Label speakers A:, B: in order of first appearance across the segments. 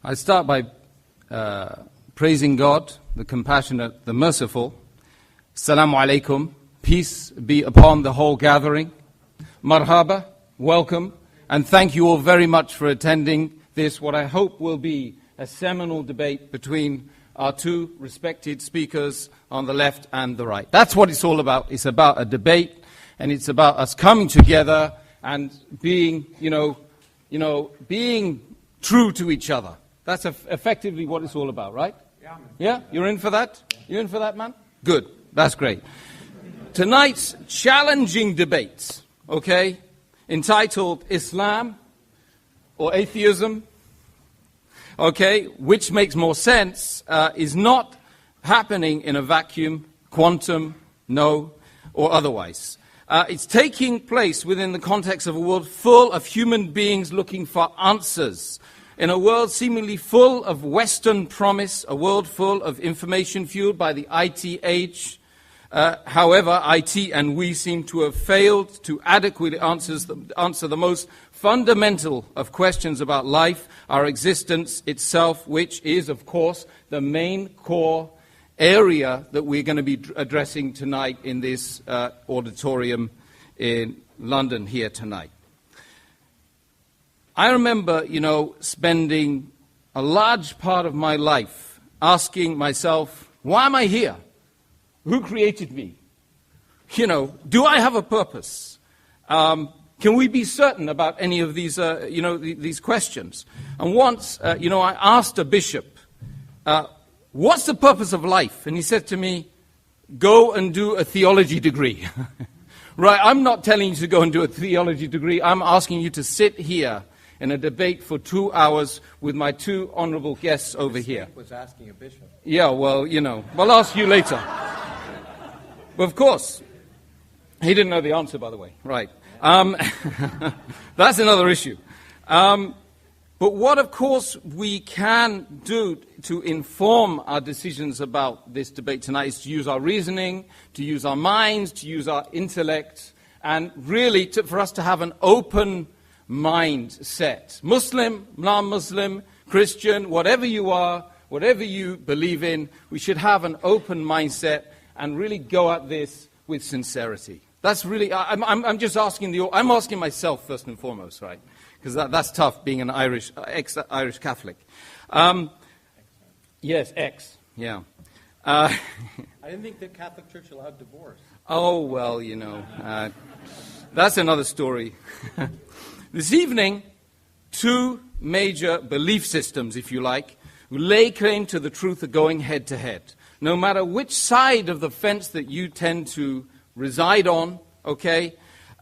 A: I start by praising God, the compassionate, the merciful. Assalamu alaikum. Peace be upon the whole gathering. Marhaba, welcome, and thank you all very much for attending this, what I hope will be a seminal debate between our two respected speakers on the left and the right. That's what it's all about. It's about a debate, and it's about us coming together and being, being true to each other. That's effectively what it's all about, right? Yeah? You're in for that? You're in for that, man? Good. That's great. Tonight's challenging debate, okay, entitled Islam or Atheism, okay, which makes more sense, is not happening in a vacuum, quantum, no, or otherwise. It's taking place within the context of a world full of human beings looking for answers. In a world seemingly full of Western promise, a world full of information fueled by the IT age. However, IT and we seem to have failed to adequately answer the most fundamental of questions about life, our existence itself, which is, of course, the main core area that we're going to be addressing tonight in this auditorium in London here tonight. I remember, spending a large part of my life asking myself, why am I here? Who created me? Do I have a purpose? Can we be certain about any of these, these questions? And once, I asked a bishop, what's the purpose of life? And he said to me, go and do a theology degree. Right, I'm not telling you to go and do a theology degree. I'm asking you to sit here in a debate for 2 hours with my two honorable guests over here.
B: Was asking a bishop.
A: Yeah, well, I'll ask you later. But of course, he didn't know the answer, by the way. Right. That's another issue. But what, of course, we can do to inform our decisions about this debate tonight is to use our reasoning, to use our minds, to use our intellect, and really for us to have an open mindset. Muslim, non-Muslim, Christian, whatever you are, whatever you believe in, we should have an open mindset and really go at this with sincerity. That's really, I'm just asking I'm asking myself first and foremost, right? Because that's tough being an ex-Irish Catholic. Yes, yeah.
B: I didn't think the Catholic Church allowed divorce.
A: Oh, well, that's another story. This evening, two major belief systems, if you like, who lay claim to the truth are going head to head. No matter which side of the fence that you tend to reside on, okay,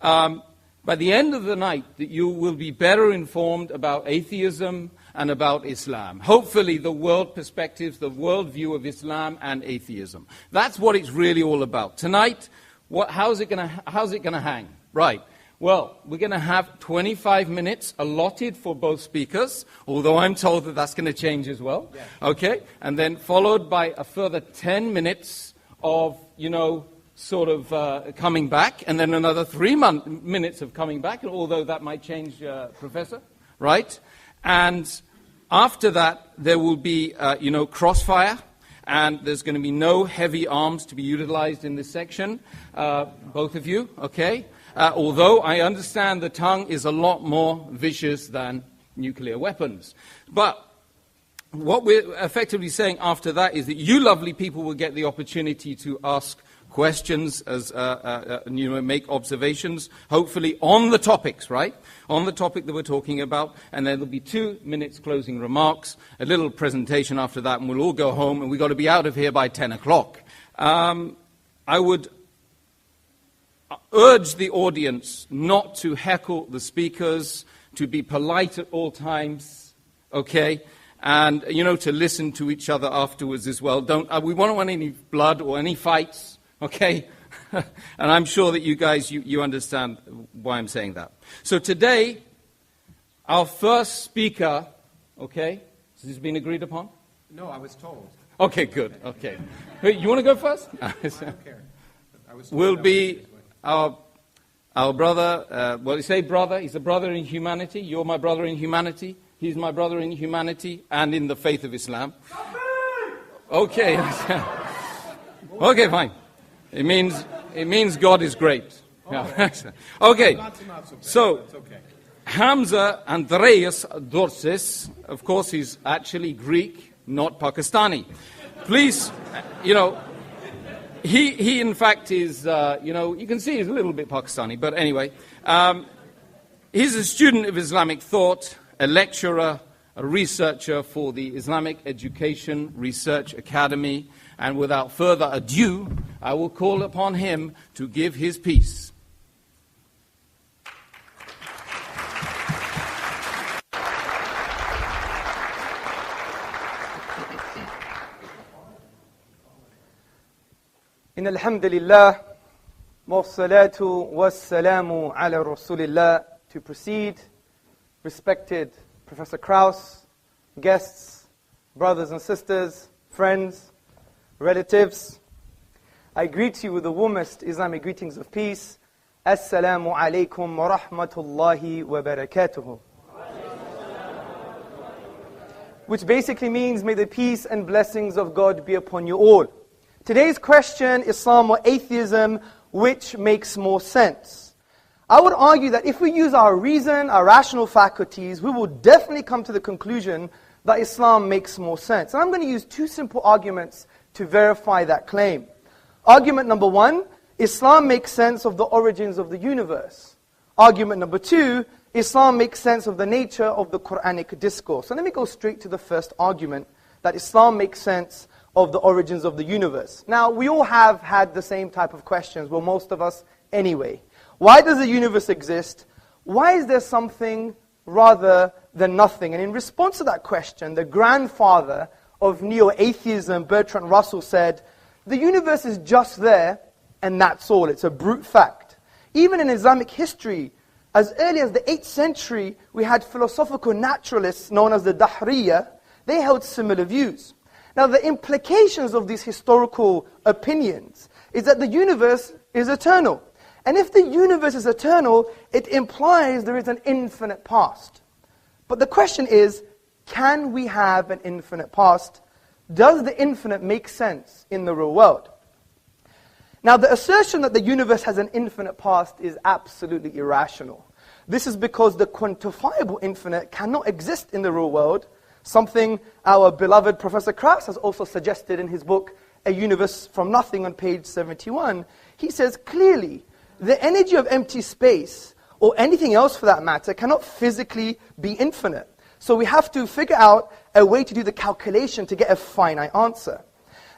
A: by the end of the night, that you will be better informed about atheism and about Islam. Hopefully the world perspectives, the world view of Islam and atheism. That's what it's really all about. Tonight, how's it going to hang? Right. Well, we're going to have 25 minutes allotted for both speakers, although I'm told that that's going to change as well. Yes. Okay? And then followed by a further 10 minutes of, coming back, and then another 3 minutes of coming back, although that might change, Professor, right? And after that, there will be, crossfire, and there's going to be no heavy arms to be utilized in this section, both of you, okay? Although I understand the tongue is a lot more vicious than nuclear weapons. But what we're effectively saying after that is that you lovely people will get the opportunity to ask questions, make observations, hopefully on the topics, right? On the topic that we're talking about. And then there'll be 2 minutes closing remarks, a little presentation after that, and we'll all go home, and we've got to be out of here by 10 o'clock. I would urge the audience not to heckle the speakers, to be polite at all times, okay? And, to listen to each other afterwards as well. We won't want any blood or any fights, okay? And I'm sure that you guys, you understand why I'm saying that. So today, our first speaker, okay? Has this been agreed upon?
B: No, I was told.
A: Okay, good, okay. You want to go first?
B: I don't care.
A: Will be our brother, you say brother, he's a brother in humanity. You're my brother in humanity. He's my brother in humanity and in the faith of Islam. Okay. Okay, fine. It means God is great. Yeah. Okay. So, Hamza Andreas Professor, of course, he's actually Greek, not Pakistani. Please, he in fact is, you can see he's a little bit Pakistani, but anyway. He's a student of Islamic thought, a lecturer, a researcher for the Islamic Education Research Academy, and without further ado, I will call upon him to give his piece.
C: إن الحمد لله والصلاة والسلام على رسول الله. To proceed, respected Professor Krauss, guests, brothers and sisters, friends, relatives, I greet you with the warmest Islamic greetings of peace. Assalamu alaikum wa rahmatullahi wa barakatuhu. Which basically means, may the peace and blessings of God be upon you all. Today's question, Islam or atheism, which makes more sense? I would argue that if we use our reason, our rational faculties, we will definitely come to the conclusion that Islam makes more sense. And I'm going to use two simple arguments to verify that claim. Argument number one, Islam makes sense of the origins of the universe. Argument number two, Islam makes sense of the nature of the Quranic discourse. So let me go straight to the first argument, that Islam makes sense of the origins of the universe. Now, we all have had the same type of questions, well, most of us anyway. Why does the universe exist? Why is there something rather than nothing? And in response to that question, the grandfather of neo-atheism, Bertrand Russell, said, the universe is just there, and that's all. It's a brute fact. Even in Islamic history, as early as the 8th century, we had philosophical naturalists known as the Dahriya. They held similar views. Now, the implications of these historical opinions is that the universe is eternal. And if the universe is eternal, it implies there is an infinite past. But the question is, can we have an infinite past? Does the infinite make sense in the real world? Now, the assertion that the universe has an infinite past is absolutely irrational. This is because the quantifiable infinite cannot exist in the real world, something our beloved Professor Krauss has also suggested in his book, A Universe from Nothing, on page 71. He says clearly, the energy of empty space, or anything else for that matter, cannot physically be infinite. So we have to figure out a way to do the calculation to get a finite answer.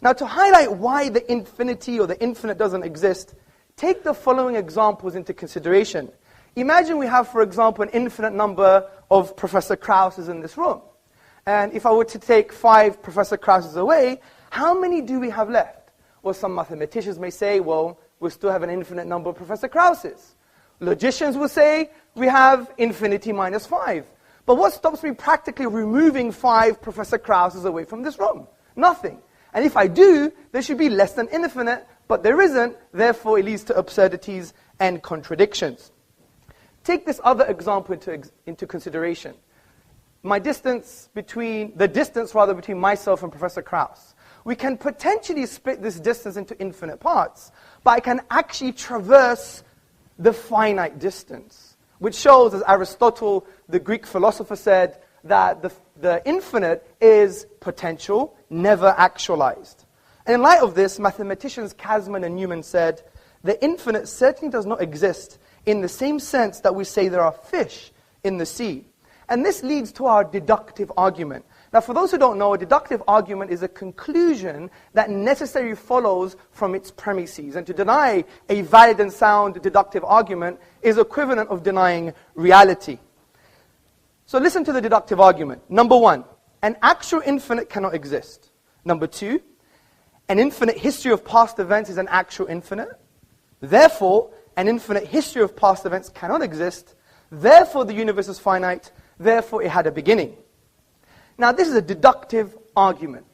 C: Now, to highlight why the infinity or the infinite doesn't exist, take the following examples into consideration. Imagine we have, for example, an infinite number of Professor Krausses in this room. And if I were to take 5 Professor Krausses away, how many do we have left? Well, some mathematicians may say, well, we still have an infinite number of Professor Krausses. Logicians will say, we have infinity minus 5. But what stops me practically removing 5 Professor Krausses away from this room? Nothing. And if I do, there should be less than infinite, but there isn't, therefore it leads to absurdities and contradictions. Take this other example into consideration. The distance between myself and Professor Krauss. We can potentially split this distance into infinite parts, but I can actually traverse the finite distance, which shows, as Aristotle, the Greek philosopher, said, that the infinite is potential, never actualized. And in light of this, mathematicians Kasman and Newman said, the infinite certainly does not exist in the same sense that we say there are fish in the sea. And this leads to our deductive argument. Now, for those who don't know, a deductive argument is a conclusion that necessarily follows from its premises. And to deny a valid and sound deductive argument is equivalent of denying reality. So listen to the deductive argument. Number 1, an actual infinite cannot exist. Number 2, an infinite history of past events is an actual infinite. Therefore, an infinite history of past events cannot exist. Therefore, the universe is finite. Therefore, it had a beginning. Now, this is a deductive argument.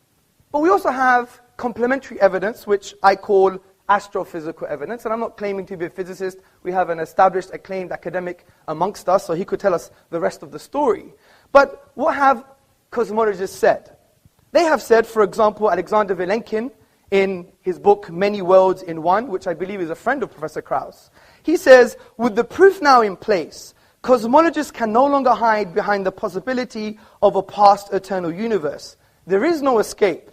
C: But we also have complementary evidence, which I call astrophysical evidence. And I'm not claiming to be a physicist. We have an established, acclaimed academic amongst us, so he could tell us the rest of the story. But what have cosmologists said? They have said, for example, Alexander Vilenkin, in his book, Many Worlds in One, which I believe is a friend of Professor Krauss, he says, with the proof now in place, cosmologists can no longer hide behind the possibility of a past eternal universe. There is no escape.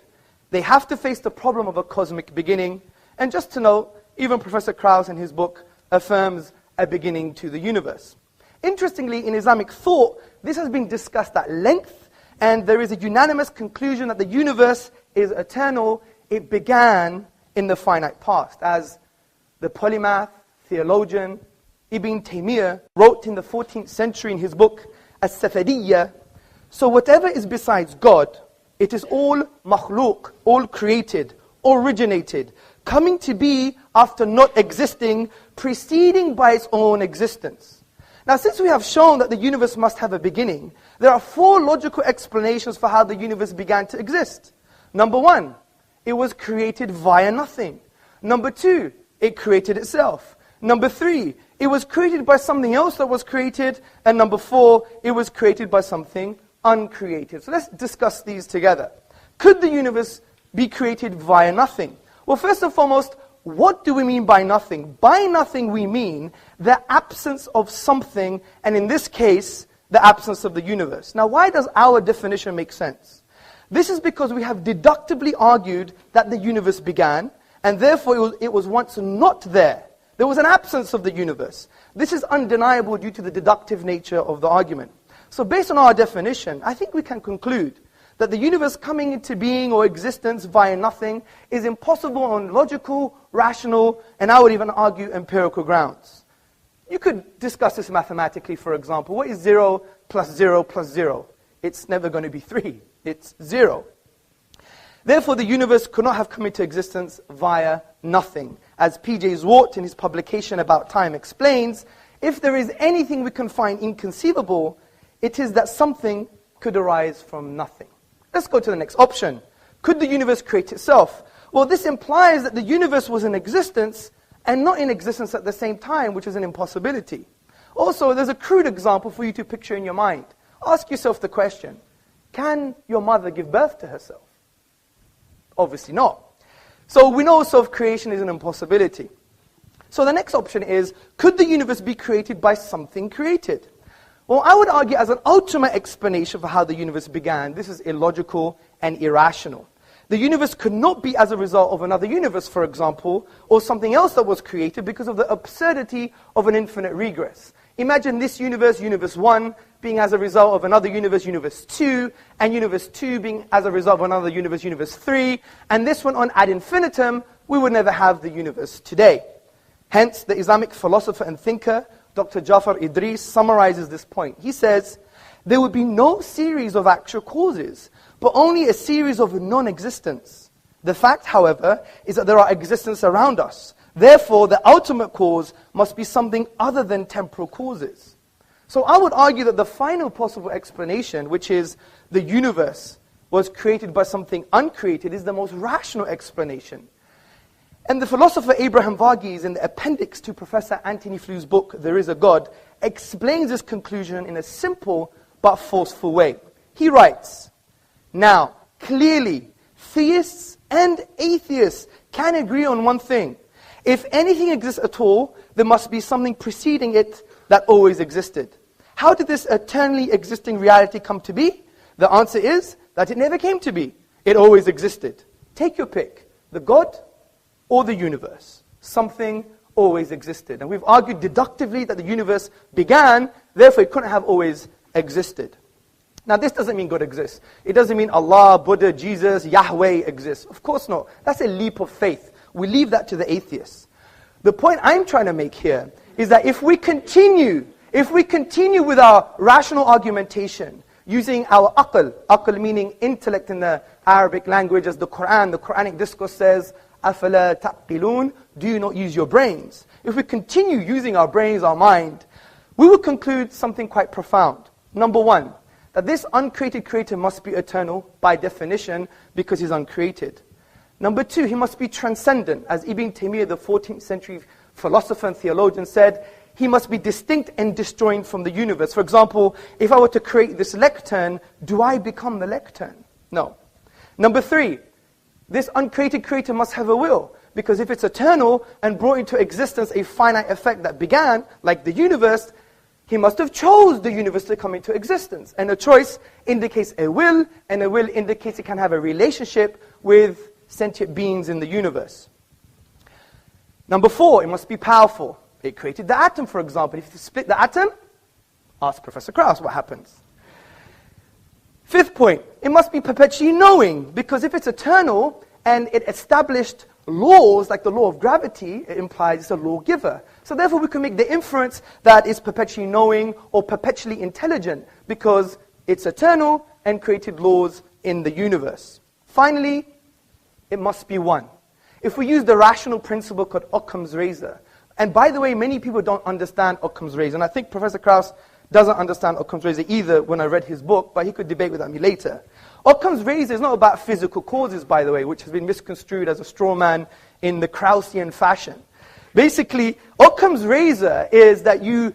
C: They have to face the problem of a cosmic beginning. And just to note, even Professor Krauss in his book affirms a beginning to the universe. Interestingly, in Islamic thought, this has been discussed at length, and there is a unanimous conclusion that the universe is eternal. It began in the finite past, as the polymath, theologian, Ibn Taymiyyah wrote in the 14th century in his book, As-Safadiyya, so whatever is besides God, it is all makhluk, all created, originated, coming to be after not existing, preceding by its own existence. Now, since we have shown that the universe must have a beginning, there are 4 logical explanations for how the universe began to exist. Number 1, it was created via nothing. Number 2, it created itself. Number 3, it was created by something else that was created. And number 4, it was created by something uncreated. So let's discuss these together. Could the universe be created via nothing? Well, first and foremost, what do we mean by nothing? By nothing we mean the absence of something, and in this case, the absence of the universe. Now, why does our definition make sense? This is because we have deductively argued that the universe began, and therefore it was once not there. There was an absence of the universe. This is undeniable due to the deductive nature of the argument. So based on our definition, I think we can conclude that the universe coming into being or existence via nothing is impossible on logical, rational, and I would even argue empirical grounds. You could discuss this mathematically, for example. What is 0 plus 0 plus 0? It's never going to be 3. It's 0. Therefore, the universe could not have come into existence via nothing. As P.J. Zwart in his publication About Time explains, if there is anything we can find inconceivable, it is that something could arise from nothing. Let's go to the next option. Could the universe create itself? Well, this implies that the universe was in existence and not in existence at the same time, which is an impossibility. Also, there's a crude example for you to picture in your mind. Ask yourself the question, can your mother give birth to herself? Obviously not. So we know self-creation is an impossibility. So the next option is, could the universe be created by something created? Well, I would argue as an ultimate explanation for how the universe began, this is illogical and irrational. The universe could not be as a result of another universe, for example, or something else that was created because of the absurdity of an infinite regress. Imagine this universe, universe 1, being as a result of another universe, universe 2, and universe 2 being as a result of another universe, universe 3, and this one on ad infinitum, we would never have the universe today. Hence, the Islamic philosopher and thinker, Dr. Jafar Idris, summarizes this point. He says, there would be no series of actual causes, but only a series of non-existence. The fact, however, is that there are existence around us. Therefore, the ultimate cause must be something other than temporal causes. So I would argue that the final possible explanation, which is the universe was created by something uncreated, is the most rational explanation. And the philosopher Abraham Varghese, in the appendix to Professor Anthony Fleur's book, There Is a God, explains this conclusion in a simple but forceful way. He writes, now, clearly, theists and atheists can agree on one thing. If anything exists at all, there must be something preceding it that always existed. How did this eternally existing reality come to be? The answer is that it never came to be. It always existed. Take your pick, the God or the universe. Something always existed. And we've argued deductively that the universe began, therefore it couldn't have always existed. Now this doesn't mean God exists. It doesn't mean Allah, Buddha, Jesus, Yahweh exists. Of course not. That's a leap of faith. We leave that to the atheists. The point I'm trying to make here is that if we continue with our rational argumentation, using our aql meaning intellect in the Arabic language, as the Quranic discourse says, أَفَلَا تَعْقِلُونَ, do you not use your brains? If we continue using our brains, our mind, we will conclude something quite profound. Number one, that this uncreated creator must be eternal by definition because he's uncreated. Number two, he must be transcendent. As Ibn Taymiyyah, the 14th century philosopher and theologian, said, he must be distinct and disjoint from the universe. For example, if I were to create this lectern, do I become the lectern? No. Number 3, this uncreated creator must have a will. Because if it's eternal and brought into existence a finite effect that began, like the universe, he must have chose the universe to come into existence. And a choice indicates a will, and a will indicates it can have a relationship with sentient beings in the universe. Number 4, it must be powerful. It created the atom, for example. If you split the atom, ask Professor Krauss what happens. 5th point, it must be perpetually knowing, because if it's eternal and it established laws, like the law of gravity, it implies it's a lawgiver. So therefore we can make the inference that it's perpetually knowing or perpetually intelligent, because it's eternal and created laws in the universe. Finally, it must be one. If we use the rational principle called Occam's razor, and by the way, many people don't understand Occam's razor, and I think Professor Krauss doesn't understand Occam's razor either when I read his book, but he could debate with me later. Occam's razor is not about physical causes, by the way, which has been misconstrued as a straw man in the Kraussian fashion. Basically, Occam's razor is that you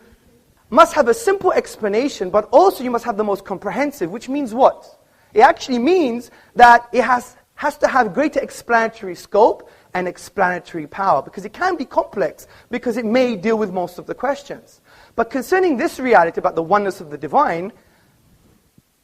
C: must have a simple explanation, but also you must have the most comprehensive, which means what? It actually means that it has to have greater explanatory scope and explanatory power, because it can be complex, because it may deal with most of the questions. But concerning this reality about the oneness of the divine,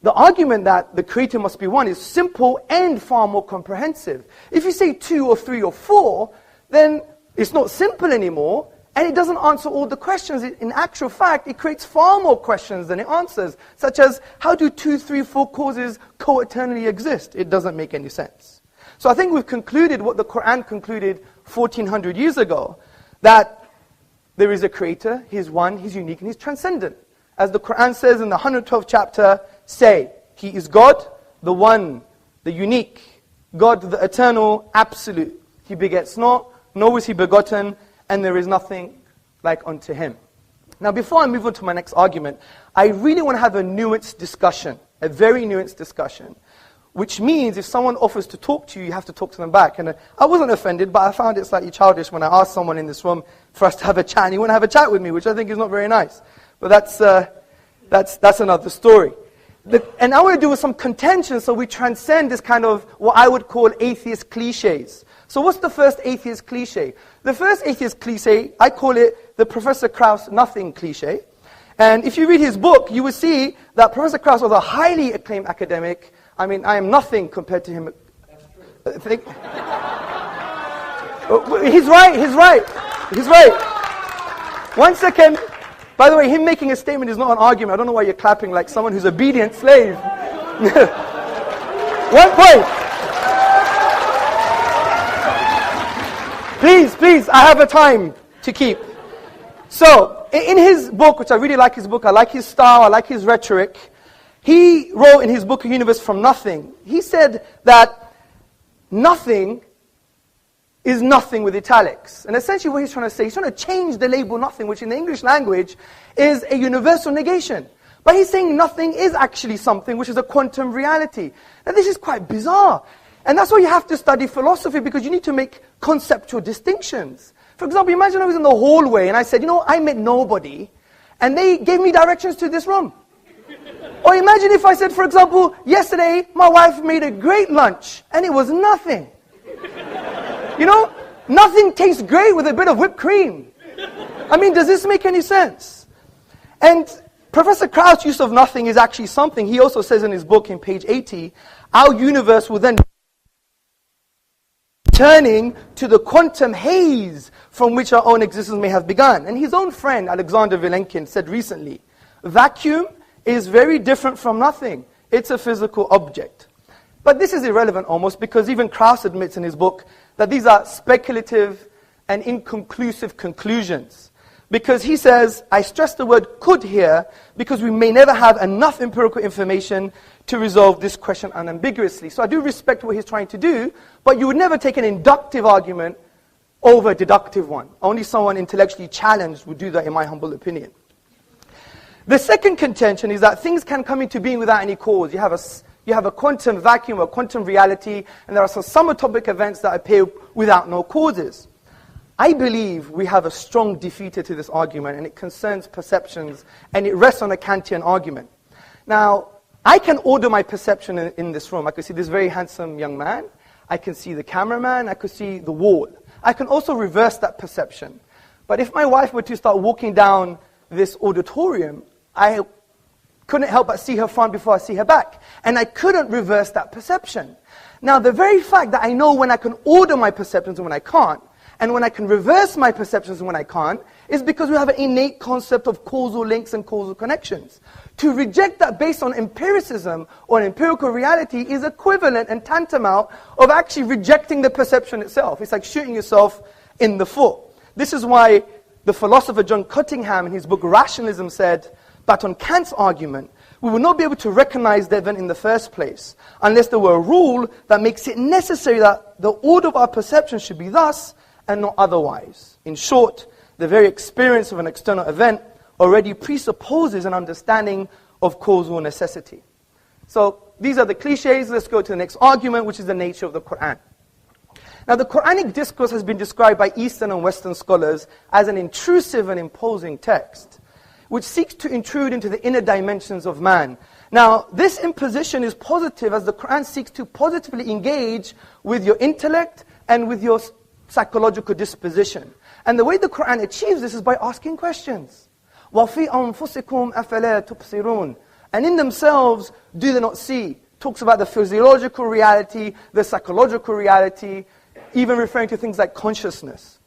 C: the argument that the creator must be one is simple and far more comprehensive. If you say 2 or 3 or 4, then it's not simple anymore, and it doesn't answer all the questions. In actual fact, it creates far more questions than it answers, such as, how do 2, 3, 4 causes co-eternally exist? It doesn't make any sense. So I think we've concluded what the Quran concluded 1400 years ago, that there is a creator, he's one, he's unique, and he's transcendent. As the Quran says in the 112th chapter, say, he is God, the one, the unique, God, the eternal, absolute. He begets not, nor is he begotten, and there is nothing like unto him. Now before I move on to my next argument, I really want to have a nuanced discussion, a very nuanced discussion, which means if someone offers to talk to you, you have to talk to them back. And I wasn't offended, but I found it slightly childish when I asked someone in this room for us to have a chat, and he wouldn't have a chat with me, which I think is not very nice. But that's another story. And I want to do with some contention so we transcend this kind of what I would call atheist cliches. So what's the first atheist cliche? The first atheist cliche, I call it the Professor Krauss nothing cliche. And if you read his book, you will see that Professor Krauss was a highly acclaimed academic. I mean, I am nothing compared to him. That's true. He's right. 1 second. By the way, him making a statement is not an argument. I don't know why you're clapping like someone who's obedient slave. 1 point. Please, I have a time to keep. So, in his book, which I really like his book, I like his style, I like his rhetoric, he wrote in his book, A Universe from Nothing, he said that nothing is nothing with italics. And essentially what he's trying to say, he's trying to change the label nothing, which in the English language is a universal negation. But he's saying nothing is actually something, which is a quantum reality. Now this is quite bizarre. And that's why you have to study philosophy, because you need to make conceptual distinctions. For example, imagine I was in the hallway and I said, I met nobody, and they gave me directions to this room. Or imagine if I said, for example, yesterday my wife made a great lunch, and it was nothing. Nothing tastes great with a bit of whipped cream. I mean, does this make any sense? And Professor Krauss' use of nothing is actually something. He also says in his book in page 80, our universe will then turning to the quantum haze from which our own existence may have begun. And his own friend, Alexander Vilenkin, said recently, vacuum is very different from nothing. It's a physical object. But this is irrelevant almost, because even Krauss admits in his book that these are speculative and inconclusive conclusions. Because he says, I stress the word could here, because we may never have enough empirical information to resolve this question unambiguously. So I do respect what he's trying to do, but you would never take an inductive argument over a deductive one. Only someone intellectually challenged would do that, in my humble opinion. The second contention is that things can come into being without any cause. You have a quantum vacuum, a quantum reality, and there are some subatomic events that appear without no causes. I believe we have a strong defeater to this argument, and it concerns perceptions, and it rests on a Kantian argument. Now, I can order my perception in this room. I can see this very handsome young man. I can see the cameraman. I can see the wall. I can also reverse that perception. But if my wife were to start walking down this auditorium, I couldn't help but see her front before I see her back. And I couldn't reverse that perception. Now, the very fact that I know when I can order my perceptions and when I can't, and when I can reverse my perceptions and when I can't, is because we have an innate concept of causal links and causal connections. To reject that based on empiricism or an empirical reality is equivalent and tantamount of actually rejecting the perception itself. It's like shooting yourself in the foot. This is why the philosopher John Cottingham in his book Rationalism said that on Kant's argument, we will not be able to recognize the event in the first place unless there were a rule that makes it necessary that the order of our perception should be thus and not otherwise. In short, the very experience of an external event already presupposes an understanding of causal necessity. So these are the cliches. Let's go to the next argument, which is the nature of the Quran. Now, the Quranic discourse has been described by Eastern and Western scholars as an intrusive and imposing text, which seeks to intrude into the inner dimensions of man. Now, this imposition is positive as the Quran seeks to positively engage with your intellect and with your psychological disposition. And the way the Quran achieves this is by asking questions. وَفِي أَنفُسِكُمْ أَفَلَا تُبْصِرُونَ. And in themselves, do they not see? Talks about the physiological reality, the psychological reality, even referring to things like consciousness.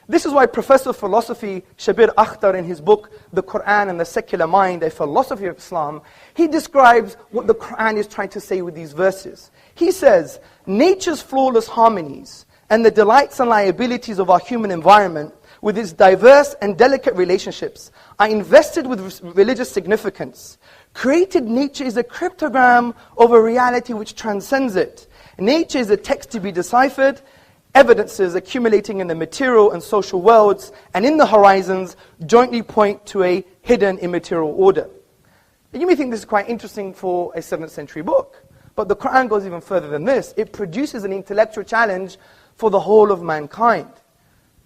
C: This is why Professor of Philosophy Shabir Akhtar in his book, The Quran and the Secular Mind, A Philosophy of Islam, he describes what the Quran is trying to say with these verses. He says, nature's flawless harmonies and the delights and liabilities of our human environment, with its diverse and delicate relationships, are invested with religious significance. Created nature is a cryptogram of a reality which transcends it. Nature is a text to be deciphered, evidences accumulating in the material and social worlds, and in the horizons, jointly point to a hidden immaterial order. And you may think this is quite interesting for a 7th century book, but the Quran goes even further than this. It produces an intellectual challenge for the whole of mankind.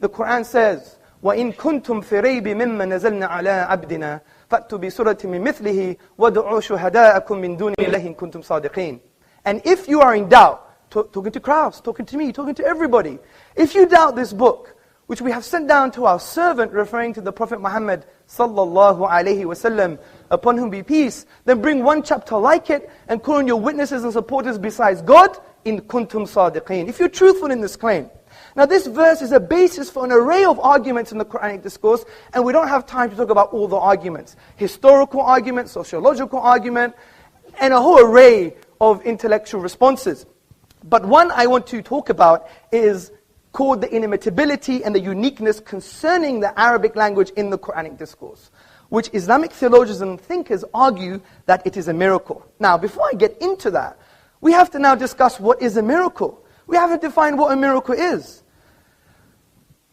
C: The Quran says, وَإِن كُنْتُمْ فِي رَيْبٍ مِّمَّا نَزَلْنَا عَلَىٰ عَبْدِنَا فَأْتُوا بِسُورَةٍ مِّن مِثْلِهِ وَادْعُوا شُهَدَاءَكُم مِّن دُونِ اللَّهِ إِن كُنتُمْ صَادِقِينَ. And if you are in doubt, talking to Krauss, talking to me, talking to everybody, if you doubt this book, which we have sent down to our servant, referring to the Prophet Muhammad sallallahu alaihi wasallam, upon whom be peace, then bring one chapter like it and call on your witnesses and supporters besides God, in kuntum sadiqeen, if you're truthful in this claim. Now this verse is a basis for an array of arguments in the Quranic discourse, and we don't have time to talk about all the arguments. Historical argument, sociological argument, and a whole array of intellectual responses. But one I want to talk about is called the inimitability and the uniqueness concerning the Arabic language in the Quranic discourse, which Islamic theologians and thinkers argue that it is a miracle. Now, before I get into that, we have to now discuss what is a miracle. We have to define what a miracle is.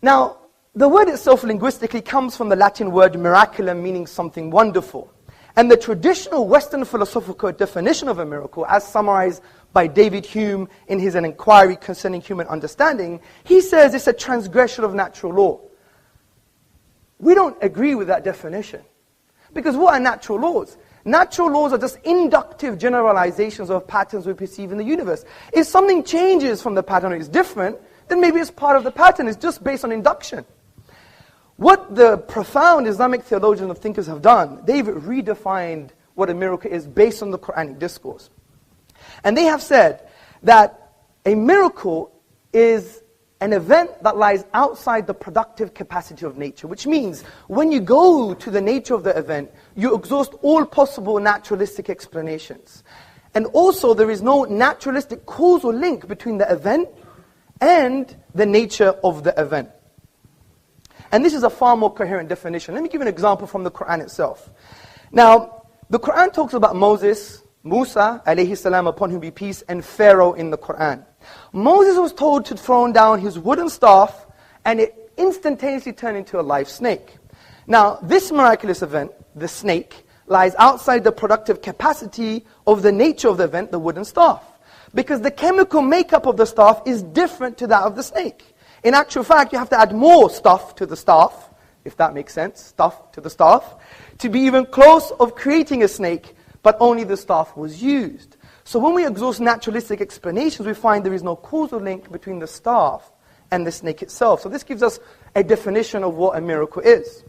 C: Now, the word itself linguistically comes from the Latin word miraculum, meaning something wonderful. And the traditional Western philosophical definition of a miracle, as summarized by David Hume in his An Inquiry Concerning Human Understanding, he says it's a transgression of natural law. We don't agree with that definition. Because what are natural laws? Natural laws are just inductive generalizations of patterns we perceive in the universe. If something changes from the pattern or is different, then maybe it's part of the pattern. It's just based on induction. What the profound Islamic theologians and thinkers have done, they've redefined what a miracle is based on the Quranic discourse. And they have said that a miracle is an event that lies outside the productive capacity of nature, which means when you go to the nature of the event, you exhaust all possible naturalistic explanations. And also there is no naturalistic causal link between the event and the nature of the event. And this is a far more coherent definition. Let me give you an example from the Quran itself. Now, the Quran talks about Moses, Musa, alayhi salam, upon whom be peace, and Pharaoh in the Quran. Moses was told to throw down his wooden staff, and it instantaneously turned into a live snake. Now, this miraculous event, the snake, lies outside the productive capacity of the nature of the event, the wooden staff. Because the chemical makeup of the staff is different to that of the snake. In actual fact, you have to add more stuff to the staff, if that makes sense, stuff to the staff, to be even close of creating a snake, but only the staff was used. So when we exhaust naturalistic explanations, we find there is no causal link between the staff and the snake itself. So this gives us a definition of what a miracle is.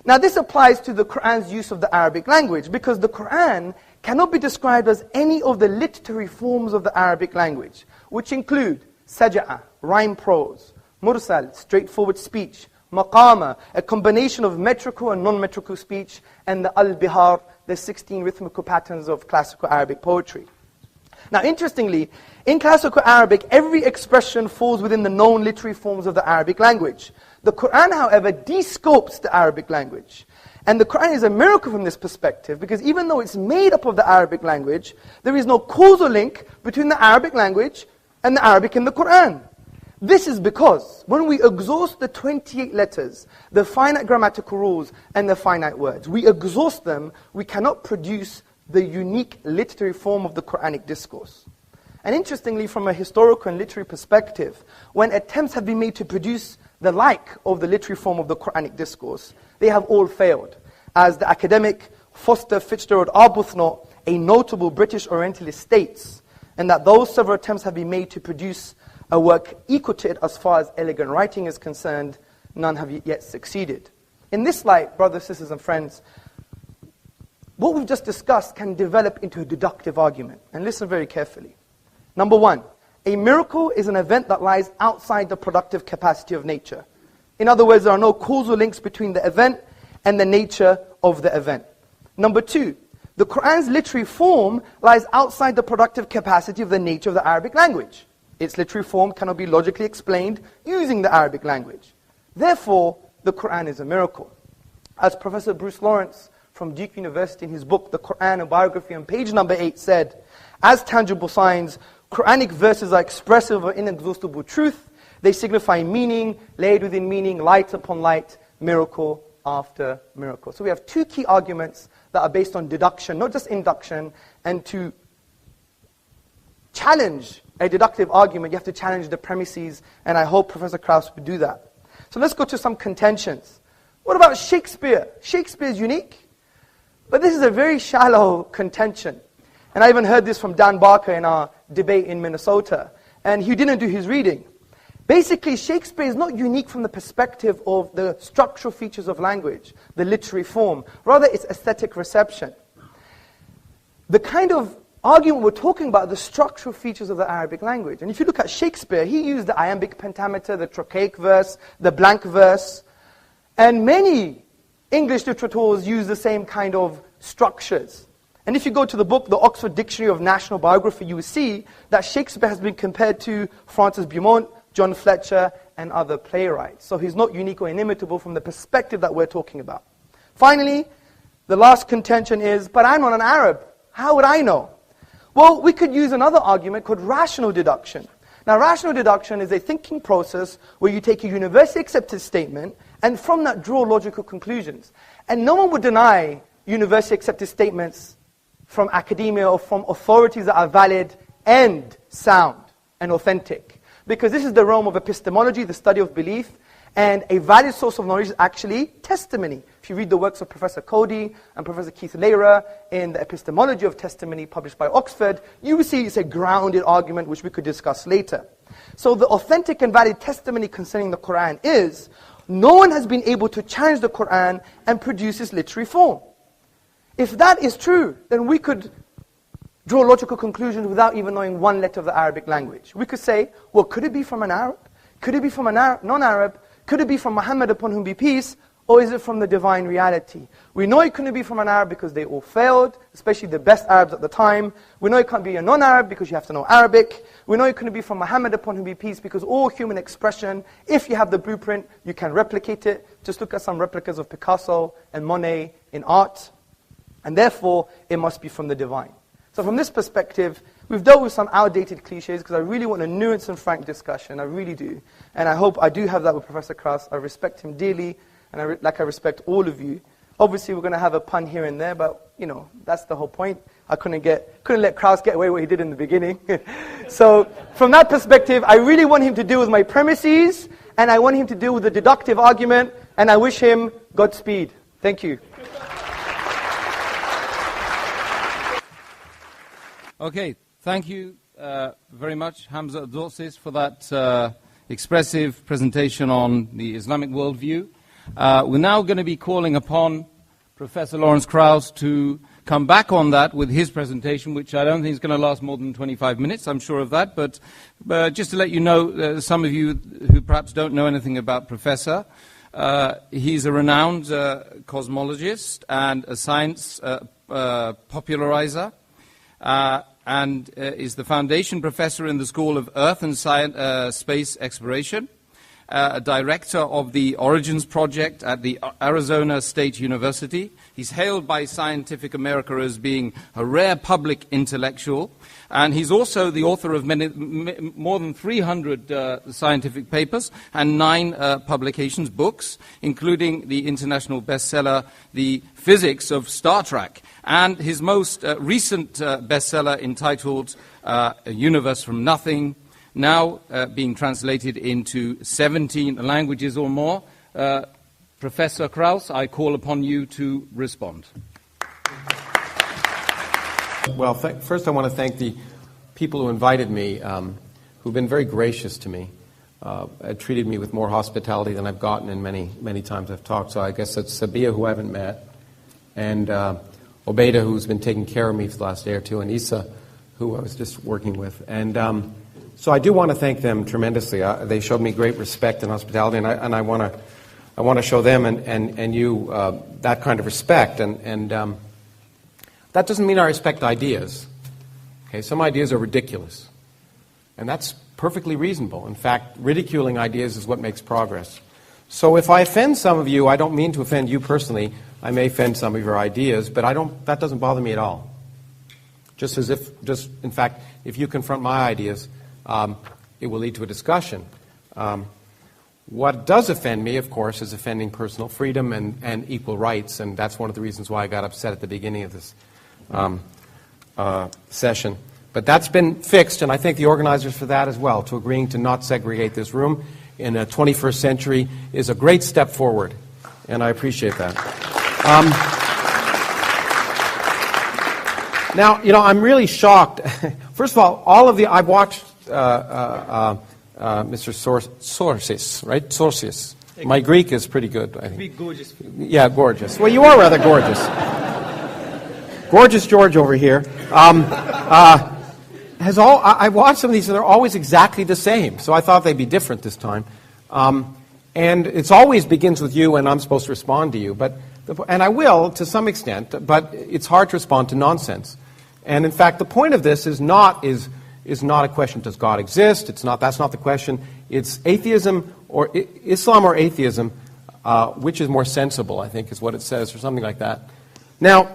C: Now this applies to the Quran's use of the Arabic language, because the Quran cannot be described as any of the literary forms of the Arabic language, which include saj'a, rhyme prose, mursal, straightforward speech, maqama, a combination of metrical and non-metrical speech, and the al-bihar, the 16 rhythmical patterns of classical Arabic poetry. Now interestingly, in classical Arabic, every expression falls within the known literary forms of the Arabic language. The Quran, however, de-scopes the Arabic language. And the Quran is a miracle from this perspective, because even though it's made up of the Arabic language, there is no causal link between the Arabic language and the Arabic in the Quran. This is because when we exhaust the 28 letters, the finite grammatical rules and the finite words, we exhaust them, we cannot produce the unique literary form of the Quranic discourse. And interestingly, from a historical and literary perspective, when attempts have been made to produce the like of the literary form of the Quranic discourse, they have all failed. As the academic Foster Fitzgerald Arbuthnot, a notable British Orientalist, states, and that those several attempts have been made to produce a work equal to it as far as elegant writing is concerned, none have yet succeeded. In this light, brothers, sisters, and friends, what we've just discussed can develop into a deductive argument. And listen very carefully. Number one, a miracle is an event that lies outside the productive capacity of nature. In other words, there are no causal links between the event and the nature of the event. Number two, the Quran's literary form lies outside the productive capacity of the nature of the Arabic language. Its literary form cannot be logically explained using the Arabic language. Therefore, the Quran is a miracle. As Professor Bruce Lawrence from Duke University in his book, The Quran, a Biography, on page number 8 said, as tangible signs, Quranic verses are expressive of inexhaustible truth. They signify meaning, layered within meaning, light upon light, miracle after miracle. So we have two key arguments that are based on deduction, not just induction. And to challenge a deductive argument, you have to challenge the premises, and I hope Professor Krauss would do that. So let's go to some contentions. What about Shakespeare? Shakespeare is unique, but this is a very shallow contention. And I even heard this from Dan Barker in our debate in Minnesota, and he didn't do his reading. Basically, Shakespeare is not unique from the perspective of the structural features of language, the literary form. Rather, it's aesthetic reception. The kind of argument we're talking about, the structural features of the Arabic language. And if you look at Shakespeare, he used the iambic pentameter, the trochaic verse, the blank verse. And many English literateurs use the same kind of structures. And if you go to the book, the Oxford Dictionary of National Biography, you will see that Shakespeare has been compared to Francis Beaumont, John Fletcher, and other playwrights. So he's not unique or inimitable from the perspective that we're talking about. Finally, the last contention is, but I'm not an Arab. How would I know? Well, we could use another argument called rational deduction. Now, rational deduction is a thinking process where you take a universally accepted statement and from that draw logical conclusions. And no one would deny universally accepted statements from academia or from authorities that are valid and sound and authentic. Because this is the realm of epistemology, the study of belief, and a valid source of knowledge is actually testimony. If you read the works of Professor Cody and Professor Keith Lehrer in the epistemology of testimony published by Oxford, you will see it's a grounded argument which we could discuss later. So the authentic and valid testimony concerning the Quran is, no one has been able to challenge the Quran and produce its literary form. If that is true, then we could draw logical conclusions without even knowing one letter of the Arabic language. We could say, well, could it be from an Arab? Could it be from a non-Arab? Could it be from Muhammad upon whom be peace? Or is it from the divine reality? We know it couldn't be from an Arab because they all failed, especially the best Arabs at the time. We know it can't be a non-Arab because you have to know Arabic. We know it couldn't be from Muhammad upon whom be peace because all human expression, if you have the blueprint, you can replicate it. Just look at some replicas of Picasso and Monet in art. And therefore, it must be from the divine. So from this perspective, we've dealt with some outdated cliches because I really want a nuanced and frank discussion. I really do. And I hope I do have that with Professor Krauss. I respect him dearly, and I respect all of you. Obviously, we're going to have a pun here and there, but, you know, that's the whole point. I couldn't let Krauss get away what he did in the beginning. So from that perspective, I really want him to deal with my premises and I want him to deal with the deductive argument, and I wish him Godspeed. Thank you.
A: Okay, thank you very much, Hamza Andreas, for that expressive presentation on the Islamic worldview. We're now going to be calling upon Professor Lawrence Krauss to come back on that with his presentation, which I don't think is going to last more than 25 minutes, I'm sure of that. But just to let you know, some of you who perhaps don't know anything about Professor, he's a renowned cosmologist and a science popularizer, and is the foundation professor in the School of Earth and Space Exploration, a director of the Origins Project at the Arizona State University. He's hailed by Scientific America as being a rare public intellectual, and he's also the author of more than 300 scientific papers and 9 publications, books, including the international bestseller, The Physics of Star Trek, and his most recent bestseller entitled A Universe from Nothing, now being translated into 17 languages or more. Professor Krauss, I call upon you to respond.
D: Well, first I want to thank the people who invited me, who've been very gracious to me, treated me with more hospitality than I've gotten in many times I've talked. So I guess it's Sabia, who I haven't met, and Obeida, who's been taking care of me for the last day or two, and Isa, who I was just working with. And so I do want to thank them tremendously. They showed me great respect and hospitality, and I want to show them and you that kind of respect. And that doesn't mean I respect ideas. Okay, some ideas are ridiculous, and that's perfectly reasonable. In fact, ridiculing ideas is what makes progress. So if I offend some of you, I don't mean to offend you personally. I may offend some of your ideas, but that doesn't bother me at all. In fact, if you confront my ideas, it will lead to a discussion. What does offend me, of course, is offending personal freedom and equal rights, and that's one of the reasons why I got upset at the beginning of this session. But that's been fixed, and I thank the organizers for that as well. To agreeing to not segregate this room in the 21st century is a great step forward, and I appreciate that. Now, I'm really shocked. First of all I've watched Mr. Sorsis, right? Sorsis. My Greek is pretty good, I think.
C: Be gorgeous.
D: Yeah, gorgeous. Well, you are rather gorgeous. Gorgeous George over here. I watched some of these, and they're always exactly the same. So I thought they'd be different this time. And it always begins with you, and I'm supposed to respond to you. And I will, to some extent, but it's hard to respond to nonsense. And in fact, the point of this is not a question, does God exist? That's not the question. It's atheism or Islam or atheism, which is more sensible, I think is what it says, or something like that. Now,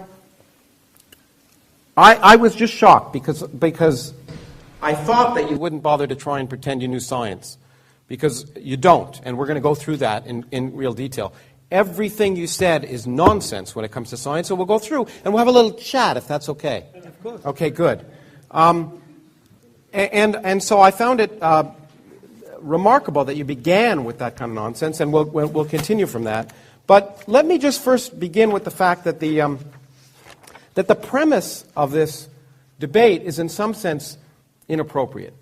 D: I was just shocked because I thought that you wouldn't bother to try and pretend you knew science, because you don't, and we're going to go through that in real detail. Everything you said is nonsense when it comes to science, so we'll go through and we'll have a little chat if that's okay.
C: Of course.
D: Okay, good. And so I found it remarkable that you began with that kind of nonsense, and we'll continue from that. But let me just first begin with the fact that the premise of this debate is in some sense inappropriate,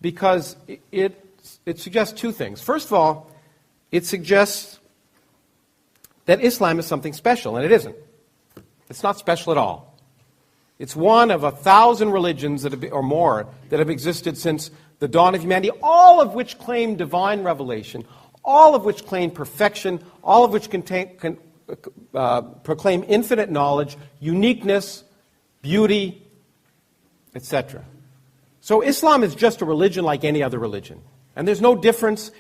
D: because it suggests two things. First of all, it suggests that Islam is something special, and it isn't. It's not special at all. It's one of 1,000 religions or more that have existed since the dawn of humanity, all of which claim divine revelation, all of which claim perfection, all of which proclaim infinite knowledge, uniqueness, beauty, etc. So Islam is just a religion like any other religion. And there's no difference.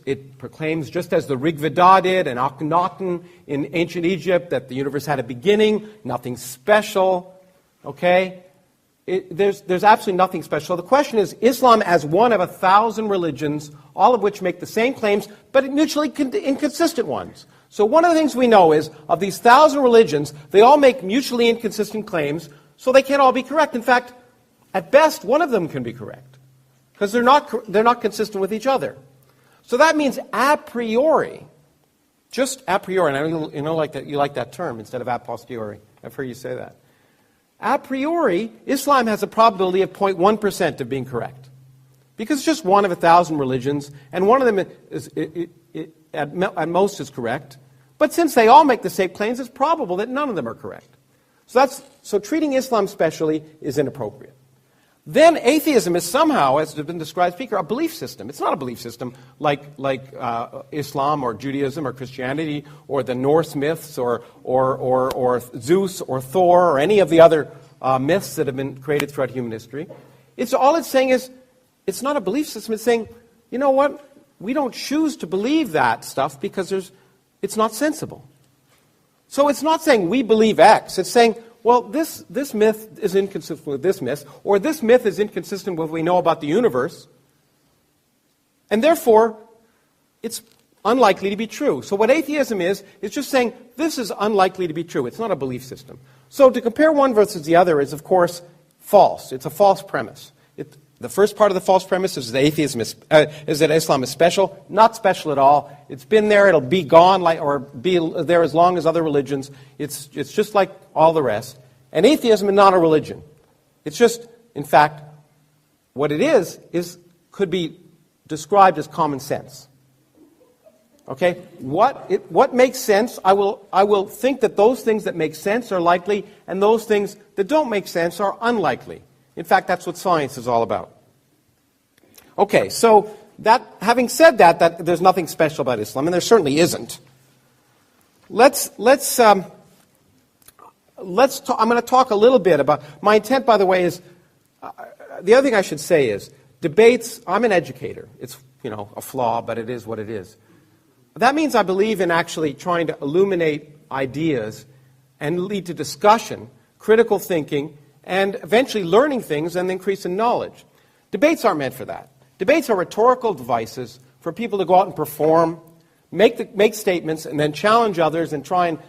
D: It proclaims, just as the Rig Veda did and Akhenaten in ancient Egypt, that the universe had a beginning, nothing special. Okay? There's absolutely nothing special. So the question is, Islam as one of 1,000 religions, all of which make the same claims, but mutually inconsistent ones. So one of the things we know is, of these 1,000 religions, they all make mutually inconsistent claims, so they can't all be correct. In fact, at best, one of them can be correct. because they're not consistent with each other. So that means a priori, just a priori, and I know like that, you like that term instead of a posteriori. I've heard you say that. A priori, Islam has a probability of 0.1% of being correct. Because it's just one of 1,000 religions, and one of them is at most is correct. But since they all make the same claims, it's probable that none of them are correct. So treating Islam specially is inappropriate. Then atheism is somehow, as has been described, speaker, a belief system. It's not a belief system like Islam or Judaism or Christianity or the Norse myths or Zeus or Thor or any of the other myths that have been created throughout human history. All it's saying is, it's not a belief system. It's saying, you know what? We don't choose to believe that stuff because it's not sensible. So it's not saying we believe X. It's saying, well, this myth is inconsistent with this myth, or this myth is inconsistent with what we know about the universe, and therefore, it's unlikely to be true. So what atheism is just saying, this is unlikely to be true. It's not a belief system. So to compare one versus the other is, of course, false. It's a false premise. The first part of the false premise is that Islam is special. Not special at all. It's been there. It'll be gone, or be there as long as other religions. It's just like all the rest. And atheism is not a religion. It's just, in fact, what it is could be described as common sense. Okay, what makes sense? I will think that those things that make sense are likely, and those things that don't make sense are unlikely. In fact, that's what science is all about. Okay, so having said that there's nothing special about Islam, and there certainly isn't. I'm going to talk a little bit about. My intent, by the way, is the other thing I should say is debates. I'm an educator. It's a flaw, but it is what it is. That means I believe in actually trying to illuminate ideas and lead to discussion, critical thinking, and eventually learning things and increase in knowledge. Debates aren't meant for that. Debates are rhetorical devices for people to go out and perform, make statements, and then challenge others and try and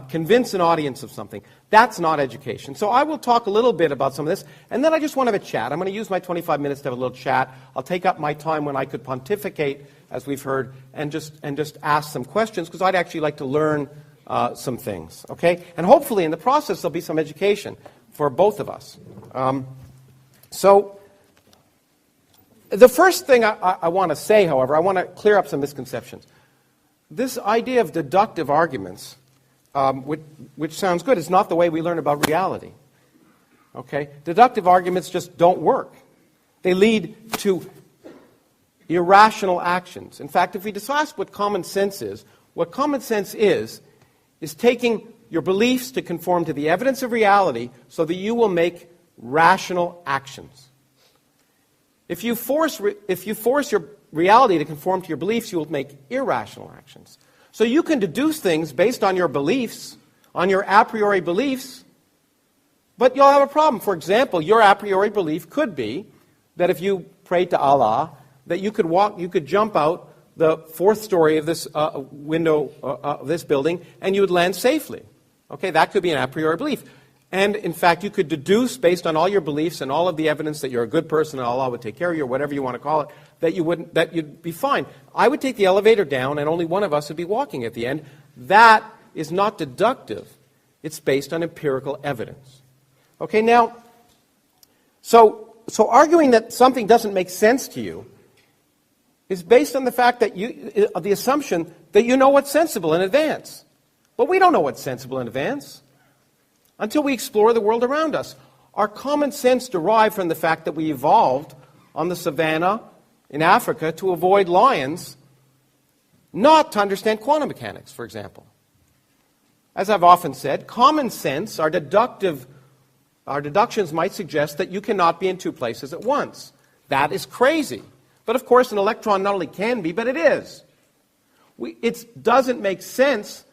D: convince an audience of something. That's not education. So I will talk a little bit about some of this, and then I just want to have a chat. I'm going to use my 25 minutes to have a little chat. I'll take up my time when I could pontificate, as we've heard, and just ask some questions, because I'd actually like to learn some things, okay? And hopefully in the process there'll be some education for both of us. So the first thing I want to say, however, I want to clear up some misconceptions. This idea of deductive arguments, which sounds good, is not the way we learn about reality, okay? Deductive arguments just don't work. They lead to irrational actions. In fact, if we discuss what common sense is taking your beliefs to conform to the evidence of reality so that you will make rational actions. If you force your reality to conform to your beliefs, you will make irrational actions. So you can deduce things based on your beliefs, on your a priori beliefs, but you'll have a problem. For example, your a priori belief could be that if you prayed to Allah, that you could jump out the fourth story of this window of this building, and you would land safely. Okay, that could be an a priori belief. And in fact, you could deduce, based on all your beliefs and all of the evidence that you're a good person and Allah would take care of you, or whatever you want to call it, that you'd be fine. I would take the elevator down, and only one of us would be walking at the end. That is not deductive. It's based on empirical evidence. Okay, now, so arguing that something doesn't make sense to you is based on the fact that the assumption that you know what's sensible in advance. But we don't know what's sensible in advance until we explore the world around us. Our common sense derived from the fact that we evolved on the savannah in Africa to avoid lions, not to understand quantum mechanics, for example. As I've often said, common sense, our deductions might suggest that you cannot be in two places at once. That is crazy. But of course, an electron not only can be, but it is. It doesn't make sense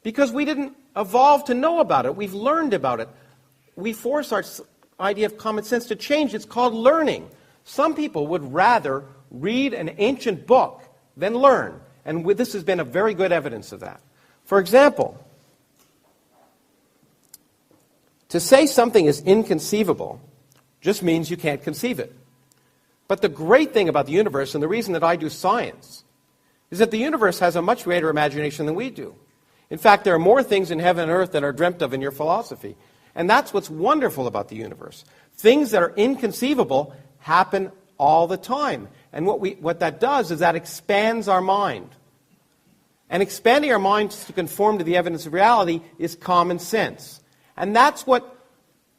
D: because we didn't evolve to know about it. We've learned about it. We force our idea of common sense to change. It's called learning. Some people would rather read an ancient book than learn. And this has been a very good evidence of that. For example, to say something is inconceivable just means you can't conceive it. But the great thing about the universe, and the reason that I do science, is that the universe has a much greater imagination than we do. In fact, there are more things in heaven and earth than are dreamt of in your philosophy. And that's what's wonderful about the universe. Things that are inconceivable happen all the time. And what that does is that expands our mind. And expanding our minds to conform to the evidence of reality is common sense. And that's what,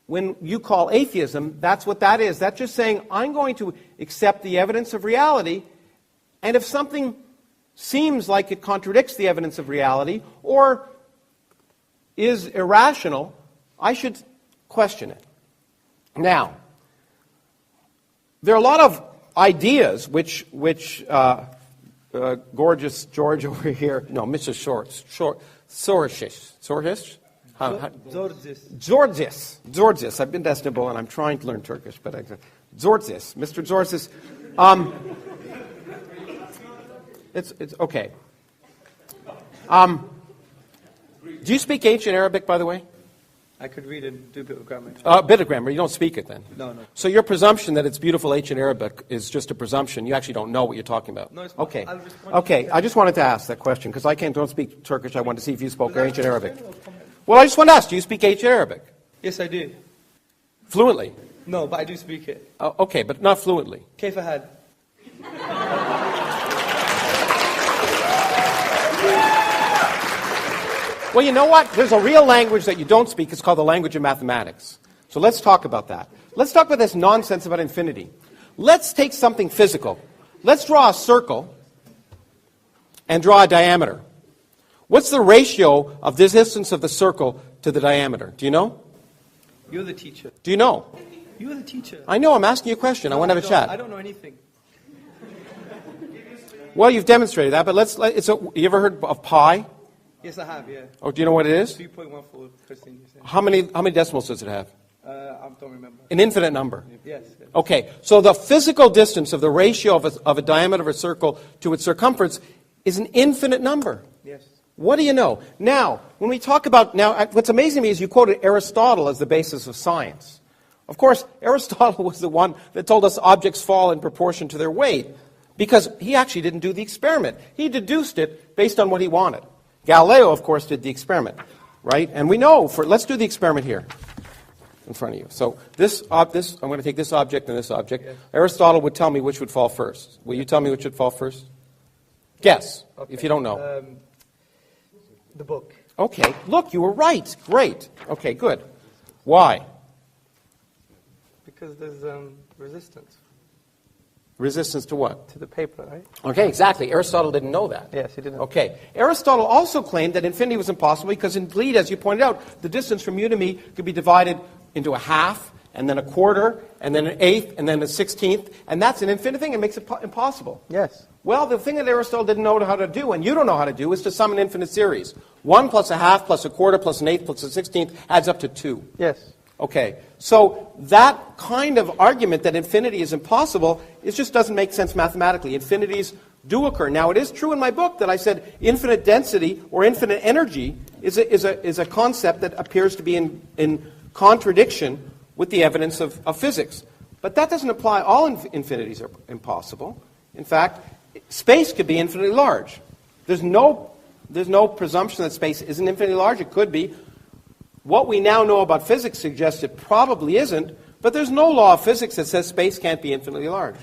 D: when you call atheism, that's what that is. That's just saying, I'm going to accept the evidence of reality, and if something seems like it contradicts the evidence of reality or is irrational, I should question it. Now, there are a lot of ideas which gorgeous George over here, no, Mr. Sorsish. Zordzis. I've been to Istanbul and I'm trying to learn Turkish, but Zordzis. Mr. Zordzis. It's okay. Do you speak ancient Arabic, by the way?
B: I could read and do a bit of grammar.
D: A bit of grammar. You don't speak it then?
B: No.
D: So your presumption that it's beautiful ancient Arabic is just a presumption. You actually don't know what you're talking about.
B: No, it's
D: okay.
B: I'll respond.
D: Okay. I just wanted to ask that question because I don't speak Turkish. I wanted to see if you spoke ancient Arabic. Well, I just want to ask, do you speak ancient Arabic?
B: Yes, I do.
D: Fluently?
B: No, but I do speak it.
D: Okay, but not fluently.
B: كيف حال?
D: Well, you know what? There's a real language that you don't speak. It's called the language of mathematics. So let's talk about that. Let's talk about this nonsense about infinity. Let's take something physical. Let's draw a circle and draw a diameter. What's the ratio of the distance of the circle to the diameter? Do you know?
B: You're the teacher.
D: Do you know?
B: You're the teacher.
D: I know. I'm asking you a question. I want to have a chat.
B: I don't know anything.
D: Well, you've demonstrated that, but you ever heard of pi?
B: Yes, I have, yeah.
D: Oh, do you know what it is?
B: 3.14%.
D: How many decimals does it have?
B: I don't remember.
D: An infinite number.
B: Yes.
D: Okay, so the physical distance of the ratio of a diameter of a circle to its circumference is an infinite number.
B: Yes.
D: What do you know? Now, when we talk about, what's amazing to me is you quoted Aristotle as the basis of science. Of course, Aristotle was the one that told us objects fall in proportion to their weight, because he actually didn't do the experiment. He deduced it based on what he wanted. Galileo, of course, did the experiment, right? And we know, let's do the experiment here in front of you. So I'm going to take this object and this object. Yes. Aristotle would tell me which would fall first. Will you tell me which would fall first? Guess, okay. If you don't know.
B: The book.
D: Okay, look, you were right. Great. Okay, good. Why?
B: Because there's resistance.
D: Resistance to what?
B: To the paper, right?
D: Okay, exactly. Aristotle didn't know that.
B: Yes, he didn't.
D: Okay. Aristotle also claimed that infinity was impossible because indeed, as you pointed out, the distance from you to me could be divided into a half, and then a quarter, and then an eighth, and then a 16th, and that's an infinite thing. It makes it impossible.
B: Yes.
D: Well, the thing that Aristotle didn't know how to do, and you don't know how to do, is to sum an infinite series. 1 plus a half plus a quarter plus an eighth plus a 16th adds up to 2.
B: Yes.
D: Okay, so that kind of argument that infinity is impossible, it just doesn't make sense mathematically. Infinities do occur. Now, it is true in my book that I said infinite density or infinite energy is a concept that appears to be in contradiction with the evidence of physics. But that doesn't apply. All infinities are impossible. In fact, space could be infinitely large. There's no presumption that space isn't infinitely large. It could be. What we now know about physics suggests it probably isn't, but there's no law of physics that says space can't be infinitely large.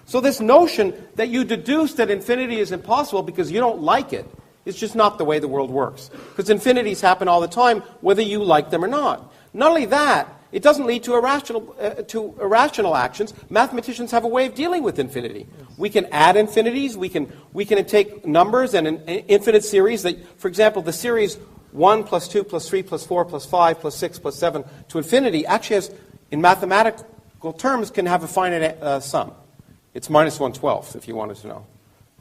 D: So this notion that you deduce that infinity is impossible because you don't like it is just not the way the world works. Because infinities happen all the time, whether you like them or not. Not only that, it doesn't lead to irrational actions. Mathematicians have a way of dealing with infinity. We can add infinities. We can take numbers and an infinite series. That, for example, the series 1 plus 2 plus 3 plus 4 plus 5 plus 6 plus 7 to infinity actually has, in mathematical terms, can have a finite sum. It's minus 1/12, if you wanted to know.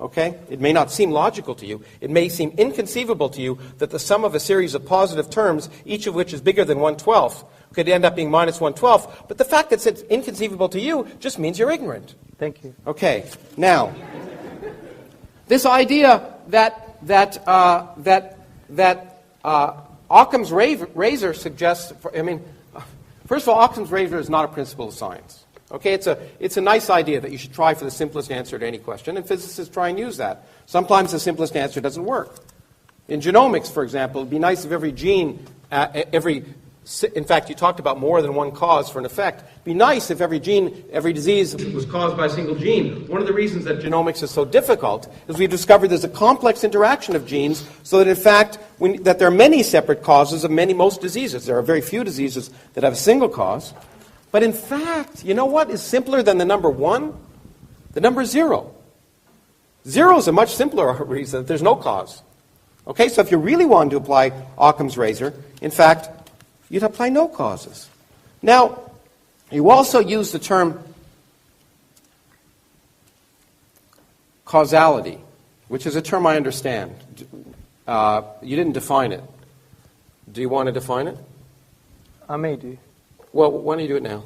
D: Okay? It may not seem logical to you. It may seem inconceivable to you that the sum of a series of positive terms, each of which is bigger than 1/12, could end up being minus 1/12. But the fact that it's inconceivable to you just means you're ignorant.
B: Thank you.
D: Okay. Now, this idea that Occam's razor suggests, first of all, Occam's razor is not a principle of science. Okay, it's a nice idea that you should try for the simplest answer to any question, and physicists try and use that. Sometimes the simplest answer doesn't work. In genomics, for example, it'd be nice if every gene, in fact, you talked about more than one cause for an effect. It'd be nice if every gene, every disease was caused by a single gene. One of the reasons that genomics is so difficult is we've discovered there's a complex interaction of genes, so that in fact, that there are many separate causes of most diseases. There are very few diseases that have a single cause. But in fact, you know what is simpler than the number 1? The number 0. 0 is a much simpler reason that there's no cause. Okay, so if you really wanted to apply Occam's razor, in fact, you'd apply no causes. Now, you also use the term causality, which is a term I understand. You didn't define it. Do you want to define it?
C: I may do.
D: Well, why don't you do it now?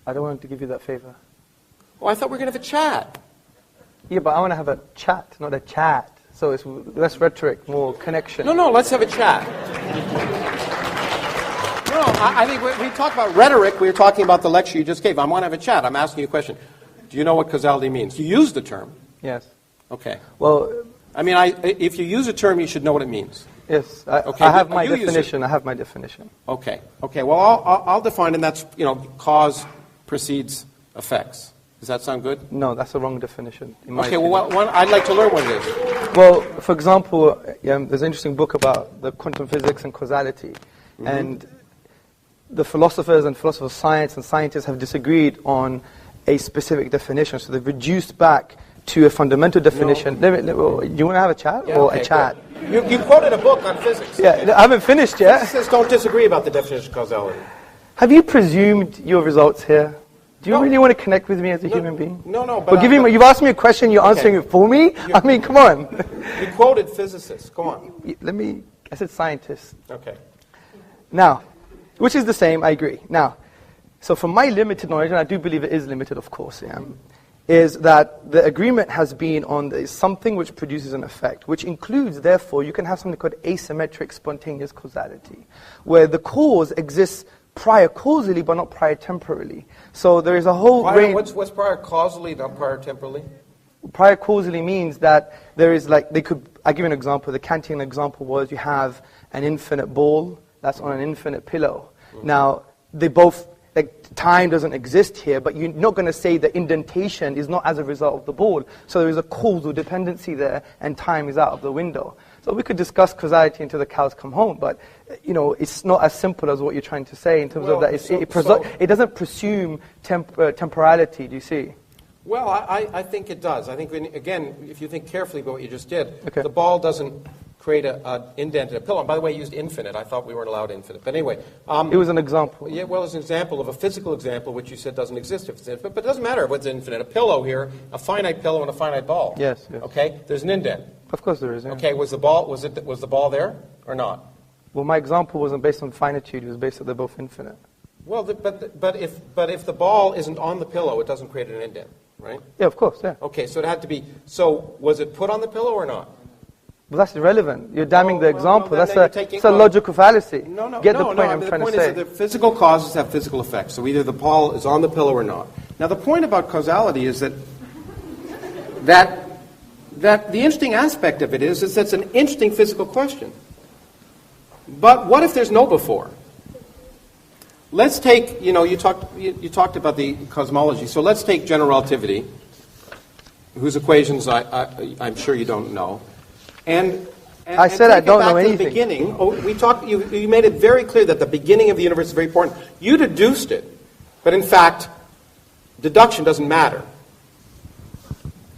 C: I don't want to give you that favor.
D: Oh, I thought we were going to have a chat.
C: Yeah, but I want to have a chat, not a chat. So it's less rhetoric, more connection.
D: No, let's have a chat. No, I think when we talk about rhetoric, we were talking about the lecture you just gave. I want to have a chat. I'm asking you a question. Do you know what causality means? You use the term.
C: Yes.
D: Okay.
C: Well,
D: I mean, if you use a term, you should know what it means.
C: Yes.
D: Okay,
C: I have my
D: you use
C: definition. I have my definition.
D: Okay. Well, I'll define, and that's cause precedes effects. Does that sound good?
C: No, that's the wrong definition.
D: Okay. Well, I'd like to learn what it is.
C: Well, for example, there's an interesting book about the quantum physics and causality, and the philosophers and philosophers of science and scientists have disagreed on a specific definition. So they've reduced back to a fundamental definition. Do you want to have a chat a chat?
D: You quoted a book on physics.
C: Yeah, I haven't finished yet.
D: Physicists don't disagree about the definition of causality.
C: Have you presumed your results here? Do you really want to connect with me as a human being?
D: No.
C: But you've asked me a question, you're answering it for me? I mean, come on.
D: You quoted physicists. Go on.
C: I said scientists.
D: Okay.
C: Now, which is the same, I agree. Now, so from my limited knowledge, and I do believe it is limited, of course, is that the agreement has been on something which produces an effect, which includes, therefore, you can have something called asymmetric spontaneous causality, where the cause exists prior causally, but not prior temporally. So there is a whole range.
D: What's prior causally, not prior temporally?
C: Prior causally means that there is I'll give you an example. The Kantian example was you have an infinite ball that's on an infinite pillow. Now, they both, time doesn't exist here, but you're not going to say the indentation is not as a result of the ball. So there is a causal dependency there, and time is out of the window. So we could discuss causality until the cows come home, but it's not as simple as what you're trying to say in terms of that. It doesn't presume temporality, do you see?
D: Well, I think it does. I think, again, if you think carefully about what you just did,
C: okay.
D: The ball doesn't create an indent in a pillow. And by the way, you used infinite. I thought we weren't allowed infinite. But anyway.
C: It was an example.
D: Yeah, well, it's an example of a physical example, which you said doesn't exist if it's infinite. But it doesn't matter if it's infinite. A pillow here, a finite pillow and a finite ball.
C: Yes.
D: Okay? There's an indent.
C: Of course there is, yeah.
D: Okay, was the ball there or not?
C: Well, my example wasn't based on finitude. It was based on they're both infinite.
D: Well, but if the ball isn't on the pillow, it doesn't create an indent, right?
C: Yeah, of course, yeah.
D: Okay, so it had to be. So was it put on the pillow or not?
C: Well, that's irrelevant. You're damning the example.
D: Well,
C: that's a logical fallacy.
D: No.
C: Get the point I'm trying to say.
D: Is that the physical causes have physical effects. So either the ball is on the pillow or not. Now, the point about causality is that the interesting aspect of it is that's an interesting physical question. But what if there's no before? Let's take, you talked about the cosmology. So let's take general relativity, whose equations I'm sure you don't know. And
C: I said I don't know anything.
D: The beginning, you made it very clear that the beginning of the universe is very important. You deduced it, but in fact, deduction doesn't matter.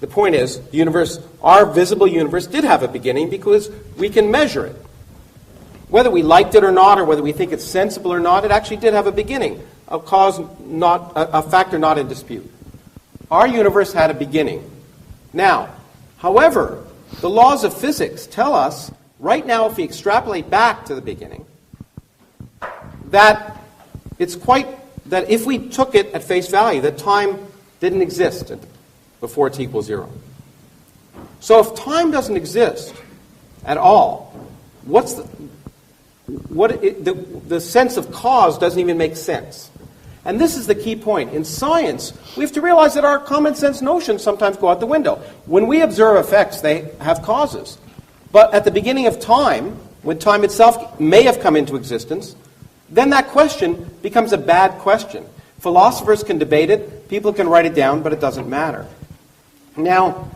D: The point is, the universe, our visible universe, did have a beginning because we can measure it. Whether we liked it or not, or whether we think it's sensible or not, it actually did have a beginning, a factor not in dispute. Our universe had a beginning. Now, however, the laws of physics tell us, right now, if we extrapolate back to the beginning, that if we took it at face value, that time didn't exist before t equals 0. So if time doesn't exist at all, the sense of cause doesn't even make sense. And this is the key point. In science, we have to realize that our common sense notions sometimes go out the window. When we observe effects, they have causes. But at the beginning of time, when time itself may have come into existence, then that question becomes a bad question. Philosophers can debate it, people can write it down, but it doesn't matter. Now,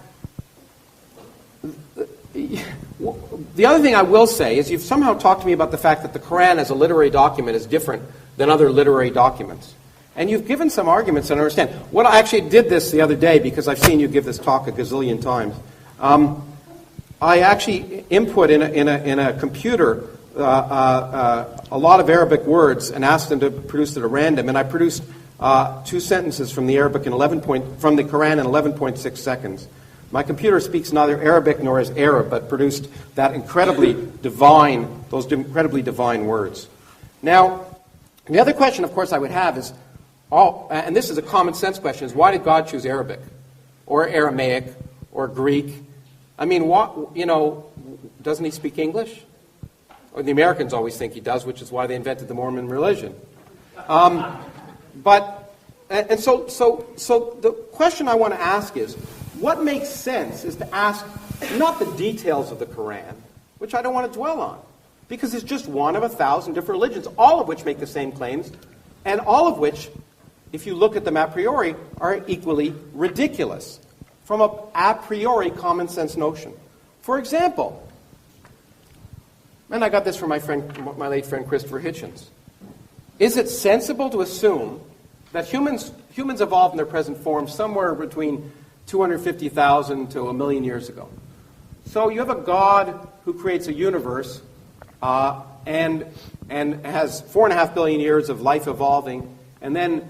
D: the other thing I will say is you've somehow talked to me about the fact that the Quran as a literary document is different than other literary documents. And you've given some arguments, and I understand. What I actually did this the other day, because I've seen you give this talk a gazillion times. I actually input in a computer a lot of Arabic words and asked them to produce it at random, and I produced 2 sentences from the Arabic from the Quran in 11.6 seconds. My computer speaks neither Arabic nor is Arab, but produced those incredibly divine words. Now, the other question, of course, I would have is, and this is a common sense question, is why did God choose Arabic, or Aramaic, or Greek? I mean, doesn't he speak English? Or the Americans always think he does, which is why they invented the Mormon religion. So the question I want to ask is, what makes sense is to ask not the details of the Quran, which I don't want to dwell on, because it's just one of 1,000 different religions, all of which make the same claims, and all of which, if you look at them a priori, are equally ridiculous from a priori common sense notion. For example, and I got this from my late friend Christopher Hitchens, is it sensible to assume that humans evolved in their present form somewhere between 250,000 to 1 million years ago? So you have a God who creates a universe and has 4.5 billion years of life evolving, and then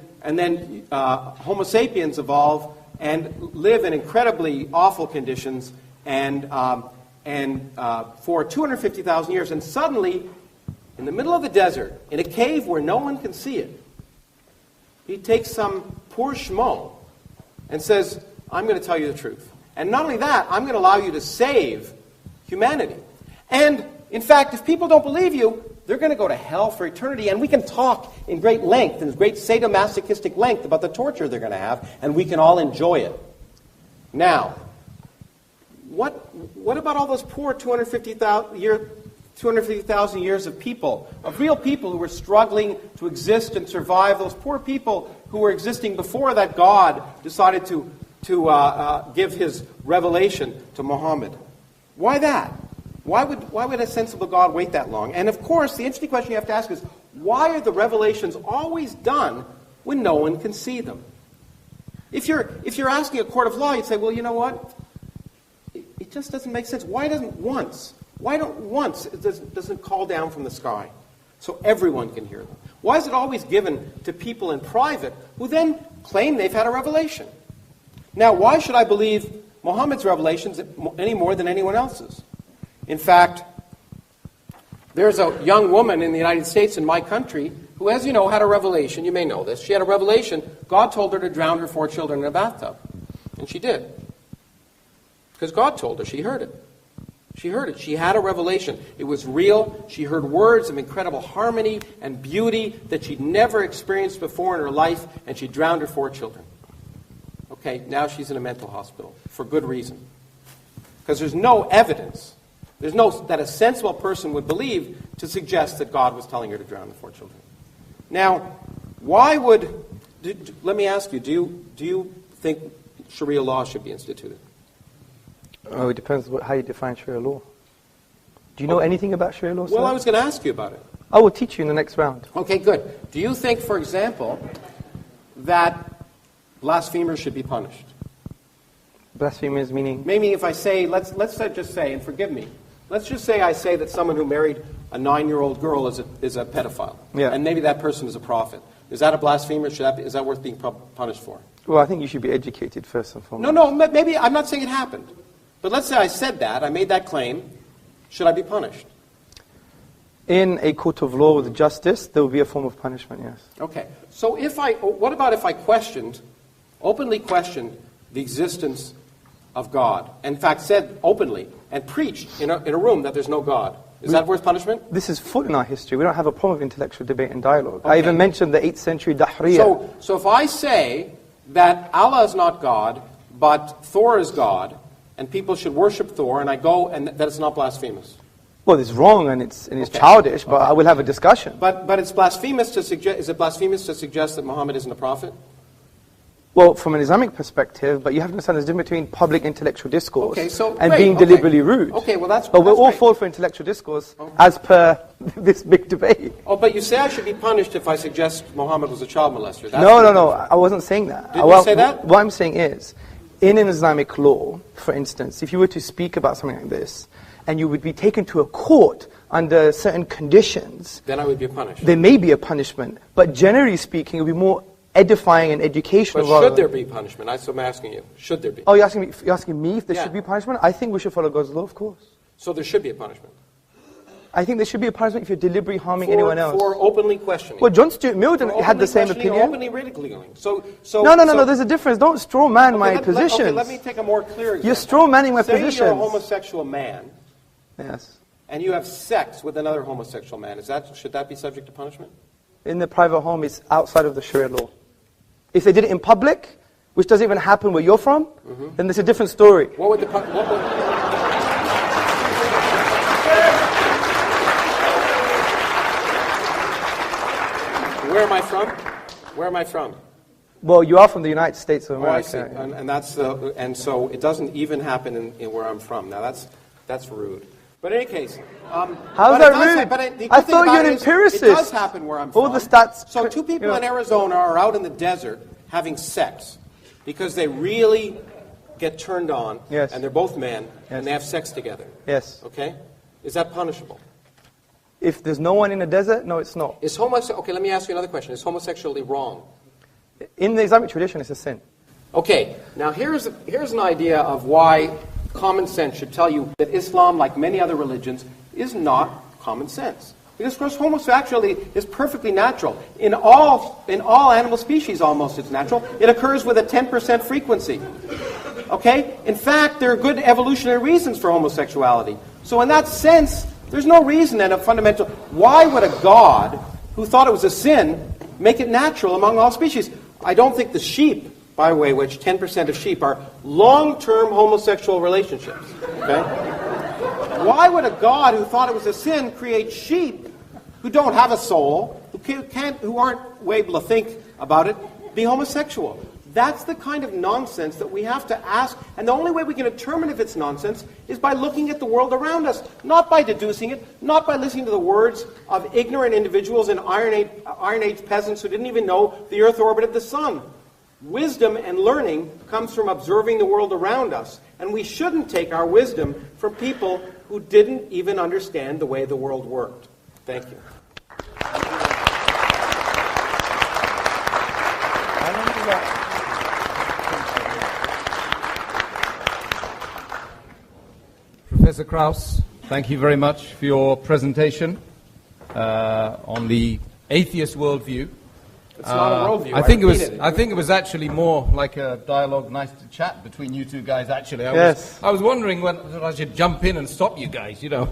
D: Homo sapiens evolve and live in incredibly awful conditions for 250,000 years, and suddenly, in the middle of the desert, in a cave where no one can see it, he takes some poor schmo and says, I'm going to tell you the truth. And not only that, I'm going to allow you to save humanity. And, in fact, if people don't believe you, they're going to go to hell for eternity, and we can talk in great length, in great sadomasochistic length, about the torture they're going to have, and we can all enjoy it. Now, what about all those poor 250,000 years of people, of real people who were struggling to exist and survive, those poor people who were existing before that God decided to give his revelation to Muhammad? Why that? Why would a sensible God wait that long? And of course, the interesting question you have to ask is, why are the revelations always done when no one can see them? If you're asking a court of law, you'd say, well, you know what? It just doesn't make sense. Why don't once it doesn't call down from the sky so everyone can hear them? Why is it always given to people in private who then claim they've had a revelation? Now, why should I believe Muhammad's revelations any more than anyone else's? In fact, there's a young woman in the United States, in my country, who, as you know, had a revelation. You may know this. She had a revelation. God told her to drown her 4 children in a bathtub. And she did. Because God told her. She heard it. She heard it. She had a revelation. It was real. She heard words of incredible harmony and beauty that she'd never experienced before in her life, and she drowned her 4 children. Okay, now she's in a mental hospital for good reason. Because there's no evidence. There's no that a sensible person would believe to suggest that God was telling her to drown the 4 children. Now, let me ask you, do you think Sharia law should be instituted?
C: Oh, it depends how you define Sharia law. Do you know anything about Sharia law, sir?
D: Well, I was going to ask you about it.
C: I will teach you in the next round.
D: Okay, good. Do you think, for example, that blasphemers should be punished?
C: Blasphemers meaning?
D: Maybe if I say, let's just say, and forgive me, let's just say I say that someone who married a 9-year-old girl is a pedophile. Yeah. And maybe that person is a prophet. Is that a blasphemer? Is that worth being punished for?
C: Well, I think you should be educated first and foremost.
D: No, maybe I'm not saying it happened. But let's say I said that, I made that claim. Should I be punished?
C: In a court of law with justice, there will be a form of punishment, yes.
D: Okay. So what about if I openly questioned the existence of God? In fact, said openly and preached in a room that there's no God. Is that worth punishment?
C: This is full in our history. We don't have a problem with intellectual debate and dialogue. Okay. I even mentioned the 8th century Dahriya.
D: So if I say that Allah is not God, but Thor is God, and people should worship Thor, and I go, and that it's not blasphemous.
C: Well, it's wrong and it's childish, but I will have a discussion.
D: But it's blasphemous to suggest. Is it blasphemous to suggest that Muhammad isn't a prophet?
C: Well, from an Islamic perspective, but you have to understand there's a difference between public intellectual discourse and being deliberately rude.
D: Okay, well that's.
C: But we'll all
D: great.
C: fall for intellectual discourse as per this big debate.
D: Oh, but you say I should be punished if I suggest Muhammad was a child molester.
C: No. I wasn't saying that.
D: Did you say that?
C: What I'm saying is, in an Islamic law, for instance, if you were to speak about something like this, and you would be taken to a court under certain conditions,
D: then I would be punished.
C: There may be a punishment, but generally speaking, it would be more edifying and educational.
D: But should there be punishment? That's what I'm asking you. Should there be?
C: Oh, you're asking me if there should be punishment? I think we should follow God's law, of course.
D: So there should be a punishment?
C: I think there should be a punishment if you're deliberately harming anyone else.
D: For openly questioning.
C: Well, John Stuart Mill had the same opinion.
D: Openly ridiculing.
C: No, there's a difference. Don't straw man my positions.
D: Okay, let me take a more clear example.
C: You're straw manning my positions.
D: Say you're a homosexual man.
C: Yes.
D: And you have sex with another homosexual man. Should that be subject to punishment?
C: In the private home, it's outside of the Sharia law. If they did it in public, which doesn't even happen where you're from, then there's a different story.
D: What would Where am I from? Where am I from?
C: Well, you are from the United States of America.
D: Oh, I see. Yeah. And so it doesn't even happen in where I'm from. Now that's rude. But in any case,
C: how's that rude? I thought you're an empiricist.
D: It does happen where I'm from.
C: All the stats.
D: So two people in Arizona are out in the desert having sex because they really get turned on, and they're both men, and they have sex together.
C: Yes.
D: Okay? Is that punishable?
C: If there's no one in the desert, no, it's not.
D: Okay, let me ask you another question. Is homosexuality wrong?
C: In the Islamic tradition, it's a sin.
D: Okay, now here's an idea of why common sense should tell you that Islam, like many other religions, is not common sense. Because, of course, homosexuality is perfectly natural. In all animal species, almost, it's natural. It occurs with a 10% frequency. Okay? In fact, there are good evolutionary reasons for homosexuality. So in that sense, there's no reason and a fundamental... Why would a God who thought it was a sin make it natural among all species? I don't think the sheep, by the way, which 10% of sheep are long-term homosexual relationships. Okay? Why would a God who thought it was a sin create sheep who don't have a soul, who aren't able to think about it, be homosexual? That's the kind of nonsense that we have to ask, and the only way we can determine if it's nonsense is by looking at the world around us, not by deducing it, not by listening to the words of ignorant individuals and Iron Age peasants who didn't even know the Earth orbited the sun. Wisdom and learning comes from observing the world around us, and we shouldn't take our wisdom from people who didn't even understand the way the world worked. Thank you.
A: Professor Krauss, thank you very much for your presentation on the atheist worldview.
D: It's not a worldview.
A: I think it was actually more like a dialogue, nice to chat between you two guys. Actually, I was wondering whether I should jump in and stop you guys. You know.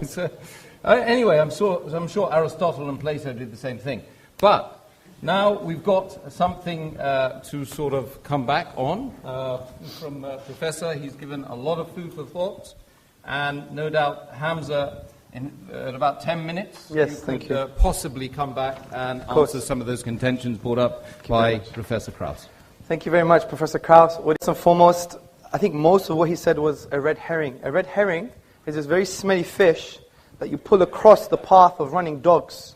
A: Anyway, I'm sure Aristotle and Plato did the same thing. But now we've got something to sort of come back on from Professor. He's given a lot of food for thought, and no doubt Hamza. In about 10 minutes,
C: thank you.
A: Possibly come back and answer some of those contentions brought up by Professor Krauss.
C: Thank you very much, Professor Krauss. First and foremost, I think most of what he said was a red herring. A red herring is this very smelly fish that you pull across the path of running dogs.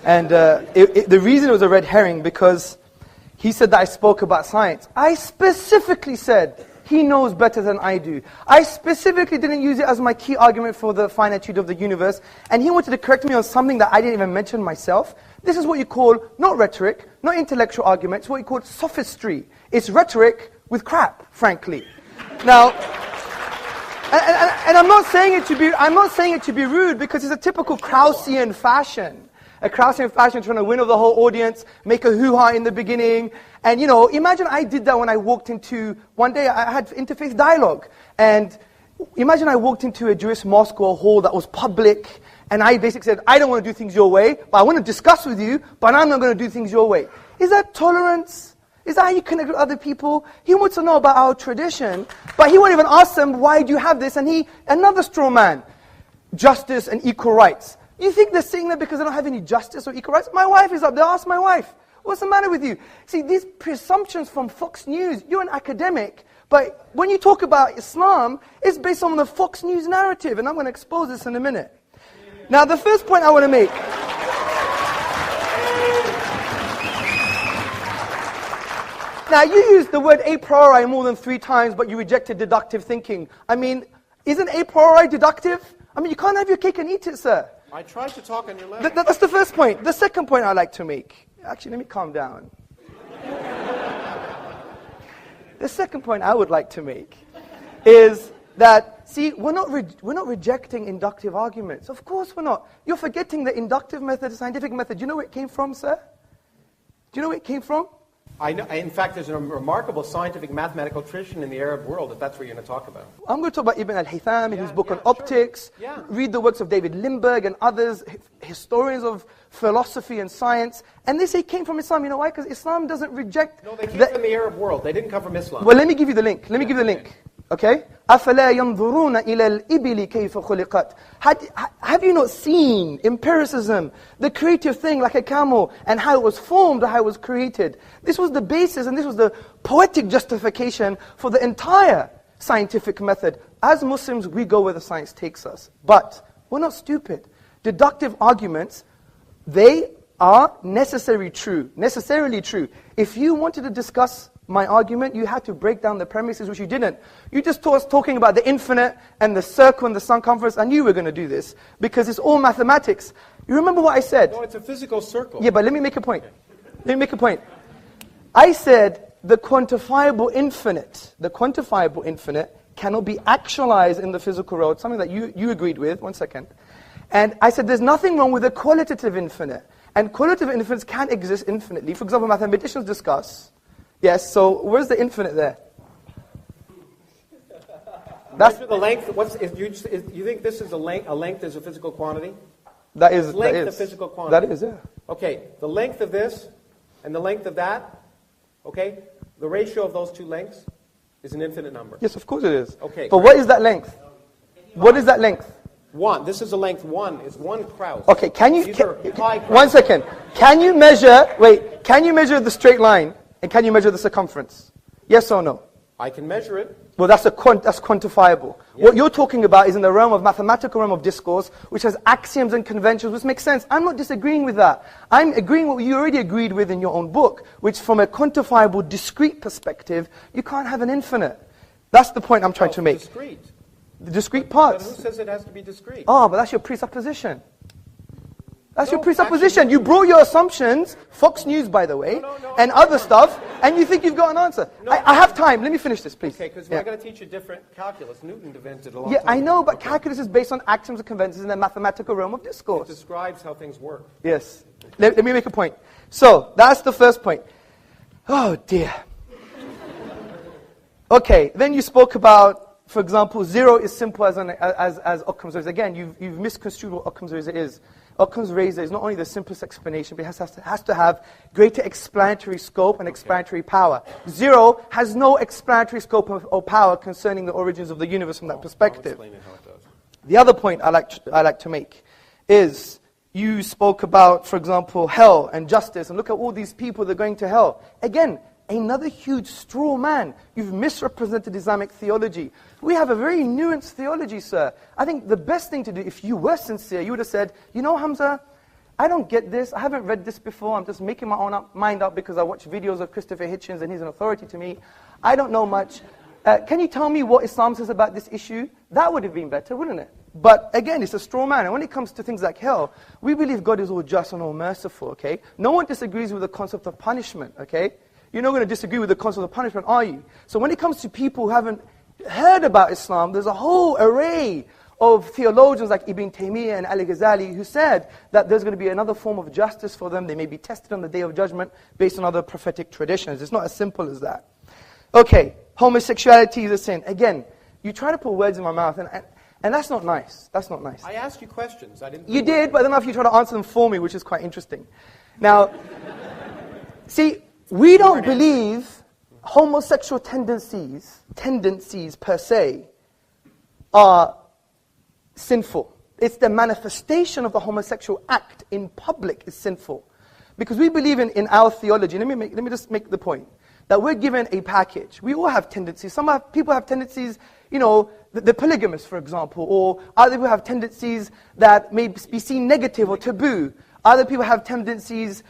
C: And the reason it was a red herring, because he said that I spoke about science. I specifically said he knows better than I do. I specifically didn't use it as my key argument for the finitude of the universe, and he wanted to correct me on something that I didn't even mention myself. This is what you call, not rhetoric, not intellectual argument, it's what you call sophistry. It's rhetoric with crap, frankly. Now, and I'm not saying it to be rude, because it's a typical Kraussian fashion. A Kraussian fashion trying to win over the whole audience, make a hoo-ha in the beginning. And, imagine I did that when I walked into, one day I had interfaith dialogue. And imagine I walked into a Jewish mosque or a hall that was public, And I basically said, I don't want to do things your way, but I want to discuss with you, but I'm not going to do things your way. Is that tolerance? Is that how you connect with other people? He wants to know about our tradition, but he won't even ask them, why do you have this? And another straw man, justice and equal rights. You think they're saying that because they don't have any justice or equal rights? My wife is up there, ask my wife. What's the matter with you? See, these presumptions from Fox News, you're an academic, but when you talk about Islam, it's based on the Fox News narrative, and I'm going to expose this in a minute. Now, the first point I want to make. Now, you used the word a priori more than 3 times, but you rejected deductive thinking. I mean, isn't a priori deductive? I mean, you can't have your cake and eat it, sir.
D: I tried to talk on your level.
C: That's the first point. The second point I'd like to make. Actually, let me calm down. The second point I would like to make is that, see, we're not rejecting inductive arguments. Of course we're not. You're forgetting the inductive method, the scientific method. Do you know where it came from, sir? Do you know where it came from?
D: I know. In fact, there's a remarkable scientific mathematical tradition in the Arab world, if that's what you're going to talk about.
C: I'm going to talk about Ibn al-Haytham in his book on optics.
D: Sure. Yeah.
C: Read the works of David Lindbergh and others, historians of philosophy and science. And they say it came from Islam. You know why? Because Islam doesn't reject...
D: No, they came from the Arab world. They didn't come from Islam.
C: Well, let me give you the link. Let me give you the link. Okay? أَفَلَا يَنْظُرُونَ إِلَى الْإِبِلِ كَيْفَ خُلِقَتْ. Have you not seen empiricism, the creative thing like a camel, and how it was formed or how it was created? This was the basis and this was the poetic justification for the entire scientific method. As Muslims, we go where the science takes us. But we're not stupid. Deductive arguments, they are necessarily true. If you wanted to discuss my argument, you had to break down the premises, which you didn't. You just talking about the infinite and the circle and the circumference. I knew you were going to do this because it's all mathematics. You remember what I said?
D: No, it's a physical circle.
C: Yeah, but let me make a point. I said the quantifiable infinite cannot be actualized in the physical world, something that you agreed with. 1 second. And I said there's nothing wrong with the qualitative infinite. And qualitative infinites can exist infinitely. For example, mathematicians discuss. Yes, so where's the infinite there?
D: That's the length. You think this is a length is a physical quantity?
C: That is.
D: Length a physical quantity?
C: That is, yeah.
D: Okay, the length of this and the length of that, okay, the ratio of those two lengths is an infinite number.
C: Yes, of course it is.
D: Okay.
C: But what is that length? What is that length?
D: 1. This is a length 1. Is 1 Krauss.
C: Okay, can you...
D: These are pi Krauss.
C: 1 second. Can you measure the straight line and can you measure the circumference? Yes or no?
D: I can measure it.
C: Well, that's quantifiable. Yeah. What you're talking about is in the realm of mathematical realm of discourse, which has axioms and conventions, which makes sense. I'm not disagreeing with that. I'm agreeing with what you already agreed with in your own book, which from a quantifiable, discrete perspective, you can't have an infinite. That's the point I'm trying to make.
D: Discrete.
C: The discrete parts.
D: But who says it has to be discrete?
C: Oh, but that's your presupposition. That's your presupposition. Actually, you brought your assumptions, Fox News, by the way, and other stuff, and you think you've got an answer. I have time. Let me finish this, please.
D: Okay, because we're going to teach you different calculus. Newton invented a long
C: Yeah,
D: time
C: I know,
D: ago.
C: but calculus is based on axioms and conventions in the mathematical realm of discourse.
D: It describes how things work.
C: Yes. Let me make a point. So, that's the first point. Oh, dear. Okay, then you spoke about, for example, 0 is simple as Occam's razor. Again, you've misconstrued what Occam's razor is. Occam's razor is not only the simplest explanation, but it has to have greater explanatory scope and explanatory power. 0 has no explanatory scope or power concerning the origins of the universe from that perspective.
D: I'll explain it how it does.
C: The other point I like to make is you spoke about, for example, hell and justice, and look at all these people that are going to hell. Again, another huge straw man. You've misrepresented Islamic theology. We have a very nuanced theology, sir. I think the best thing to do, if you were sincere, you would have said, you know, Hamza, I don't get this. I haven't read this before. I'm just making my own mind up because I watch videos of Christopher Hitchens and he's an authority to me. I don't know much. Can you tell me what Islam says about this issue? That would have been better, wouldn't it? But again, it's a straw man. And when it comes to things like hell, we believe God is all just and all merciful, okay? No one disagrees with the concept of punishment, okay? You're not going to disagree with the concept of punishment, are you? So when it comes to people who haven't heard about Islam, there's a whole array of theologians like Ibn Taymiyyah and Al-Ghazali who said that there's going to be another form of justice for them. They may be tested on the Day of Judgment based on other prophetic traditions. It's not as simple as that. Okay, homosexuality is a sin. Again, you try to put words in my mouth, And that's not nice. That's not nice.
B: I asked you questions. I didn't.
C: You did, but I don't know if you try to answer them for me, which is quite interesting. Now, see, we don't believe homosexual tendencies per se, are sinful. It's the manifestation of the homosexual act in public is sinful. Because we believe in our theology, let me just make the point, that we're given a package. We all have tendencies. People have tendencies, the polygamous, for example, or other people have tendencies that may be seen negative or taboo. Other people have tendencies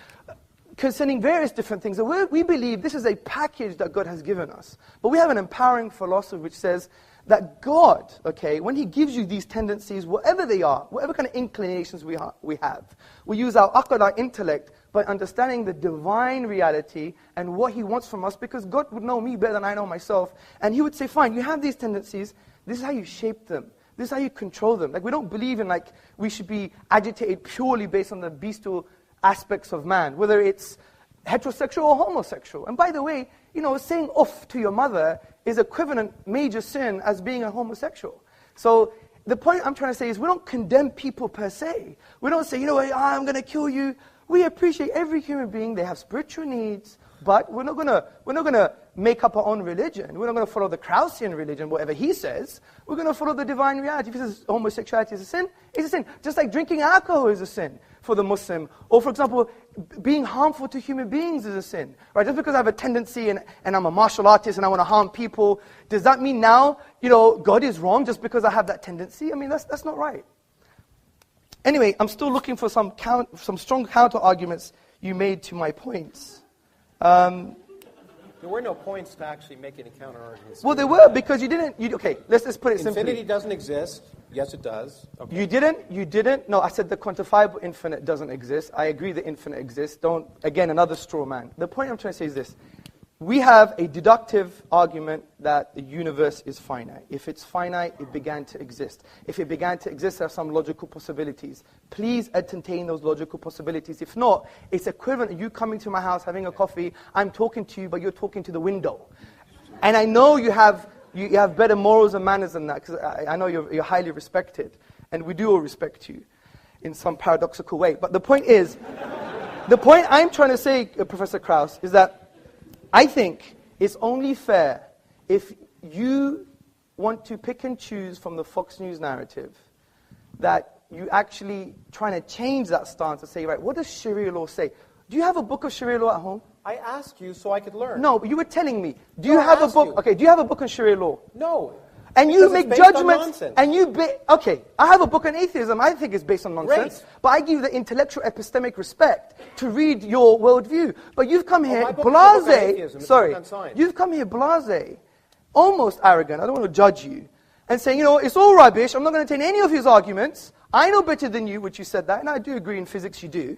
C: concerning various different things. So we believe this is a package that God has given us. But we have an empowering philosophy which says that God, when He gives you these tendencies, whatever they are, whatever kind of inclinations we have, we use our aql, our intellect, by understanding the divine reality and what He wants from us, because God would know me better than I know myself. And He would say, fine, you have these tendencies, this is how you shape them. This is how you control them. We don't believe in we should be agitated purely based on the bestial aspects of man, whether it's heterosexual or homosexual. And by the way, saying off to your mother is equivalent major sin as being a homosexual. So the point I'm trying to say is we don't condemn people per se. We don't say, I'm going to kill you. We appreciate every human being. They have spiritual needs, but we're not going to make up our own religion. We're not going to follow the Kraussian religion, whatever he says. We're going to follow the divine reality. If he says homosexuality is a sin, it's a sin. Just like drinking alcohol is a sin for the Muslim. Or, for example, being harmful to human beings is a sin. Right? Just because I have a tendency and I'm a martial artist and I want to harm people, does that mean now, God is wrong just because I have that tendency? I mean, that's not right. Anyway, I'm still looking for some strong counter-arguments you made to my points.
B: There were no points to actually make any counter-arguments.
C: Well, there were, because you didn't... okay, let's just put it simply.
B: Infinity doesn't exist. Yes, it does. Okay.
C: You didn't... No, I said the quantifiable infinite doesn't exist. I agree the infinite exists. Again, another straw man. The point I'm trying to say is this. We have a deductive argument that the universe is finite. If it's finite, it began to exist. If it began to exist, there are some logical possibilities. Please entertain those logical possibilities. If not, it's equivalent to you coming to my house, having a coffee, I'm talking to you, but you're talking to the window. And I know you have better morals and manners than that, because I know you're highly respected. And we do all respect you in some paradoxical way. But the point is, the point I'm trying to say, Professor Krauss, is that I think it's only fair if you want to pick and choose from the Fox News narrative that you actually trying to change that stance and say, right, what does Sharia law say? Do you have a book of Sharia law at home?
B: I asked you so I could learn.
C: No, but you were telling me. Do you have a book? Okay, do you have a book on Sharia law?
B: No.
C: And you make judgments,
B: and
C: okay, I have a book on atheism, I think it's based on nonsense, but I give you the intellectual epistemic respect to read your worldview. But you've come here blasé, you've come here blasé, almost arrogant, I don't want to judge you, and saying, it's all rubbish, I'm not going to take any of his arguments, I know better than you, which you said that, and I do agree in physics you do.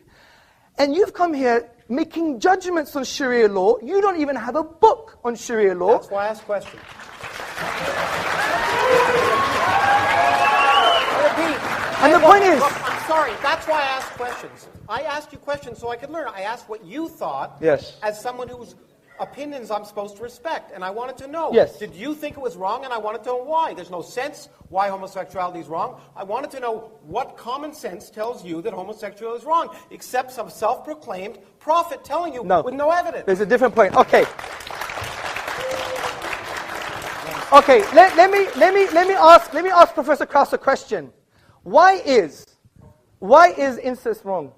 C: And you've come here making judgments on Sharia law, you don't even have a book on Sharia law.
B: That's why I asked questions.
C: And the point is...
B: Look, I'm sorry, that's why I asked questions. I asked you questions so I could learn. I asked what you thought as someone whose opinions I'm supposed to respect. And I wanted to know, did you think it was wrong? And I wanted to know why. There's no sense why homosexuality is wrong. I wanted to know what common sense tells you that homosexuality is wrong, except some self-proclaimed prophet telling you with no evidence.
C: There's a different point. Okay. Okay, let me ask Professor Krauss a question. Why is incest wrong?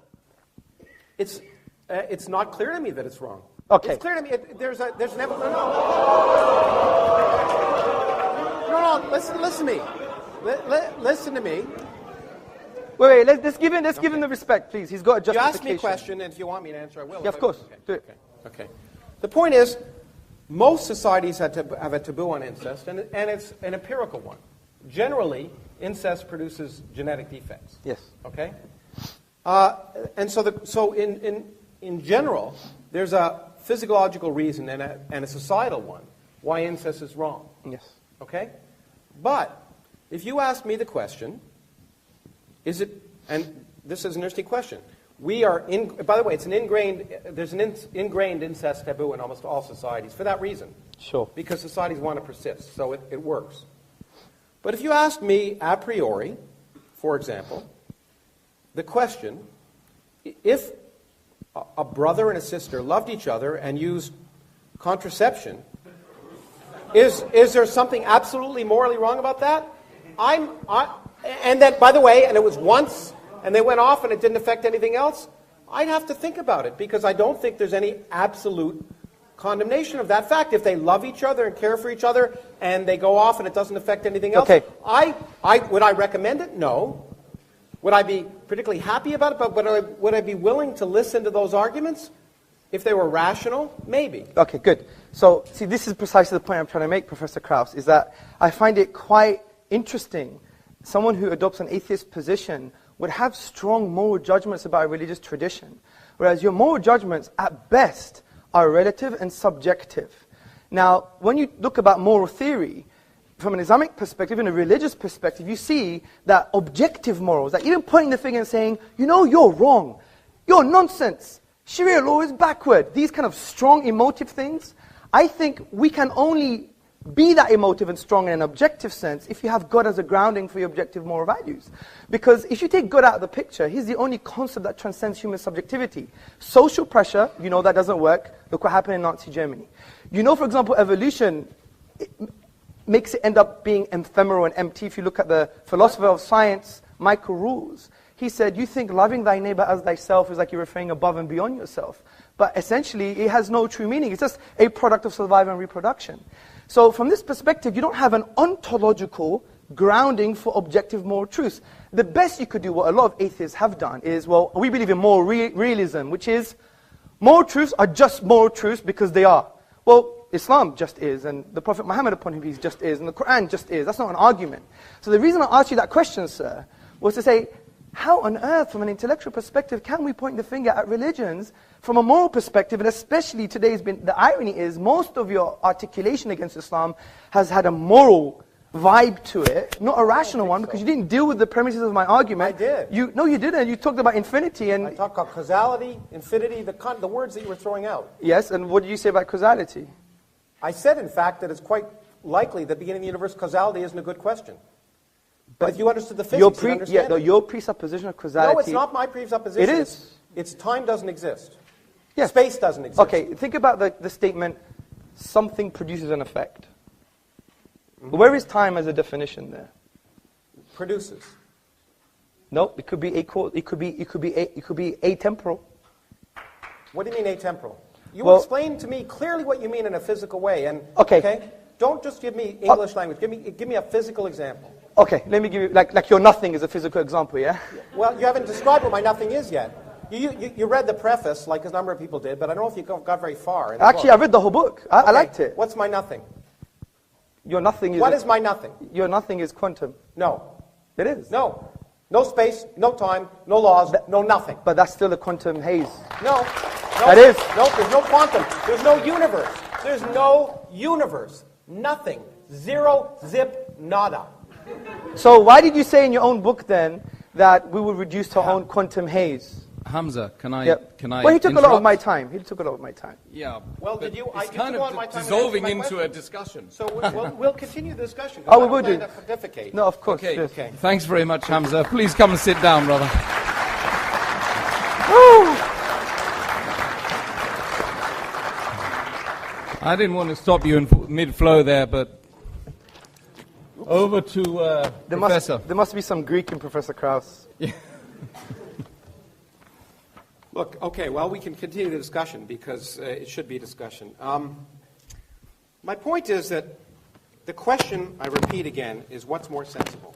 B: It's not clear to me that it's wrong.
C: Okay.
B: It's clear to me. There's never no. Listen to me. Listen to me.
C: Wait. Let's give him the respect, please. He's got a justification.
B: You ask me a question, and if you want me to answer, I will.
C: Yeah, of course. Do it.
B: Okay. The point is, most societies have a taboo on incest, and it's an empirical one. Generally, incest produces genetic defects.
C: Yes.
B: Okay. And so in general, there's a physiological reason and a societal one why incest is wrong.
C: Yes.
B: Okay. But if you ask me the question, is it? And this is an interesting question. We are by the way, there's an ingrained incest taboo in almost all societies for that reason.
C: Sure.
B: Because societies want to persist, so it works. But if you ask me a priori, for example, the question, if a brother and a sister loved each other and used contraception, is there something absolutely morally wrong about that? And that, by the way, and it was once, and they went off and it didn't affect anything else, I'd have to think about it, because I don't think there's any absolute condemnation of that fact. If they love each other and care for each other, and they go off and it doesn't affect anything else, would I recommend it? No. Would I be particularly happy about it? But would I be willing to listen to those arguments? If they were rational, maybe.
C: Okay, good. So, see, this is precisely the point I'm trying to make, Professor Krauss, is that I find it quite interesting. Someone who adopts an atheist position would have strong moral judgments about a religious tradition, whereas your moral judgments, at best, are relative and subjective. Now, when you look about moral theory, from an Islamic perspective, in a religious perspective, you see that objective morals, that even pointing the finger and saying, you know, you're wrong, you're nonsense, Sharia law is backward, these kind of strong emotive things, I think we can only be that emotive and strong in an objective sense if you have God as a grounding for your objective moral values. Because if you take God out of the picture, He's the only concept that transcends human subjectivity. Social pressure, you know that doesn't work. Look what happened in Nazi Germany. You know, for example, evolution makes it end up being ephemeral and empty. If you look at the philosopher of science, Michael Rules, he said, you think loving thy neighbor as thyself is like you're referring above and beyond yourself. But essentially, it has no true meaning. It's just a product of survival and reproduction. So from this perspective, you don't have an ontological grounding for objective moral truth. The best you could do, what a lot of atheists have done, is, well, we believe in moral realism, which is, moral truths are just moral truths because they are. Well, Islam just is, and the Prophet Muhammad upon him peace just is, and the Quran just is. That's not an argument. So the reason I asked you that question, sir, was to say, how on earth, from an intellectual perspective, can we point the finger at religions from a moral perspective? And especially today's the irony is, most of your articulation against Islam has had a moral vibe to it, not a rational one, because you didn't deal with the premises of my argument.
B: I did.
C: No, you didn't. You talked about infinity. And
B: I talked about causality, infinity, the words that you were throwing out.
C: Yes, and what did you say about causality? I
B: said, in fact, that it's quite likely that beginning of the universe causality isn't a good question. But if you understood the physics, you'd understand it.
C: Your presupposition of causality...
B: No, it's not my presupposition.
C: It is.
B: It's time doesn't exist.
C: Yes.
B: Space doesn't exist.
C: Okay, think about the statement, something produces an effect. Mm-hmm. Where is time as a definition there?
B: Produces.
C: No, it could be atemporal.
B: What do you mean atemporal? You explain to me clearly what you mean in a physical way. And okay? Don't just give me English language. Give me a physical example.
C: Okay, let me give you, like your nothing is a physical example, yeah?
B: Well, you haven't described what my nothing is yet. You read the preface, like a number of people did, but I don't know if you got very far.
C: Actually, I read the whole book. I liked it.
B: What's my nothing?
C: Your nothing is...
B: What is my nothing?
C: Your nothing is quantum.
B: No.
C: It is.
B: No. No space, no time, no laws, no nothing.
C: But that's still a quantum haze.
B: No.
C: That is.
B: No, there's no quantum. There's no universe. There's no universe. Nothing. Zero, zip, nada.
C: So why did you say in your own book then that we will reduce to our own quantum haze?
A: Hamza, can I
C: Well, he took
A: interrupt?
C: a lot of my time.
A: Yeah.
B: Well, did you?
A: It's kind of dissolving into a discussion.
B: So we'll continue the discussion.
C: Oh, we will do.
B: No,
C: of course.
A: Okay.
C: Yes.
A: Okay. Thanks very much, Hamza. Please come and sit down, brother. I didn't want to stop you in mid-flow there, but over to Professor.
C: There must be some Greek in Professor Krauss.
A: Yeah.
B: Look, okay, well, we can continue the discussion because it should be a discussion. My point is that the question, I repeat again, is what's more sensible?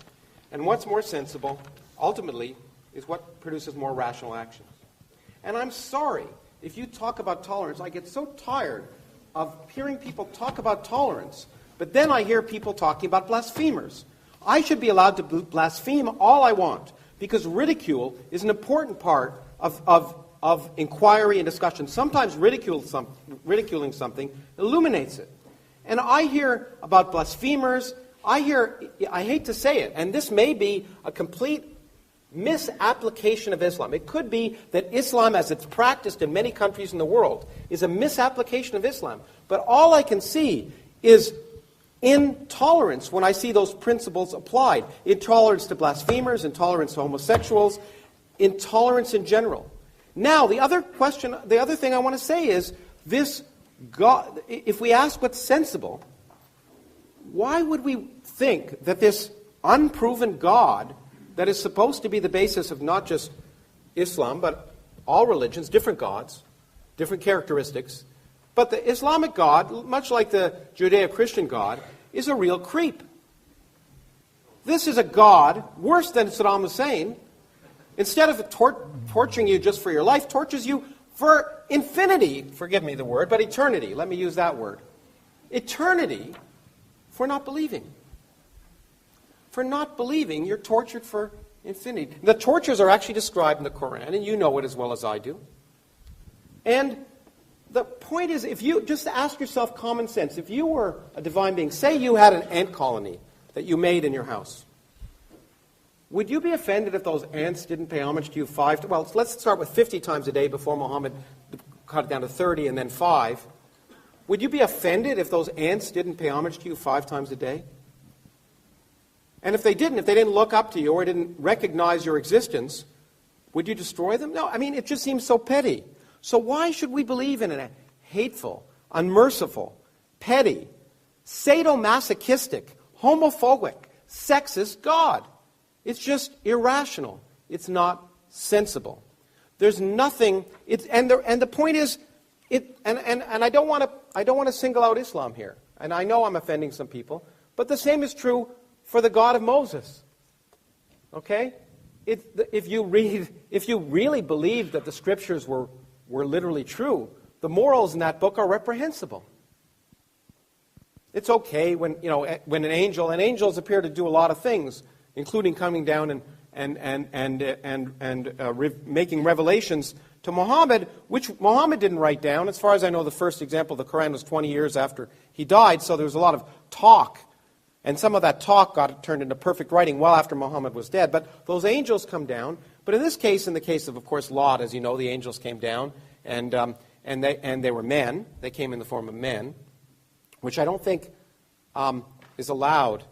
B: And what's more sensible, ultimately, is what produces more rational actions. And I'm sorry, if you talk about tolerance, I get so tired of hearing people talk about tolerance, but then I hear people talking about blasphemers. I should be allowed to blaspheme all I want, because ridicule is an important part of inquiry and discussion. Sometimes ridiculing something illuminates it. And I hear about blasphemers, I hate to say it, and this may be a complete misapplication of Islam. It could be that Islam, as it's practiced in many countries in the world, is a misapplication of Islam. But all I can see is intolerance when I see those principles applied. Intolerance to blasphemers, intolerance to homosexuals, intolerance in general. Now, the other thing I want to say is, this God, if we ask what's sensible, why would we think that this unproven God that is supposed to be the basis of not just Islam, but all religions, different gods, different characteristics, but the Islamic God, much like the Judeo-Christian God, is a real creep. This is a God worse than Saddam Hussein. Instead of torturing you just for your life, tortures you for infinity. Forgive me the word, but eternity. Let me use that word. Eternity for not believing. For not believing, you're tortured for infinity. The tortures are actually described in the Quran, and you know it as well as I do. And the point is, if you just ask yourself common sense, if you were a divine being, say you had an ant colony that you made in your house, would you be offended if those ants didn't pay homage to you let's start with 50 times a day before Muhammad cut it down to 30 and then 5. Would you be offended if those ants didn't pay homage to you 5 times a day? And if they didn't look up to you or didn't recognize your existence, would you destroy them? No, I mean, it just seems so petty. So why should we believe in a hateful, unmerciful, petty, sadomasochistic, homophobic, sexist God? It's just irrational. It's not sensible. There's nothing. And the point is, and I don't want to single out Islam here. And I know I'm offending some people, but the same is true for the God of Moses. Okay? If you really believe that the scriptures were literally true, the morals in that book are reprehensible. It's okay when angels appear to do a lot of things, including coming down and making revelations to Muhammad, which Muhammad didn't write down. As far as I know, the first example of the Quran was 20 years after he died, so there was a lot of talk. And some of that talk got turned into perfect writing well after Muhammad was dead. But those angels come down. But in this case, in the case of course, Lot, as you know, the angels came down, and they were men. They came in the form of men, which I don't think is allowed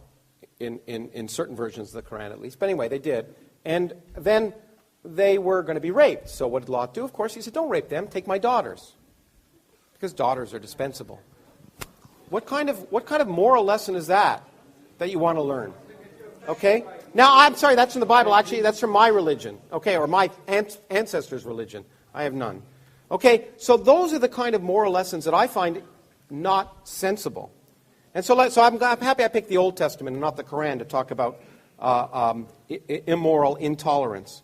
B: in certain versions of the Quran, at least. But anyway, they did. And then they were going to be raped. So what did Lot do? Of course, he said, don't rape them. Take my daughters. Because daughters are dispensable. What kind of moral lesson is that you want to learn? Okay? Now, I'm sorry, that's in the Bible. Actually, that's from my religion. Okay? Or my ancestors' religion. I have none. Okay? So those are the kind of moral lessons that I find not sensible. And so I'm happy I picked the Old Testament and not the Quran to talk about immoral intolerance.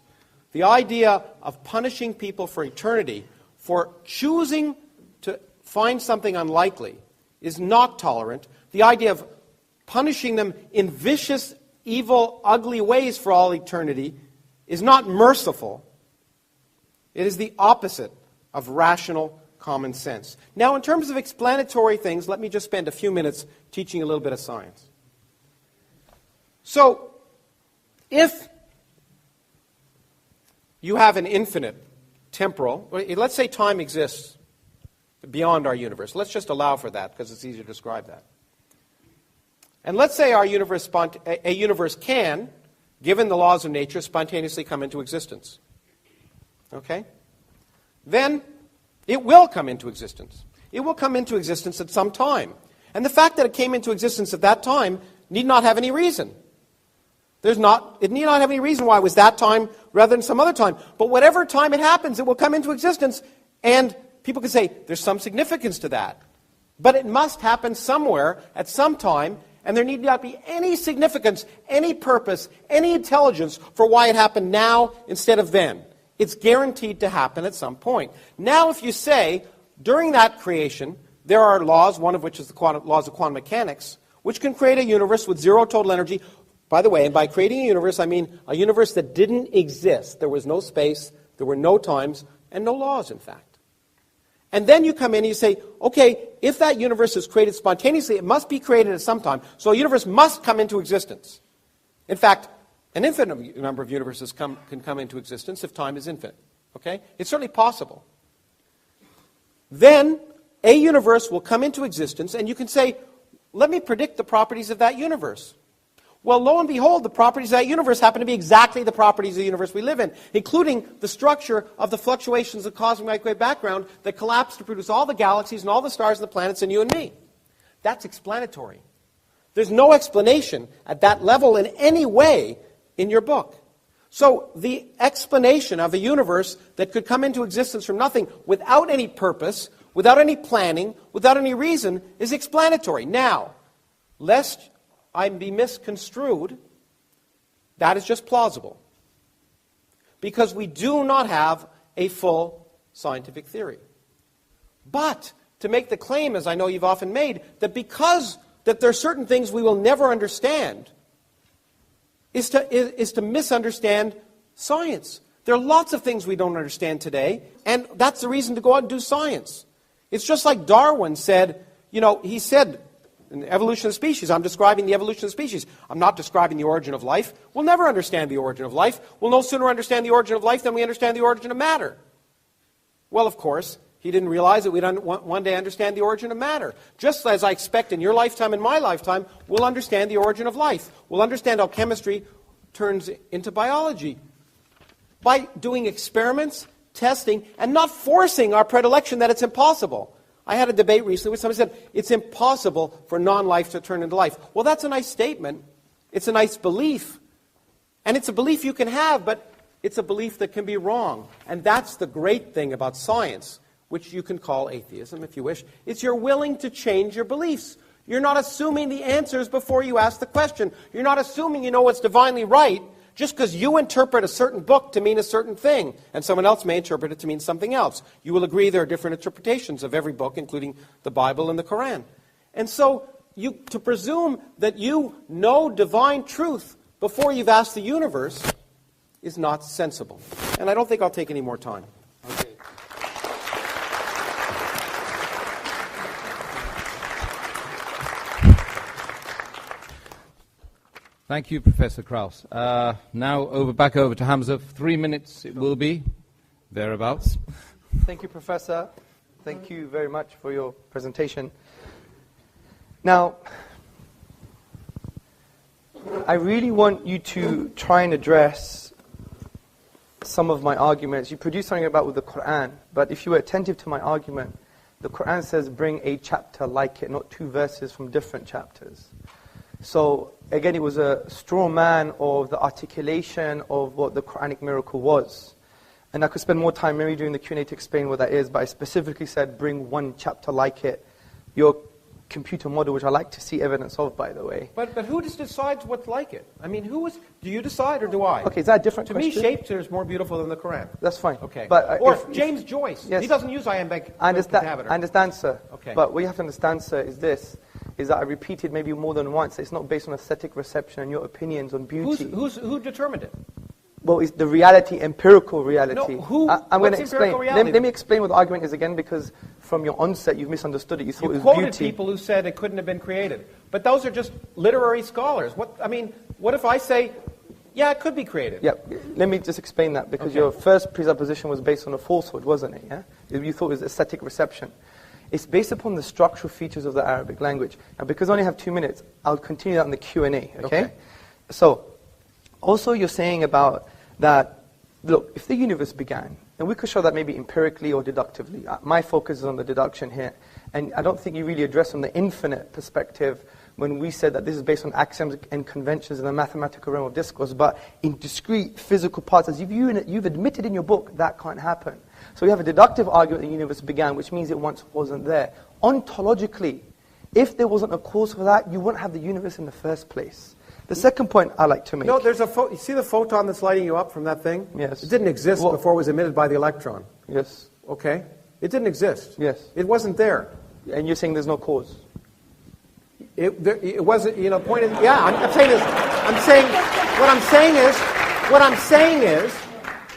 B: The idea of punishing people for eternity for choosing to find something unlikely is not tolerant. The idea of punishing them in vicious, evil, ugly ways for all eternity is not merciful. It is the opposite of rational common sense. Now, in terms of explanatory things, let me just spend a few minutes teaching a little bit of science. So, if you have an infinite temporal, let's say time exists beyond our universe. Let's just allow for that because it's easier to describe that. And let's say our universe, a universe can, given the laws of nature, spontaneously come into existence. Okay? Then it will come into existence. It will come into existence at some time. And the fact that it came into existence at that time need not have any reason. It need not have any reason why it was that time rather than some other time. But whatever time it happens, it will come into existence. And people can say, there's some significance to that. But it must happen somewhere at some time, and there need not be any significance, any purpose, any intelligence for why it happened now instead of then. It's guaranteed to happen at some point. Now, if you say, during that creation, there are laws, one of which is the laws of quantum mechanics, which can create a universe with zero total energy. By the way, and by creating a universe, I mean a universe that didn't exist. There was no space, there were no times, and no laws, in fact. And then you come in and you say, okay, if that universe is created spontaneously, it must be created at some time. So a universe must come into existence. In fact, an infinite number of universes can come into existence if time is infinite. Okay? It's certainly possible. Then a universe will come into existence, and you can say, let me predict the properties of that universe. Well, lo and behold, the properties of that universe happen to be exactly the properties of the universe we live in, including the structure of the fluctuations of cosmic microwave background that collapse to produce all the galaxies and all the stars and the planets and you and me. That's explanatory. There's no explanation at that level in any way in your book. So the explanation of a universe that could come into existence from nothing without any purpose, without any planning, without any reason, is explanatory. Now, lest I be misconstrued, that is just plausible. Because we do not have a full scientific theory. But to make the claim, as I know you've often made, that because that there are certain things we will never understand, is to misunderstand science. There are lots of things we don't understand today, and that's the reason to go out and do science. It's just like Darwin said, he said, in the evolution of species, I'm describing the evolution of species. I'm not describing the origin of life. We'll never understand the origin of life. We'll no sooner understand the origin of life than we understand the origin of matter. Well, of course, he didn't realize that we'd one day understand the origin of matter. Just as I expect in your lifetime and my lifetime, we'll understand the origin of life. We'll understand how chemistry turns into biology. By doing experiments, testing, and not forcing our predilection that it's impossible. I had a debate recently where somebody said, it's impossible for non-life to turn into life. Well, that's a nice statement. It's a nice belief. And it's a belief you can have, but it's a belief that can be wrong. And that's the great thing about science, which you can call atheism if you wish. It's you're willing to change your beliefs. You're not assuming the answers before you ask the question. You're not assuming you know what's divinely right just because you interpret a certain book to mean a certain thing, and someone else may interpret it to mean something else. You will agree there are different interpretations of every book, including the Bible and the Quran. And so, to presume that you know divine truth before you've asked the universe is not sensible. And I don't think I'll take any more time. Okay.
A: Thank you, Professor Krauss. Now back over to Hamza. 3 minutes it will be, thereabouts.
C: Thank you, Professor. Thank you very much for your presentation. Now, I really want you to try and address some of my arguments. You produced something about with the Quran, but if you were attentive to my argument, the Quran says bring a chapter like it, not 2 verses from different chapters. So, again, it was a straw man of the articulation of what the Quranic miracle was. And I could spend more time maybe during the Q&A to explain what that is, but I specifically said bring 1 chapter like it. Your computer model, which I like to see evidence of, by the way.
B: But who just decides what's like it? I mean, do you decide or do I?
C: Okay, is that a different question?
B: To me, Shakespeare is more beautiful than the Quran.
C: That's fine.
B: Okay.
C: But,
B: or James Joyce. Yes. He doesn't use iambic pentameter.
C: I understand, sir.
B: Okay.
C: But what you have to understand, sir, is this. Is that I repeated maybe more than once, it's not based on aesthetic reception and your opinions on beauty.
B: Who determined it?
C: Well, it's the reality, empirical reality.
B: No,
C: I'm going to explain.
B: Reality?
C: Let me explain what the argument is again, because from your onset you've misunderstood it. You thought it was
B: quoted
C: beauty.
B: People who said it couldn't have been created. But those are just literary scholars. What if I say, yeah, it could be created?
C: Yeah, let me just explain that, because your first presupposition was based on a falsehood, wasn't it? Yeah? You thought it was aesthetic reception. It's based upon the structural features of the Arabic language. Now, because I only have 2 minutes, I'll continue that in the Q&A, okay? So, also you're saying about that, look, if the universe began, and we could show that maybe empirically or deductively. My focus is on the deduction here. And I don't think you really address from the infinite perspective when we said that this is based on axioms and conventions in the mathematical realm of discourse, but in discrete physical parts, as you've admitted in your book, that can't happen. So we have a deductive argument that the universe began, which means it once wasn't there. Ontologically, if there wasn't a cause for that, you wouldn't have the universe in the first place. The second point I like to make...
B: No, there's you see the photon that's lighting you up from that thing?
C: Yes.
B: It didn't exist before it was emitted by the electron.
C: Yes.
B: Okay? It didn't exist.
C: Yes.
B: It wasn't there.
C: And you're saying there's no cause?
B: It wasn't, the point is, yeah, I'm saying this. What I'm saying is,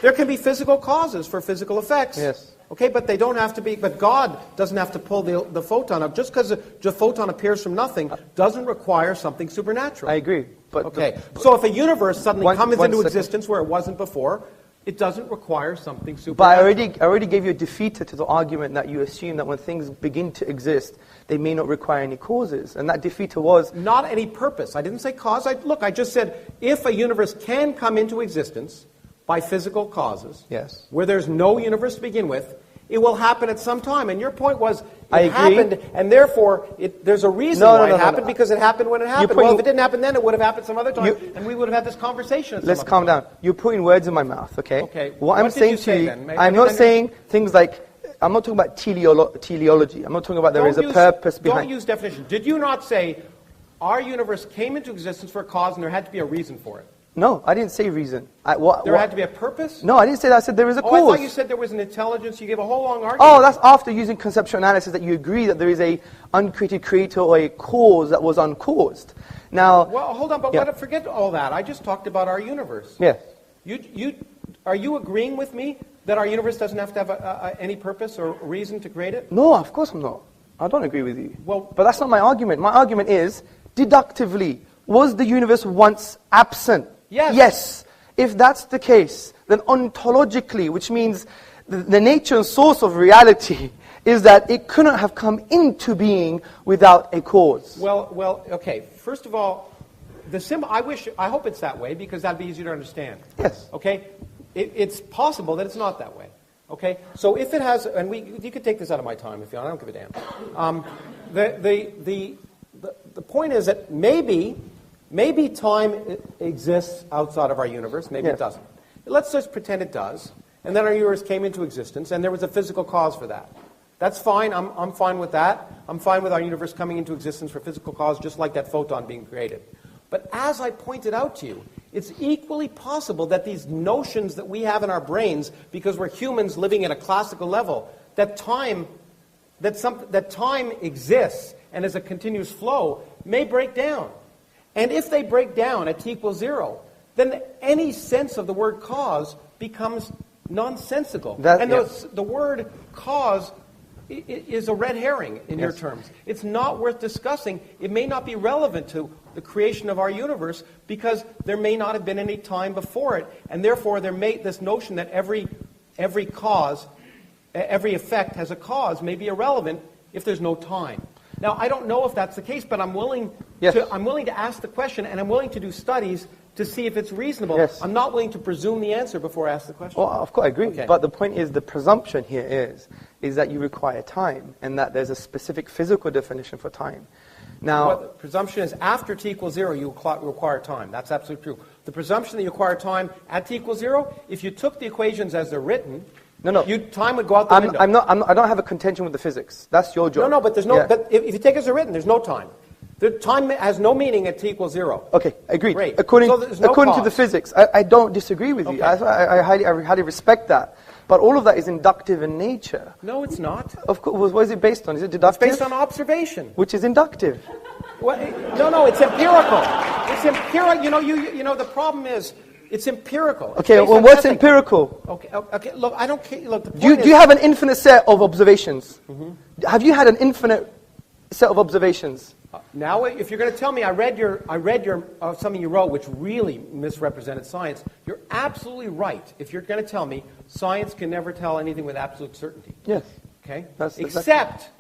B: there can be physical causes for physical effects.
C: Yes.
B: Okay, but they don't have to be, but God doesn't have to pull the photon up. Just because the photon appears from nothing doesn't require something supernatural.
C: I agree. But
B: okay, so if a universe suddenly comes into existence where it wasn't before, It doesn't require something supernatural.
C: But I already gave you a defeater to the argument that you assume that when things begin to exist, they may not require any causes. And that defeater was...
B: Not any purpose. I didn't say cause. I just said if a universe can come into existence by physical causes,
C: yes,
B: where there's no universe to begin with, it will happen at some time. And your point was
C: it
B: happened, and therefore there's a reason why it happened, because it happened when it happened. Well, if it didn't happen then, it would have happened some other time, and we would have had this conversation.
C: Let's calm down. You're putting words in my mouth, okay?
B: Okay.
C: What I'm saying to you, I'm not saying things like, I'm not talking about teleology. I'm not talking about there is a purpose behind.
B: Don't use definition. Did you not say our universe came into existence for a cause and there had to be a reason for it?
C: No, I didn't say reason.
B: There had to be a purpose?
C: No, I didn't say that. I said there is a cause.
B: I thought you said there was an intelligence. You gave a whole long argument.
C: Oh, that's after using conceptual analysis that you agree that there is a uncreated creator or a cause that was uncaused. Now,
B: well, hold on, but forget all that. I just talked about our universe.
C: Yes.
B: Are you agreeing with me that our universe doesn't have to have any purpose or reason to create it?
C: No, of course I'm not. I don't agree with you.
B: Well,
C: but that's not my argument. My argument is, deductively, was the universe once absent?
B: Yes.
C: Yes. If that's the case, then ontologically, which means the nature and source of reality, is that it couldn't have come into being without a cause.
B: Well, okay. First of all, I hope it's that way, because that'd be easier to understand.
C: Yes.
B: Okay? It's possible that it's not that way. Okay? So if it has, and you could take this out of my time if you want, I don't give a damn. The point is that maybe time exists outside of our universe, maybe it doesn't. Let's just pretend it does, and then our universe came into existence, and there was a physical cause for that. That's fine, I'm fine with that. I'm fine with our universe coming into existence for physical cause, just like that photon being created. But as I pointed out to you, it's equally possible that these notions that we have in our brains, because we're humans living at a classical level, that time exists and is a continuous flow, may break down. And if they break down at t=0, then any sense of the word cause becomes nonsensical. The word cause is a red herring in your terms. It's not worth discussing. It may not be relevant to the creation of our universe because there may not have been any time before it, and therefore this notion that every cause, every effect has a cause may be irrelevant if there's no time. Now, I don't know if that's the case, but I'm willing to ask the question, and I'm willing to do studies to see if it's reasonable.
C: Yes.
B: I'm not willing to presume the answer before I ask the question.
C: Well, of course, I agree.
B: Okay.
C: But the point is, the presumption here is that you require time, and that there's a specific physical definition for time. Now,
B: the presumption is after t=0, you require time. That's absolutely true. The presumption that you require time at t=0, if you took the equations as they're written, time would go out the window.
C: I don't have a contention with the physics. That's your job.
B: No, but there's no. Yeah. But if you take it as written, there's no time. The time has no meaning at t=0.
C: Okay, agreed.
B: Great.
C: According to the physics, I don't disagree with you. I highly respect that. But all of that is inductive in nature.
B: No, it's not.
C: Of course. What is it based on? Is it deductive?
B: It's based on observation.
C: Which is inductive.
B: Well, no, it's empirical. It's empirical. The problem is, it's empirical.
C: Okay, well, what's empirical?
B: Okay. Look, I don't care. Look,
C: do you have an infinite set of observations? Mm-hmm. Have you had an infinite set of observations?
B: Now, if you're going to tell me I read your something you wrote which really misrepresented science, you're absolutely right. If you're going to tell me science can never tell anything with absolute certainty.
C: Yes.
B: Okay.
C: Except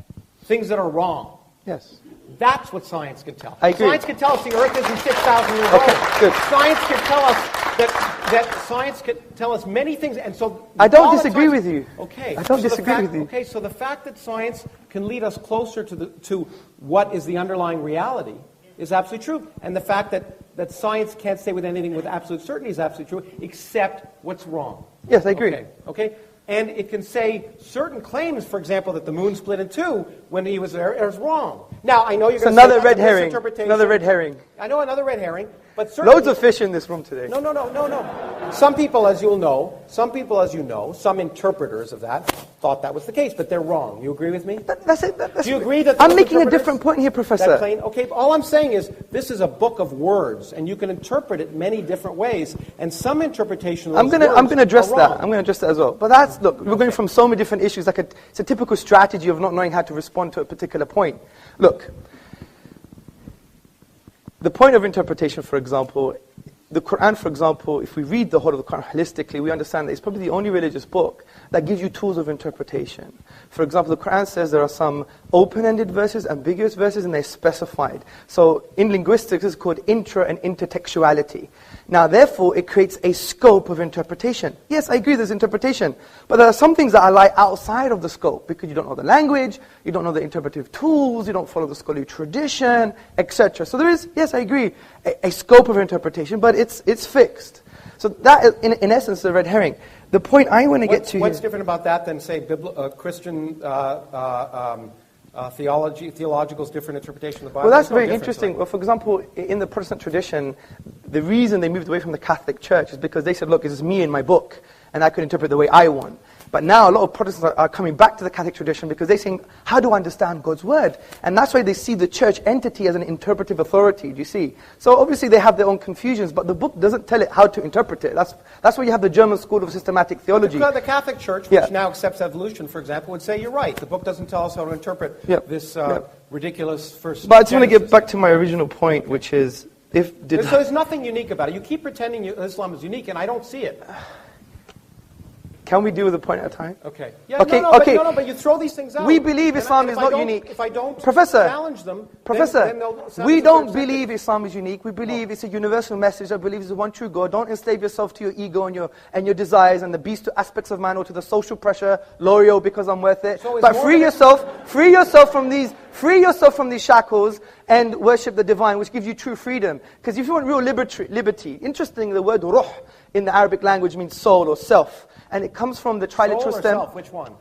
B: things that are wrong.
C: Yes.
B: That's what science can tell.
C: I agree.
B: Science can tell us the Earth isn't 6,000 years old.
C: Good.
B: Science can tell us that science can tell us many things, and so
C: I don't disagree with you.
B: Okay.
C: I don't disagree with you.
B: Okay, so the fact that science can lead us closer to what is the underlying reality is absolutely true, and the fact that science can't say with anything with absolute certainty is absolutely true, except what's wrong.
C: Yes, I agree.
B: Okay. And it can say certain claims, for example, that the moon split in two when he was there is wrong. Now, I know you're going to say
C: another red herring. Another red herring.
B: I know another red herring, but certainly
C: loads of fish in this room today.
B: No. Some people, as you know, some interpreters of that thought that was the case, but they're wrong. You agree with me?
C: That's it.
B: Do you agree that
C: I'm making a different point here, Professor.
B: Okay, all I'm saying is this is a book of words, and you can interpret it many different ways, and some interpretation of those
C: I'm going to address
B: are
C: that.
B: wrong.
C: I'm going to address that as well. But look, we're going from so many different issues. It's a typical strategy of not knowing how to respond to a particular point. Look, the point of interpretation, for example, the Quran, for example, if we read the whole of the Quran holistically, we understand that it's probably the only religious book that gives you tools of interpretation. For example, the Quran says there are some open-ended verses, ambiguous verses, and they're specified. So in linguistics, it's called intra and intertextuality. Now, therefore, it creates a scope of interpretation. Yes, I agree there's interpretation, but there are some things that lie outside of the scope because you don't know the language, you don't know the interpretive tools, you don't follow the scholarly tradition, etc. So there is, yes, I agree, a scope of interpretation, but it's fixed. So that, in essence, is a red herring. The point I want to get to
B: what's different about that than, say, Christian theological's different interpretation of the Bible?
C: Well, that's very interesting. Well, for example, in the Protestant tradition, the reason they moved away from the Catholic Church is because they said, look, this is me and my book, and I could interpret the way I want. But now a lot of Protestants are coming back to the Catholic tradition because they're saying, how do I understand God's word? And that's why they see the church entity as an interpretive authority, do you see? So obviously they have their own confusions, but the book doesn't tell it how to interpret it. That's why you have the German School of Systematic Theology.
B: The Catholic Church, which now accepts evolution, for example, would say, you're right, the book doesn't tell us how to interpret this ridiculous first
C: But I just want to get back to my original point, which is,
B: so there's nothing unique about it. You keep pretending Islam is unique, and I don't see it.
C: Can we deal with a point at a time?
B: Okay. Yeah, okay. But you throw these things out.
C: We believe Islam is not unique.
B: If I don't
C: challenge
B: them,
C: then we don't believe Islam is unique. We believe it's a universal message. I believe it's the one true God. Don't enslave yourself to your ego and your desires and the beast aspects of man or to the social pressure, loyal because I'm worth it. So but free yourself from these shackles and worship the divine, which gives you true freedom. Because if you want real liberty, interesting, the word ruh in the Arabic language means soul or self. And it comes from the triliteral stem.
B: Self? Which one?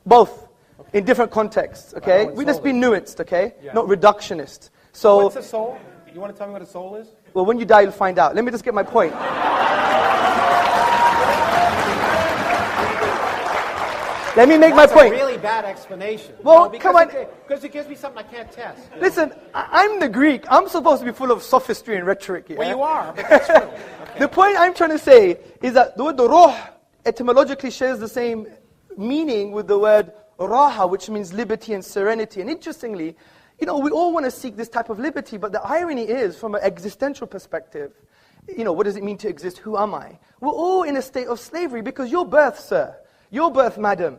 C: Both. Okay. In different contexts, okay? We just be nuanced, okay? Yeah. Not reductionist. So
B: what's a soul? You want to tell me what a soul is?
C: Well, when you die, you'll find out. Let me just get my point. Let me make my point.
B: That's a really bad explanation.
C: Well, come on.
B: Because it gives me something I can't test.
C: Listen, I'm the Greek. I'm supposed to be full of sophistry and rhetoric here.
B: Well, you are, but that's true. Okay.
C: The point I'm trying to say is that the word ruh etymologically shares the same meaning with the word raha, which means liberty and serenity. And interestingly, we all want to seek this type of liberty, but the irony is, from an existential perspective, what does it mean to exist? Who am I? We're all in a state of slavery because your birth, sir, your birth, madam,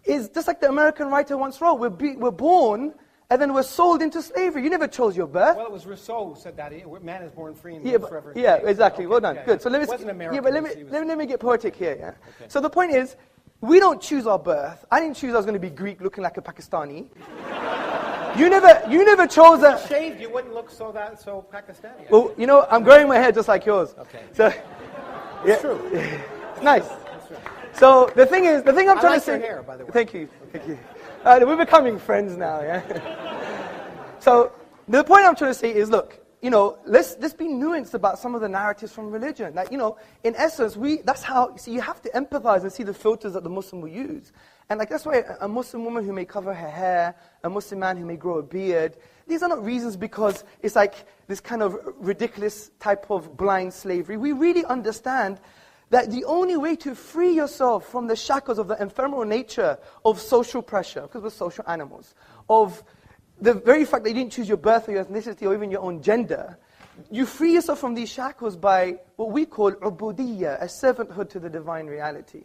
C: is just like the American writer once wrote, we're born and then we're sold into slavery. You never chose your birth.
B: Well, it was Rousseau who said that. Man is born free and
C: lives
B: forever.
C: Yeah, exactly. Okay, well done. Good. So let me get poetic here. Yeah.
B: Okay.
C: So the point is, we don't choose our birth. I didn't choose I was going to be Greek looking like a Pakistani. You never chose that.
B: If you shaved, you wouldn't look so Pakistani.
C: Well, I'm growing my hair just like yours.
B: Okay.
C: So,
B: it's true.
C: It's nice.
B: That's true.
C: So the thing I'm trying to say.
B: Your hair, by the way.
C: Thank you. We're becoming friends now, yeah? So, the point I'm trying to say is, look, let's be nuanced about some of the narratives from religion. Like, in essence, you have to empathize and see the filters that the Muslim will use. And that's why a Muslim woman who may cover her hair, a Muslim man who may grow a beard, these are not reasons because it's like this kind of ridiculous type of blind slavery. We really understand that the only way to free yourself from the shackles of the ephemeral nature of social pressure, because we're social animals, of the very fact that you didn't choose your birth or your ethnicity or even your own gender, you free yourself from these shackles by what we call ubudiyya, a servanthood to the divine reality.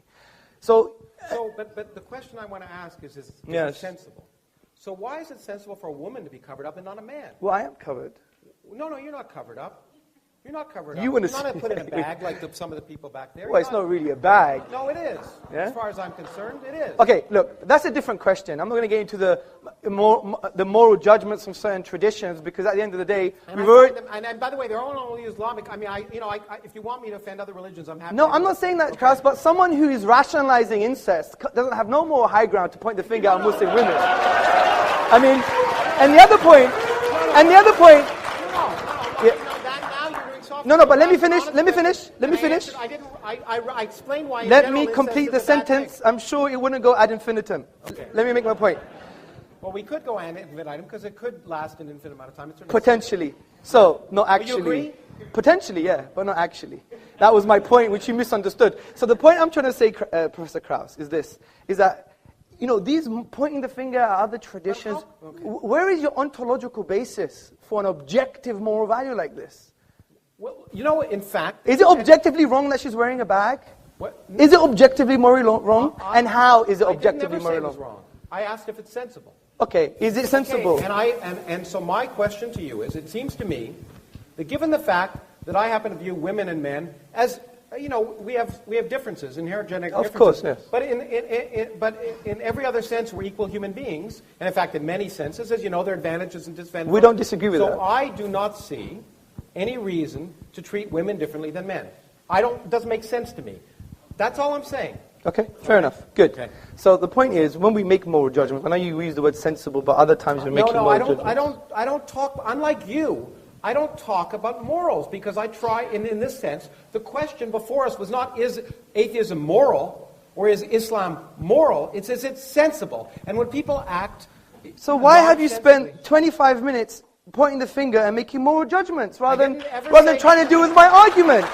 B: But the question I want to ask is it sensible? So why is it sensible for a woman to be covered up and not a man?
C: Well, I am covered.
B: No, you're not covered up. You're not covered up.
C: You're
B: not put in a bag like some of the people back there.
C: Well, it's not really a bag.
B: No, it is. Yeah? As far as I'm concerned, it is.
C: Okay, look, that's a different question. I'm not going to get into the moral judgments of certain traditions because at the end of the day,
B: and by the way, they're all only Islamic. I mean, if you want me to offend other religions, I'm happy.
C: No, I'm not saying that, Krauss, but someone who is rationalizing incest doesn't have no more high ground to point the finger at Muslim women. I mean, and the other point. No, but let me finish.
B: I explained why.
C: Let me complete the sentence. I'm sure it wouldn't go ad infinitum.
B: Okay.
C: Let me make my point.
B: Well, we could go ad infinitum because it could last an infinite amount of time.
C: Potentially. So, not actually.
B: Will you agree?
C: Potentially, yeah, but not actually. That was my point, which you misunderstood. So the point I'm trying to say, Professor Krauss, is this: is that these pointing the finger at other traditions. Where is your ontological basis for an objective moral value like this?
B: Well, you know, in fact...
C: Is it objectively wrong that she's wearing a bag?
B: What?
C: Is it objectively morally wrong? And how is it objectively morally
B: wrong? I asked if it's sensible.
C: Okay, is it sensible?
B: Okay. And so my question to you is, it seems to me that given the fact that I happen to view women and men as, you know, we have differences, inherent genetic differences.
C: Of course, yes.
B: But in every other sense, we're equal human beings. And in fact, in many senses, as you know, there are advantages and disadvantages.
C: We don't disagree with that.
B: So I do not see any reason to treat women differently than men. It doesn't make sense to me. That's all I'm saying.
C: Okay, fair enough. Good.
B: Okay.
C: So the point is, when we make moral judgments, I know you use the word sensible, but other times you're making moral judgments.
B: I don't talk, unlike you, I don't talk about morals, because I try, in this sense, the question before us was not, is atheism moral, or is Islam moral? It's, is it sensible? And when people act...
C: So why have you spent 25 minutes pointing the finger and making moral judgments, rather than trying to deal with my argument?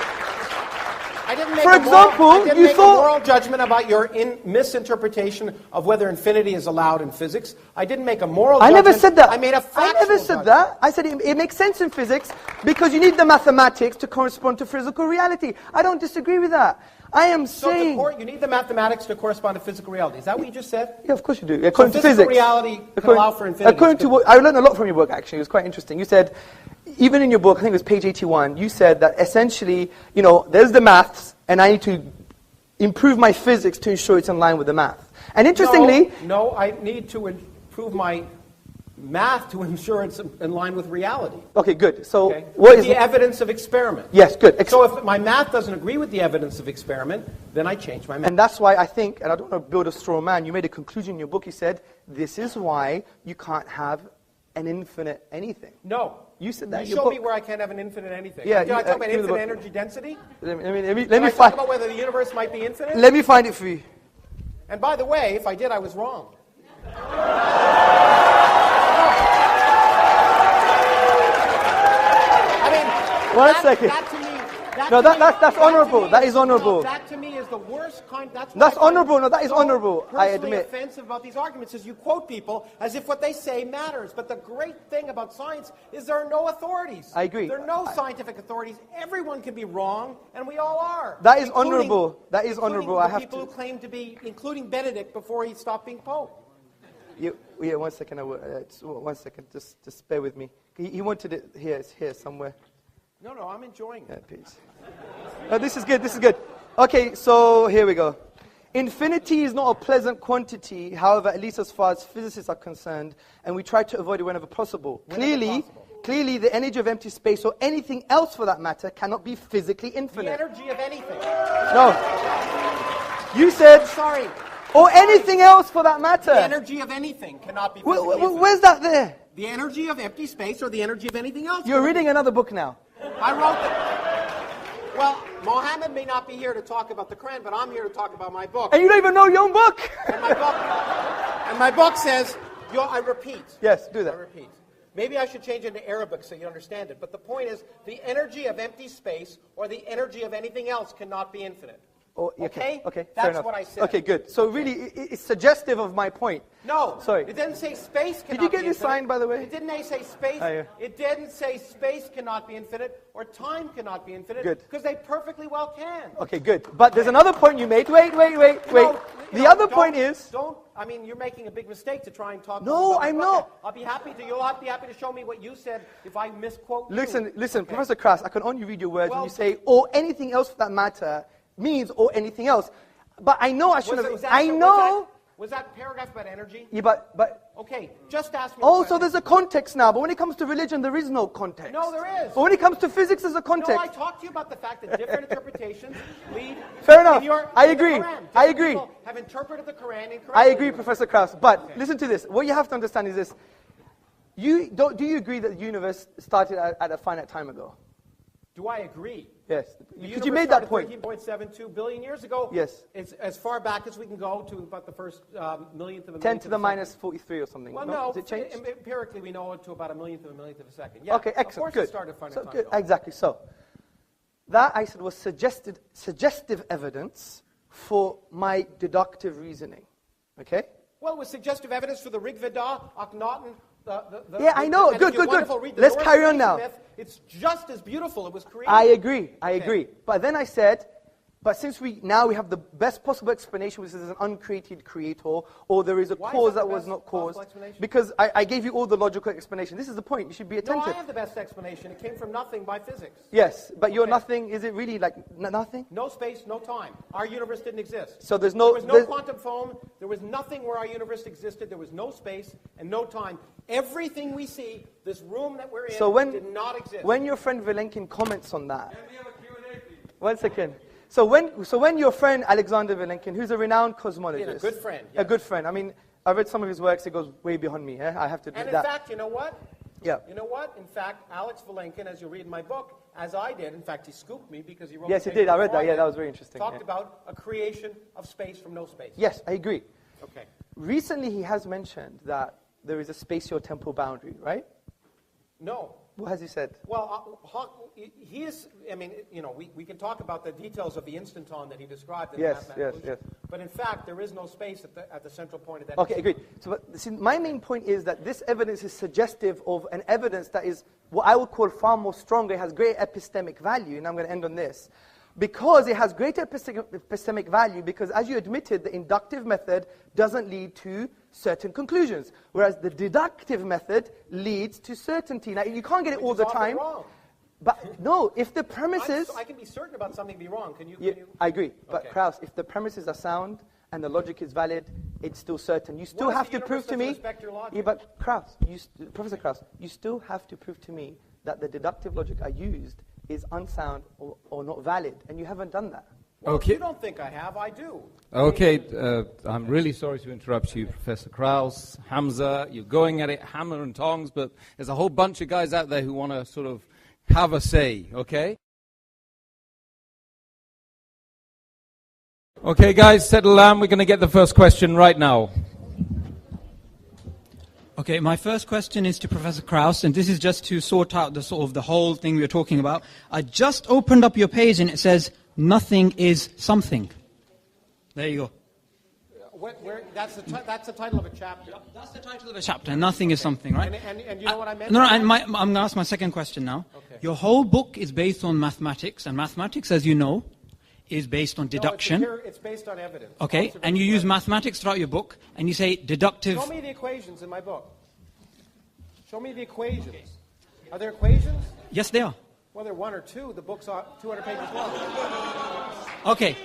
B: I didn't make
C: For example,
B: a moral judgment about your misinterpretation of whether infinity is allowed in physics. I didn't make a moral judgment.
C: I never said that.
B: I made a factual
C: I never said that. I said it makes sense in physics because you need the mathematics to correspond to physical reality. I don't disagree with that. I am saying...
B: So you need the mathematics to correspond to physical reality. Is that what you just said?
C: Yeah, of course you do. According to
B: physical
C: physics.
B: reality can allow for infinity.
C: According to what... I learned a lot from your book, actually. It was quite interesting. You said, even in your book, I think it was page 81, you said that essentially, you know, there's the maths, and I need to improve my physics to ensure it's in line with the math. And interestingly...
B: No, I need to improve my math to ensure it's in line with reality.
C: Okay, good. So,
B: what is the evidence of experiment?
C: Yes, good.
B: So if my math doesn't agree with the evidence of experiment, then I change my math.
C: And that's why I think, and I don't want to build a straw man, you made a conclusion in your book, you said, this is why you can't have an infinite anything.
B: No.
C: You said that.
B: You show me where I can't have an infinite anything.
C: Yeah,
B: Did I talk about infinite energy density?
C: Let me
B: talk about whether the universe might be infinite?
C: Let me find it for you.
B: And by the way, if I did, I was wrong.
C: One second. That's honorable. That is honorable.
B: That to me is the worst kind.
C: That's honorable. No, that is honorable. I admit.
B: Offensive about these arguments is you quote people as if what they say matters. But the great thing about science is there are no authorities.
C: I agree.
B: There are no scientific authorities. Everyone can be wrong, and we all are.
C: That is honorable. That is honorable. I have to.
B: People who claim to be, including Benedict, before he stopped being Pope.
C: Yeah, 1 second. 1 second. Just bear with me. He wanted it here. It's here somewhere.
B: No, I'm enjoying it.
C: Yeah, please. No, this is good. This is good. Okay, so here we go. Infinity is not a pleasant quantity, however, at least as far as physicists are concerned, and we try to avoid it whenever possible. Clearly, the energy of empty space, or anything else for that matter, cannot be physically infinite.
B: The energy of anything.
C: No. You said...
B: Sorry.
C: Or anything else for that matter.
B: The energy of anything cannot be physically infinite.
C: Where's that there?
B: The energy of empty space or the energy of anything else.
C: You're reading another book now.
B: I wrote it. Well, Mohammed may not be here to talk about the Quran, but I'm here to talk about my book.
C: And you don't even know your own book.
B: And my book says, I repeat.
C: Yes, do that.
B: I repeat. Maybe I should change it into Arabic so you understand it. But the point is, the energy of empty space or the energy of anything else cannot be infinite.
C: Oh, okay.
B: That's what I said.
C: Okay, good. So really, it's suggestive of my point.
B: No.
C: Sorry.
B: It didn't say space cannot be infinite.
C: Did you get this signed, by the way?
B: It didn't say space. It didn't say space cannot be infinite or time cannot be infinite.
C: Good.
B: Because they perfectly well can.
C: Okay, good. But there's another point you made. Wait. The other point is...
B: you're making a big mistake to try and talk...
C: No, I'm not.
B: You'll be happy to show me what you said if I misquote you.
C: Listen, Professor Krauss, I can only read your words when you say, or anything else for that matter, means or anything else. But I know I should have...
B: Was that paragraph about energy?
C: Yeah, but...
B: Okay, just ask me...
C: Oh, so there's a context now, but when it comes to religion, there is no context.
B: No, there is.
C: But when it comes to physics, there's a context.
B: No, I talked to you about the fact that different interpretations lead...
C: Fair enough. I agree. I agree.
B: People have interpreted the Quran incorrectly.
C: I agree, Professor Krauss. But listen to this. What you have to understand is this. Do you agree that the universe started at a finite time ago?
B: Do I agree?
C: Yes. Because you made that point.
B: 13.72 billion years ago.
C: Yes.
B: It's as far back as we can go to about the first millionth of a
C: 10 to the minus 43 or something.
B: Well,
C: no. Has it changed?
B: Empirically, we know it to about a millionth of a second. Yeah.
C: Okay, excellent.
B: Of course it started finite time ago.
C: Exactly. So, that, I said, was suggestive evidence for my deductive reasoning. Okay?
B: Well, it was suggestive evidence for the Rig Veda, Akhenaten,
C: Yeah, I know. Good. Let's carry on now.
B: Myth, it's just as beautiful. It was created.
C: I agree. But then I said, but since we have the best possible explanation, which is an uncreated creator, or there is a cause that was not caused, because I gave you all the logical explanation. This is the point. You should be attentive.
B: No, I have the best explanation. It came from nothing by physics.
C: Yes, but your nothing, is it really like nothing?
B: No space, no time. Our universe didn't exist.
C: So there was
B: no quantum foam. There was nothing where our universe existed. There was no space and no time. Everything we see, this room that we're in, did not exist.
C: When your friend Vilenkin comments on that... Can we have a Q&A, please? 1 second. So when your friend Alexander Vilenkin, who's a renowned cosmologist...
B: Yeah, a good friend.
C: Yeah. A good friend. I mean, I read some of his works. It goes way beyond me. I have to do that.
B: And in fact, you know what?
C: Yeah.
B: You know what? In fact, Alex Vilenkin, as you read in my book, as I did, in fact, he scooped me because he wrote...
C: Yes, he did. I read that. Yeah, that was very interesting.
B: Talked about a creation of space from no space.
C: Yes, I agree.
B: Okay.
C: Recently, he has mentioned that there is a spatio-temporal boundary, right?
B: No.
C: What has he said?
B: Well, he is, I mean, you know, we can talk about the details of the instanton that he described in
C: yes.
B: But in fact, there is no space at the central point of that.
C: Okay, agreed. So see, my main point is that this evidence is suggestive of an evidence that is what I would call far more stronger. It has great epistemic value, and I'm going to end on this. Because it has greater epistemic value, because as you admitted, the inductive method doesn't lead to certain conclusions, whereas the deductive method leads to certainty. Now, you can't get it all the time.
B: Wrong.
C: But no, if the premises...
B: I can be certain about something be wrong. Can you?
C: I agree. But Krauss, if the premises are sound and the logic is valid, it's still certain. You still have to prove to me... Yeah, but Krauss, Professor Krauss, you still have to prove to me that the deductive logic I used is unsound or not valid, and you haven't done that.
B: Well, okay. If you don't think I have, I do.
A: Okay, I'm really sorry to interrupt you, Professor Krauss. Hamza, you're going at it hammer and tongs, but there's a whole bunch of guys out there who want to sort of have a say, okay? Okay, guys, settle down. We're going to get the first question right now.
E: Okay, my first question is to Professor Krauss, and this is just to sort out the whole thing we were talking about. I just opened up your page and it says, nothing is something. There you go.
B: That's the title of a chapter.
E: That's the title of a chapter, nothing is something, right?
B: And you know what I meant?
E: No, I'm going to ask my second question now. Okay. Your whole book is based on mathematics, and mathematics, as you know, is based on deduction.
B: No, it's based on evidence.
E: Okay, and you use mathematics throughout your book, and you say deductive...
B: Show me the equations in my book. Show me the equations. Okay. Are there equations?
E: Yes, there are.
B: Well, there are one or two. The book's 200 pages long.
E: Okay,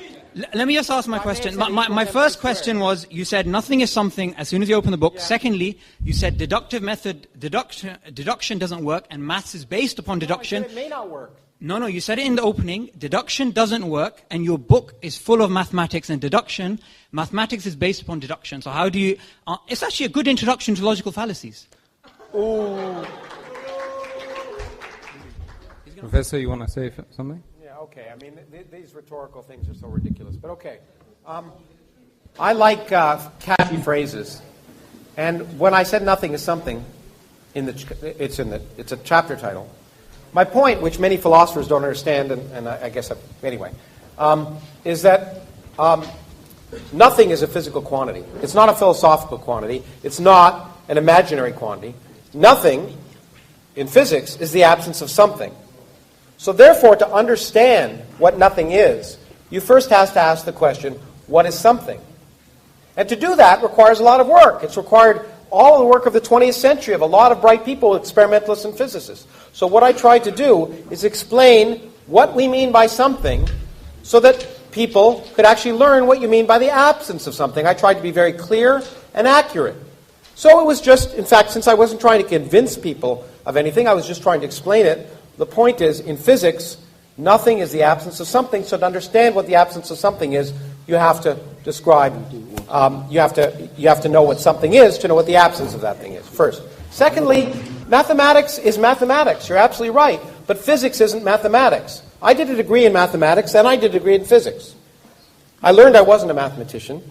E: let me just ask my question. My first question was, you said nothing is something as soon as you open the book. Yeah. Secondly, you said deductive method, deduction doesn't work, and maths is based upon deduction.
B: No, I said it may not work.
E: No, you said it in the opening. Deduction doesn't work, and your book is full of mathematics and deduction. Mathematics is based upon deduction. So how do you... it's actually a good introduction to logical fallacies.
B: Ooh.
A: Professor, you want to say something?
B: Yeah, okay. I mean, these rhetorical things are so ridiculous. But okay. I like catchy phrases. And when I said nothing is something, it's a chapter title. My point, which many philosophers don't understand, and I guess, anyway, is that nothing is a physical quantity. It's not a philosophical quantity. It's not an imaginary quantity. Nothing, in physics, is the absence of something. So therefore, to understand what nothing is, you first have to ask the question, what is something? And to do that requires a lot of work. It's required all of the work of the 20th century of a lot of bright people, experimentalists and physicists. So what I tried to do is explain what we mean by something so that people could actually learn what you mean by the absence of something. I tried to be very clear and accurate. So it was just, in fact, since I wasn't trying to convince people of anything, I was just trying to explain it. The point is, in physics, nothing is the absence of something. So to understand what the absence of something is, you have to describe, you have to know what something is to know what the absence of that thing is, first. Secondly, mathematics is mathematics. You're absolutely right. But physics isn't mathematics. I did a degree in mathematics, and I did a degree in physics. I learned I wasn't a mathematician.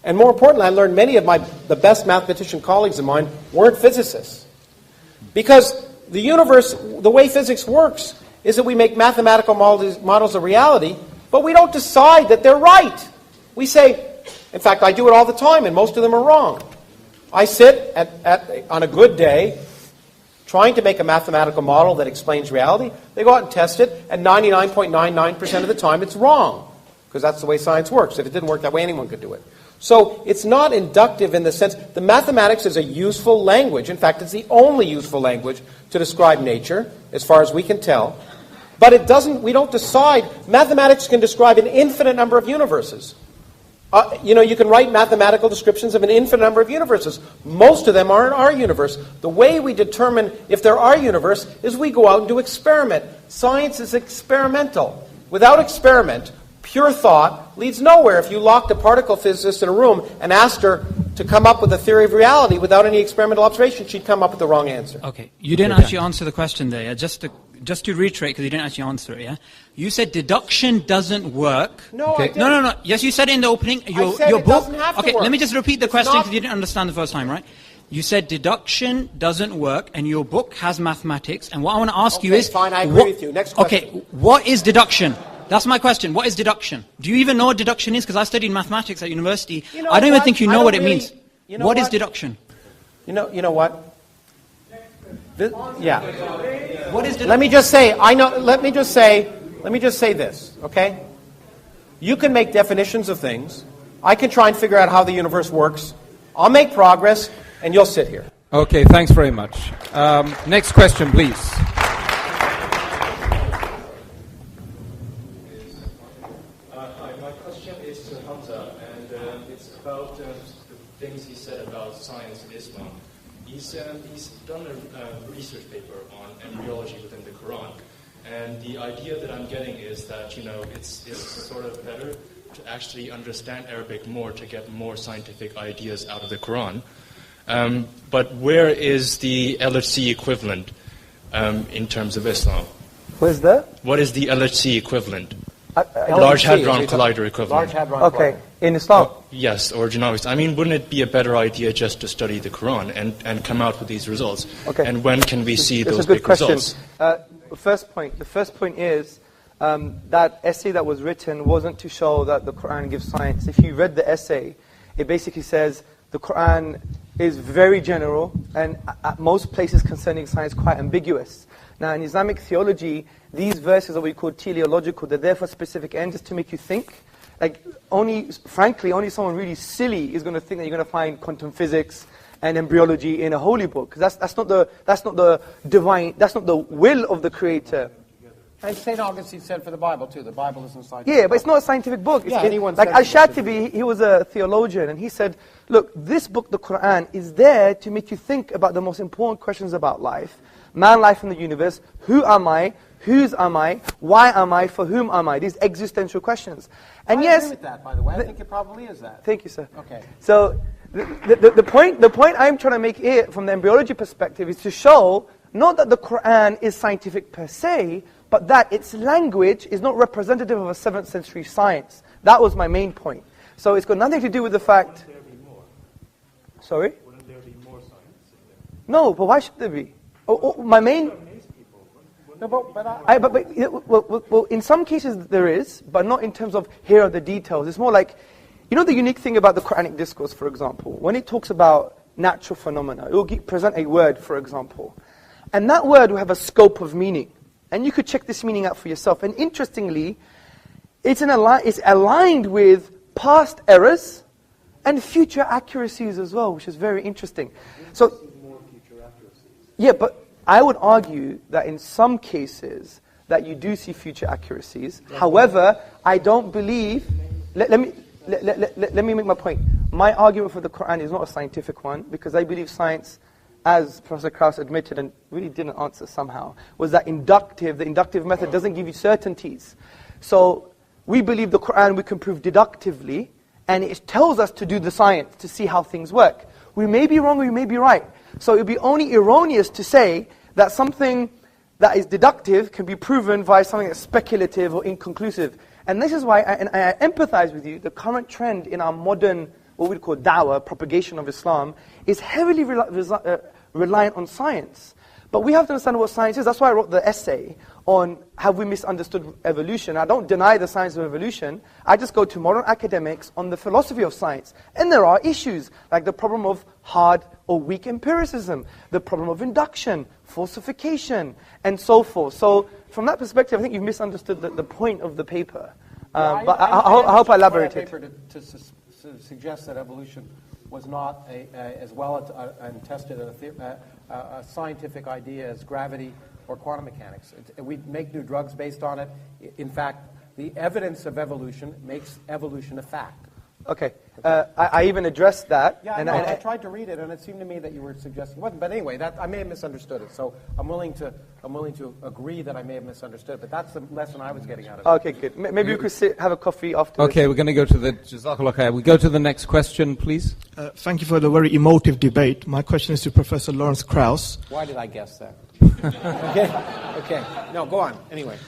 B: And more importantly, I learned many of the best mathematician colleagues of mine weren't physicists. Because the universe, the way physics works, is that we make mathematical models of reality, but we don't decide that they're right. We say, in fact, I do it all the time, and most of them are wrong. I sit on a good day trying to make a mathematical model that explains reality. They go out and test it, and 99.99% of the time it's wrong, because that's the way science works. If it didn't work that way, anyone could do it. So it's not inductive in the sense, the mathematics is a useful language. In fact, it's the only useful language to describe nature, as far as we can tell. But it doesn't, we don't decide. Mathematics can describe an infinite number of universes. You can write mathematical descriptions of an infinite number of universes. Most of them are in our universe. The way we determine if they're our universe is we go out and do experiment. Science is experimental. Without experiment, pure thought leads nowhere. If you locked a particle physicist in a room and asked her to come up with a theory of reality without any experimental observation, she'd come up with the wrong answer.
E: Okay, you didn't actually answer the question there. Yeah? Just to reiterate, because you didn't actually answer it, yeah? You said deduction doesn't work.
B: No, I didn't.
E: No. Yes, you said it in the opening.
B: I said it doesn't have to work.
E: Let me just repeat the question because you didn't understand the first time, right? You said deduction doesn't work, and your book has mathematics. And what I want to ask you is...
B: fine, I agree with you. Next question.
E: Okay, what is deduction? That's my question. What is deduction? Do you even know what deduction is? Because I studied mathematics at university. I don't even think you know what it means. What is deduction?
B: You know what? Yeah.
E: What is deduction?
B: Let me just say this, okay? You can make definitions of things. I can try and figure out how the universe works. I'll make progress, and you'll sit here.
A: Okay, thanks very much. Next question, please.
F: Hi, my question is to Hamza, and it's about the things he said about science and Islam. He's done a research paper on embryology within the Quran, and the idea that I'm getting is that, it's sort of better to actually understand Arabic more to get more scientific ideas out of the Quran. But where is the LHC equivalent in terms of Islam?
C: Where's that?
F: What is the LHC equivalent?
B: Large
F: Hadron Collider equivalent.
B: Large Hadron
C: Okay,
B: Collider.
C: in Islam.
F: Yes, or genomics. I mean, wouldn't it be a better idea just to study the Quran and come out with these results?
C: Okay.
F: And when can we see
C: That's
F: those
C: a good
F: big
C: question.
F: results?
C: The first point is that essay that was written wasn't to show that the Quran gives science. If you read the essay, it basically says the Quran is very general and at most places concerning science quite ambiguous. Now, in Islamic theology, these verses are what we call teleological. They're there for specific ends, just to make you think. Like, only someone really silly is going to think that you're going to find quantum physics and embryology in a holy book, because that's not the divine, that's not the will of the Creator.
B: And St. Augustine said for the Bible too. The Bible isn't scientific.
C: Yeah, but it's not a scientific book. Like Al-Shatibi, he was a theologian, and he said, look, this book, the Quran, is there to make you think about the most important questions about life. Man, life, and the universe. Who am I? Whose am I? Why am I? For whom am I? These existential questions. And
B: I
C: yes,
B: agree with that, by the way. I think it probably is that.
C: Thank you, sir.
B: Okay.
C: So the point I'm trying to make here from the embryology perspective is to show not that the Quran is scientific per se, but that its language is not representative of a 7th century science. That was my main point. So it's got nothing to do with the fact...
F: Wouldn't there be more?
C: Sorry?
F: Wouldn't there be more science in there?
C: No, but why should there be? My main...
B: No,
C: well, in some cases there is, but not in terms of here are the details. It's more like, the unique thing about the Quranic discourse, for example, when it talks about natural phenomena, it will present a word, for example, and that word will have a scope of meaning, and you could check this meaning out for yourself. And interestingly, it's aligned with past errors and future accuracies as well, which is very interesting. So, yeah, but I would argue that in some cases that you do see future accuracies. However, I don't believe. Let me make my point. My argument for the Quran is not a scientific one, because I believe science, as Professor Krauss admitted and really didn't answer somehow, was that the inductive method doesn't give you certainties. So we believe the Quran we can prove deductively, and it tells us to do the science to see how things work. We may be wrong, we may be right. So it would be only erroneous to say that something that is deductive can be proven via something that's speculative or inconclusive. And this is why, I empathize with you, the current trend in our modern, what we call da'wah, propagation of Islam, is heavily reliant on science. But we have to understand what science is. That's why I wrote the essay on have we misunderstood evolution. I don't deny the science of evolution. I just go to modern academics on the philosophy of science. And there are issues, like the problem of hard or weak empiricism, the problem of induction, falsification, and so forth. So from that perspective, I think you've misunderstood the point of the paper. But I hope I elaborated.
D: To suggest that evolution was not as well and tested a scientific idea as gravity or quantum mechanics. We make new drugs based on it. In fact, the evidence of evolution makes evolution a fact.
C: Okay. I even addressed that.
D: Yeah, I tried to read it, and it seemed to me that you were suggesting it wasn't. But anyway, I may have misunderstood it. So I'm willing to agree that I may have misunderstood it. But that's the lesson I was getting out of it.
C: Okay, good. Maybe we could have a coffee after.
A: Okay, we're going to go to the Jazakallah khair. We go to the next question, please.
G: Thank you for the very emotive debate. My question is to Professor Lawrence Krauss.
D: Why did I guess that? Okay. No, go on. Anyway.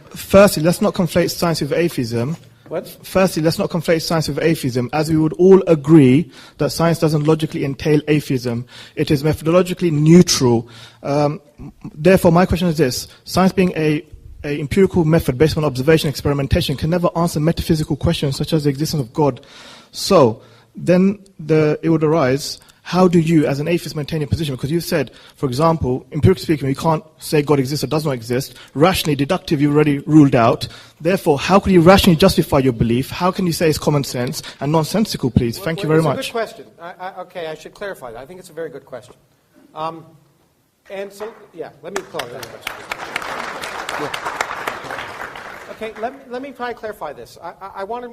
G: Firstly, let's not conflate science with atheism.
D: What?
G: Firstly, let's not conflate science with atheism, as we would all agree that science doesn't logically entail atheism. It is methodologically neutral. Therefore, my question is this. Science being a empirical method based on observation and experimentation can never answer metaphysical questions such as the existence of God. So, then it would arise, how do you, as an atheist, maintain your position? Because you've said, for example, empirically speaking, we can't say God exists or does not exist. Rationally, deductive, you've already ruled out. Therefore, how can you rationally justify your belief? How can you say it's common sense and nonsensical, please? Thank you very much.
B: It's a good question. Okay, I should clarify that. I think it's a very good question. And so, let me clarify that question. Okay, let me try to clarify this. I want to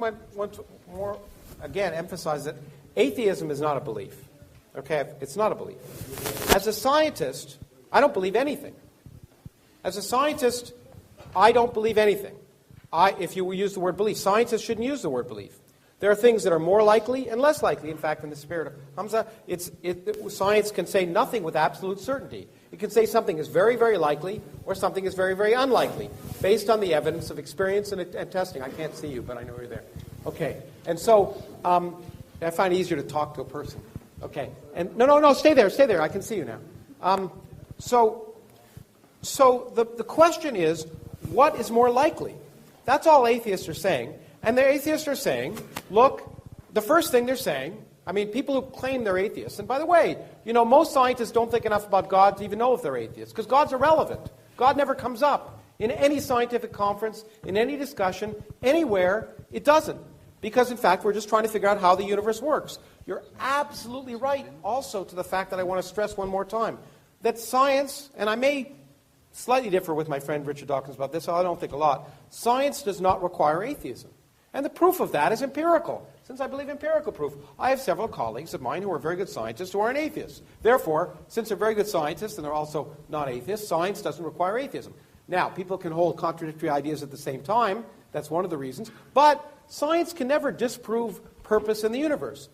B: more, again, emphasize that atheism is not a belief. Okay, it's not a belief. As a scientist, I don't believe anything. As a scientist, I don't believe anything. If you use the word belief, scientists shouldn't use the word belief. There are things that are more likely and less likely. In fact, in the spirit of Hamza, science can say nothing with absolute certainty. It can say something is very, very likely or something is very, very unlikely based on the evidence of experience and testing. I can't see you, but I know you're there. Okay, and so I find it easier to talk to a person. Okay, and no, stay there. I can see you now. So the question is, what is more likely? That's all atheists are saying. And the atheists are saying, look, the first thing they're saying, I mean, people who claim they're atheists, and by the way, most scientists don't think enough about God to even know if they're atheists, because God's irrelevant. God never comes up in any scientific conference, in any discussion, anywhere. It doesn't. Because, in fact, we're just trying to figure out how the universe works. You're absolutely right also to the fact that I want to stress one more time, that science, and I may slightly differ with my friend Richard Dawkins about this, I don't think a lot, science does not require atheism. And the proof of that is empirical, since I believe empirical proof. I have several colleagues of mine who are very good scientists who aren't atheists. Therefore, since they're very good scientists and they're also not atheists, science doesn't require atheism. Now, people can hold contradictory ideas at the same time. That's one of the reasons. But science can never disprove purpose in the universe.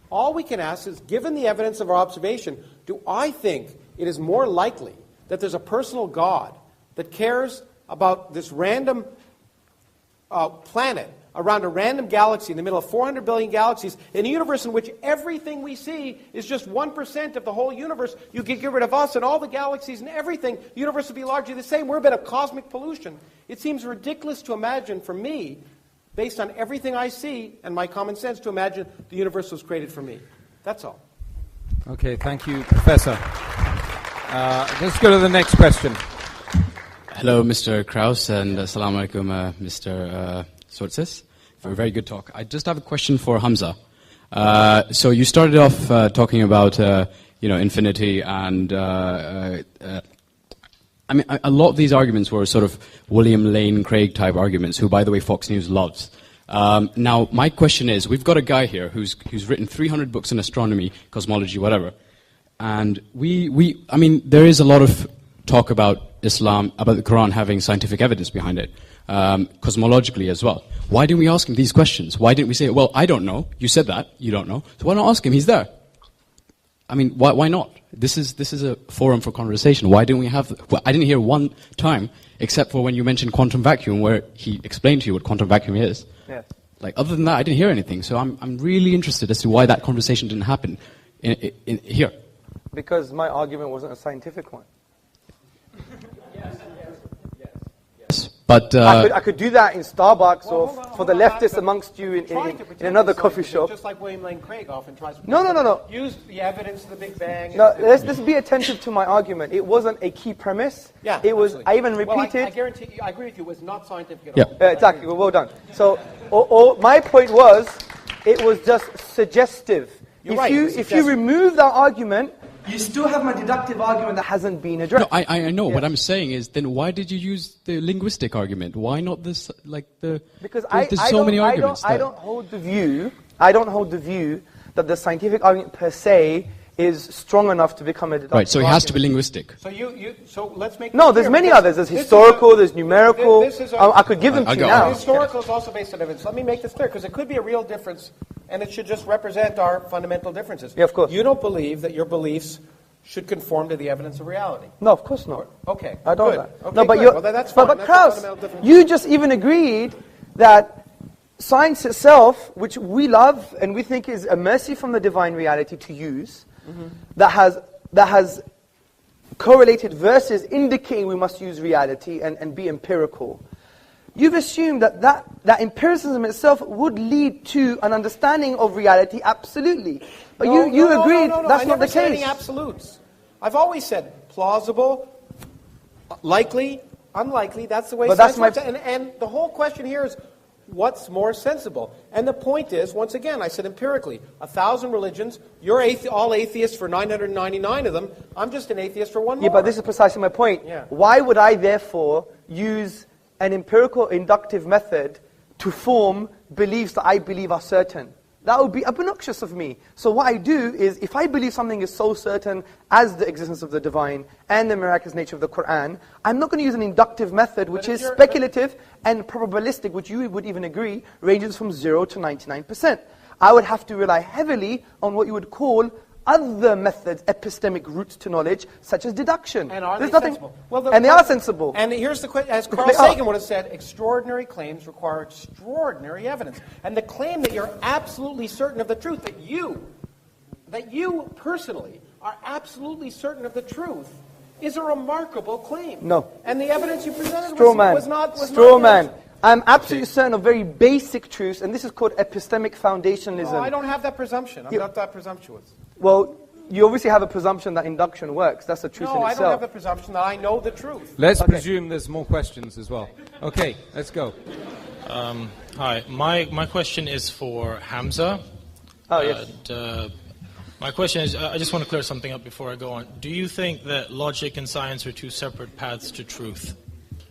B: All we can ask is, given the evidence of our observation, do I think it is more likely that there's a personal God that cares about this random planet around a random galaxy in the middle of 400 billion galaxies, in a universe in which everything we see is just 1% of the whole universe? You could get rid of us and all the galaxies and everything. The universe would be largely the same. We're a bit of cosmic pollution. It seems ridiculous to imagine, for me, based on everything I see and my common sense, to imagine the universe was created for me. That's all.
A: Okay, thank you, Professor. Let's go to the next question.
H: Hello, Mr. Krauss, and assalamu alaikum, Mr. Sortsis, for a very good talk. I just have a question for Hamza. So you started off talking about infinity, and I mean, a lot of these arguments were sort of William Lane Craig type arguments, who, by the way, Fox News loves. Now, my question is, we've got a guy here who's written 300 books in astronomy, cosmology, whatever, and I mean, there is a lot of talk about Islam, about the Quran having scientific evidence behind it, cosmologically as well. Why didn't we ask him these questions? Why didn't we say, well, I don't know, you said that, you don't know, so why not ask him? He's there. I mean, why not? This is a forum for conversation. Why didn't we have? Well, I didn't hear one time, except for when you mentioned quantum vacuum, where he explained to you what quantum vacuum is.
C: Yes.
H: Like, other than that, I didn't hear anything. So I'm really interested as to why that conversation didn't happen in here.
C: Because my argument wasn't a scientific one.
H: But
C: I could do that in Starbucks or for the leftists amongst you in another coffee shop.
B: Just like William Lane Craig often tries to
C: No.
B: use the evidence of the Big Bang.
C: No, let's be attentive to my argument. It wasn't a key premise.
B: Yeah,
C: it was.
B: absolutely.
C: I even repeated.
B: Well, I guarantee you, I agree with you. It was not scientific at all.
C: Exactly. Well done. So, my point was, it was just suggestive. If you remove that argument, you still have my deductive argument that hasn't been addressed.
H: No, I know. What I'm saying is, then why did you use the linguistic argument? Why not this,
C: Because
H: there's so many arguments.
C: I don't hold the view that the scientific argument per se is strong enough to become a deductive
H: Right, so it has to be linguistic.
B: So let's make.
C: No, there's many others. There's historical, there's numerical. I could give them to you now.
B: Historical is also based on evidence. Let me make this clear, because it could be a real difference, and it should just represent our fundamental differences.
C: Yeah, of course.
B: You don't believe that your beliefs should conform to the evidence of reality.
C: No, of course not.
B: Okay.
C: I don't.
B: Okay,
C: no, but
B: good. Well, that's fine.
C: But
B: That's
C: Krauss, you just even agreed that science itself, which we love and we think is a mercy from the divine reality to use, that has correlated verses indicating we must use reality and be empirical. You've assumed that empiricism itself would lead to an understanding of reality, absolutely. But you agreed that's not the case. I never said any
B: absolutes. I've always said plausible, likely, unlikely. That's the way science works. And the whole question here is, what's more sensible? And the point is, once again, I said empirically, 1,000 religions, you're all atheists for 999 of them, I'm just an atheist for one more.
C: Yeah, but this is precisely my point.
B: Yeah.
C: Why would I therefore use an empirical inductive method to form beliefs that I believe are certain? That would be obnoxious of me. So what I do is, if I believe something is so certain as the existence of the divine and the miraculous nature of the Quran, I'm not going to use an inductive method which is speculative and probabilistic, which you would even agree ranges from 0 to 99%. I would have to rely heavily on what you would call other methods, epistemic routes to knowledge, such as deduction.
B: And are they sensible?
C: And they are sensible.
B: And here's the question, as Carl Sagan would have said, extraordinary claims require extraordinary evidence. And the claim that you're absolutely certain of the truth, that you personally are absolutely certain of the truth, is a remarkable claim.
C: No.
B: And the evidence you presented was not...
C: Straw man. I'm absolutely certain of very basic truths, and this is called epistemic foundationalism.
B: No, I don't have that presumption. I'm not that presumptuous.
C: Well, you obviously have a presumption that induction works. That's the truth in itself.
B: No, I don't have the presumption that I know the truth.
A: Let's presume there's more questions as well. Okay, let's go.
F: Hi, my question is for Hamza.
C: Oh, yes.
F: My question is, I just want to clear something up before I go on. Do you think that logic and science are two separate paths to truth?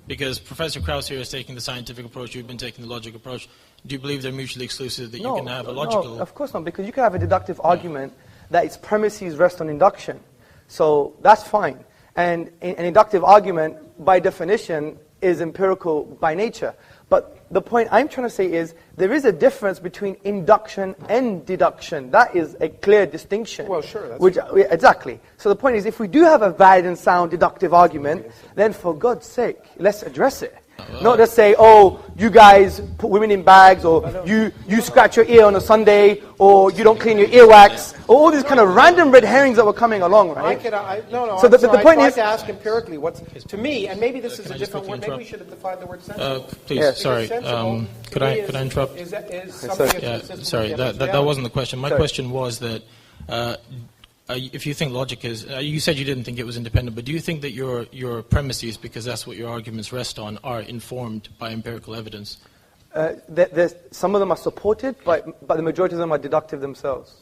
F: Because Professor Krauss here is taking the scientific approach, you've been taking the logic approach. Do you believe they're mutually exclusive, that you can have a logical...
C: No, of course not, because you can have a deductive argument that its premises rest on induction. So that's fine. And an inductive argument, by definition, is empirical by nature. But the point I'm trying to say is, there is a difference between induction and deduction. That is a clear distinction.
B: Well, sure.
C: Exactly. So the point is, if we do have a valid and sound deductive argument, then for God's sake, let's address it. Not just say, oh, you guys put women in bags, or you scratch your ear on a Sunday, or you don't clean your earwax, or all these kind of random red herrings that were coming along, right?
B: So the point is, to ask empirically what's, to me, and maybe this is a different word, maybe we should have defined the word sensible.
F: Please, sorry, could I interrupt? Sorry, that wasn't the question. My question was that if you think logic is, you said you didn't think it was independent, but do you think that your premises, because that's what your arguments rest on, are informed by empirical evidence?
C: Some of them are supported, but the majority of them are deductive themselves.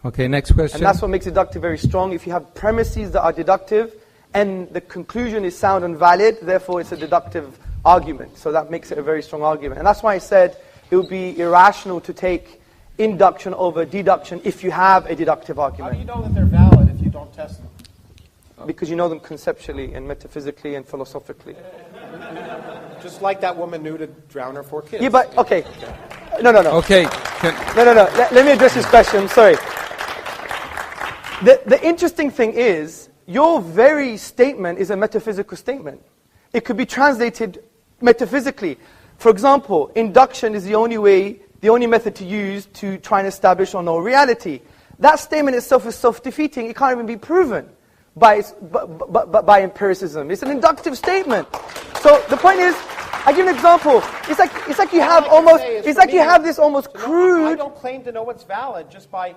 A: Okay, next question.
C: And that's what makes deductive very strong. If you have premises that are deductive, and the conclusion is sound and valid, therefore it's a deductive argument. So that makes it a very strong argument. And that's why I said it would be irrational to take induction over deduction if you have a deductive argument.
B: How do you know that they're valid if you don't test them?
C: Because you know them conceptually and metaphysically and philosophically.
B: Just like that woman knew to drown her 4 kids.
C: Yeah, but, okay. No.
A: Okay.
C: No. Let me address this question. Sorry. The interesting thing is, your very statement is a metaphysical statement. It could be translated metaphysically. For example, induction is the only method to use to try and establish or know reality. That statement itself is self-defeating. It can't even be proven. by empiricism. It's an inductive statement. So the point is, I give an example. It's like you have almost, it's like you have this almost crude.
B: I don't claim to know what's valid just by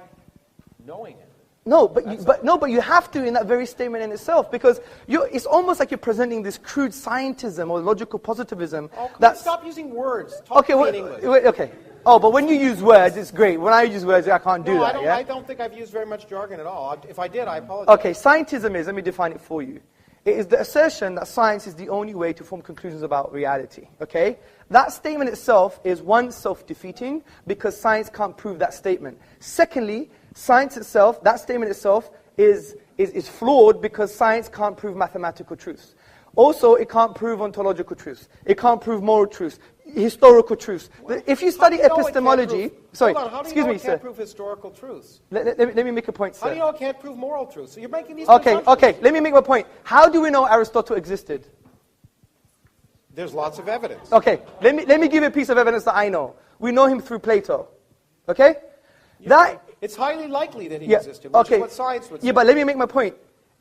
B: knowing it.
C: No, but you have to in that very statement in itself, because it's almost like you're presenting this crude scientism or logical positivism.
B: Oh, stop using words. Talk to me in English.
C: Okay. Oh, but when you use words, it's great. When I use words, I can't do that.
B: I don't think I've used very much jargon at all. If I did, I apologize.
C: Okay, scientism is, let me define it for you. It is the assertion that science is the only way to form conclusions about reality. Okay? That statement itself is, one, self-defeating, because science can't prove that statement. Secondly, science itself, that statement itself is flawed because science can't prove mathematical truths. Also, it can't prove ontological truths. It can't prove moral truths, historical truths. If you study epistemology... Sorry, excuse me, sir.
B: How do you know it can't prove historical truths?
C: Let me make a point, sir.
B: How do you know it can't prove moral truths? So you're making these
C: Okay, let me make my point. How do we know Aristotle existed?
B: There's lots of evidence.
C: Okay, let me give you a piece of evidence that I know. We know him through Plato. Okay?
B: It's highly likely that he existed, which is what science would say.
C: Yeah, but let me make my point.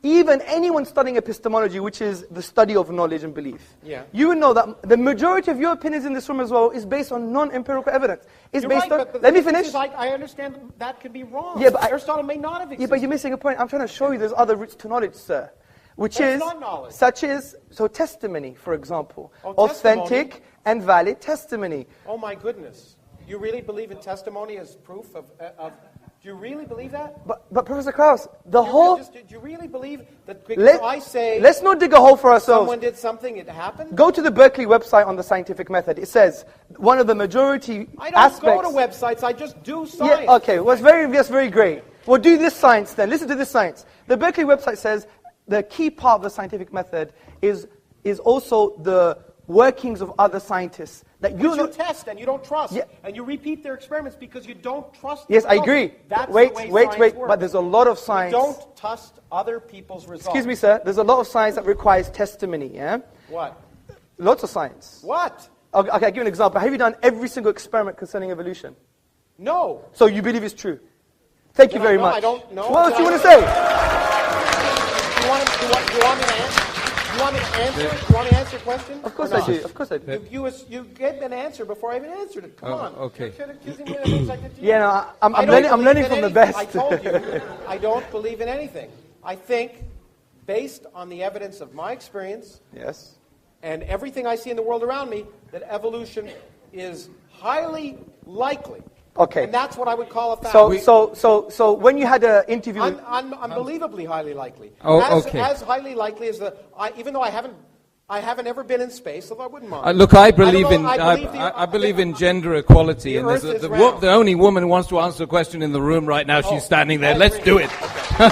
C: Even anyone studying epistemology, which is the study of knowledge and belief, you would know that the majority of your opinions in this room as well is based on non-empirical evidence. It's based on... Let me finish.
B: I understand that could be wrong.
C: Yeah, but
B: Aristotle may not have existed.
C: Yeah, but you're missing a point. I'm trying to show you there's other routes to knowledge, sir. Which is,
B: not knowledge.
C: Such as, testimony, for example. Authentic
B: testimony.
C: And valid testimony.
B: Oh my goodness. You really believe in testimony as proof of do you really believe that?
C: But Professor Krauss, do
B: you really believe that because I say...
C: Let's not dig a hole for ourselves.
B: Someone did something, it happened?
C: Go to the Berkeley website on the scientific method. It says, one of the majority aspects...
B: I don't go to websites, I just do science.
C: Yeah, okay, well, that's very great. Well, do this science then. Listen to this science. The Berkeley website says the key part of the scientific method is also the workings of other scientists. That
B: you test and you don't trust. And you repeat their experiments because you don't trust
C: Yes, I agree.
B: That's
C: wait,
B: the way science works.
C: But there's a lot of science...
B: You don't trust other people's results.
C: Excuse me, sir. There's a lot of science that requires testimony, yeah?
B: What?
C: Lots of science.
B: What?
C: Okay, I'll give you an example. Have you done every single experiment concerning evolution?
B: No.
C: So you believe it's true? Thank you very much.
B: I don't know.
C: What else do you want to say?
B: Do you want me to answer? You want me to answer? You want me to answer your question?
C: Of course I do. Of course I do.
B: You get an answer before I even answered it. Come on.
A: Okay.
C: Yeah, no, I'm learning from the best.
B: I told you, I don't believe in anything. I think, based on the evidence of my experience, and everything I see in the world around me, that evolution is highly likely.
C: Okay.
B: And that's what I would call a fact.
C: So when you had an interview...
B: Unbelievably highly likely.
A: Okay.
B: As highly likely as even though I haven't ever been in space, although I wouldn't mind.
A: Look, I believe in gender equality, and the only woman who wants to answer a question in the room right now, she's standing there. Let's do it.
B: Okay.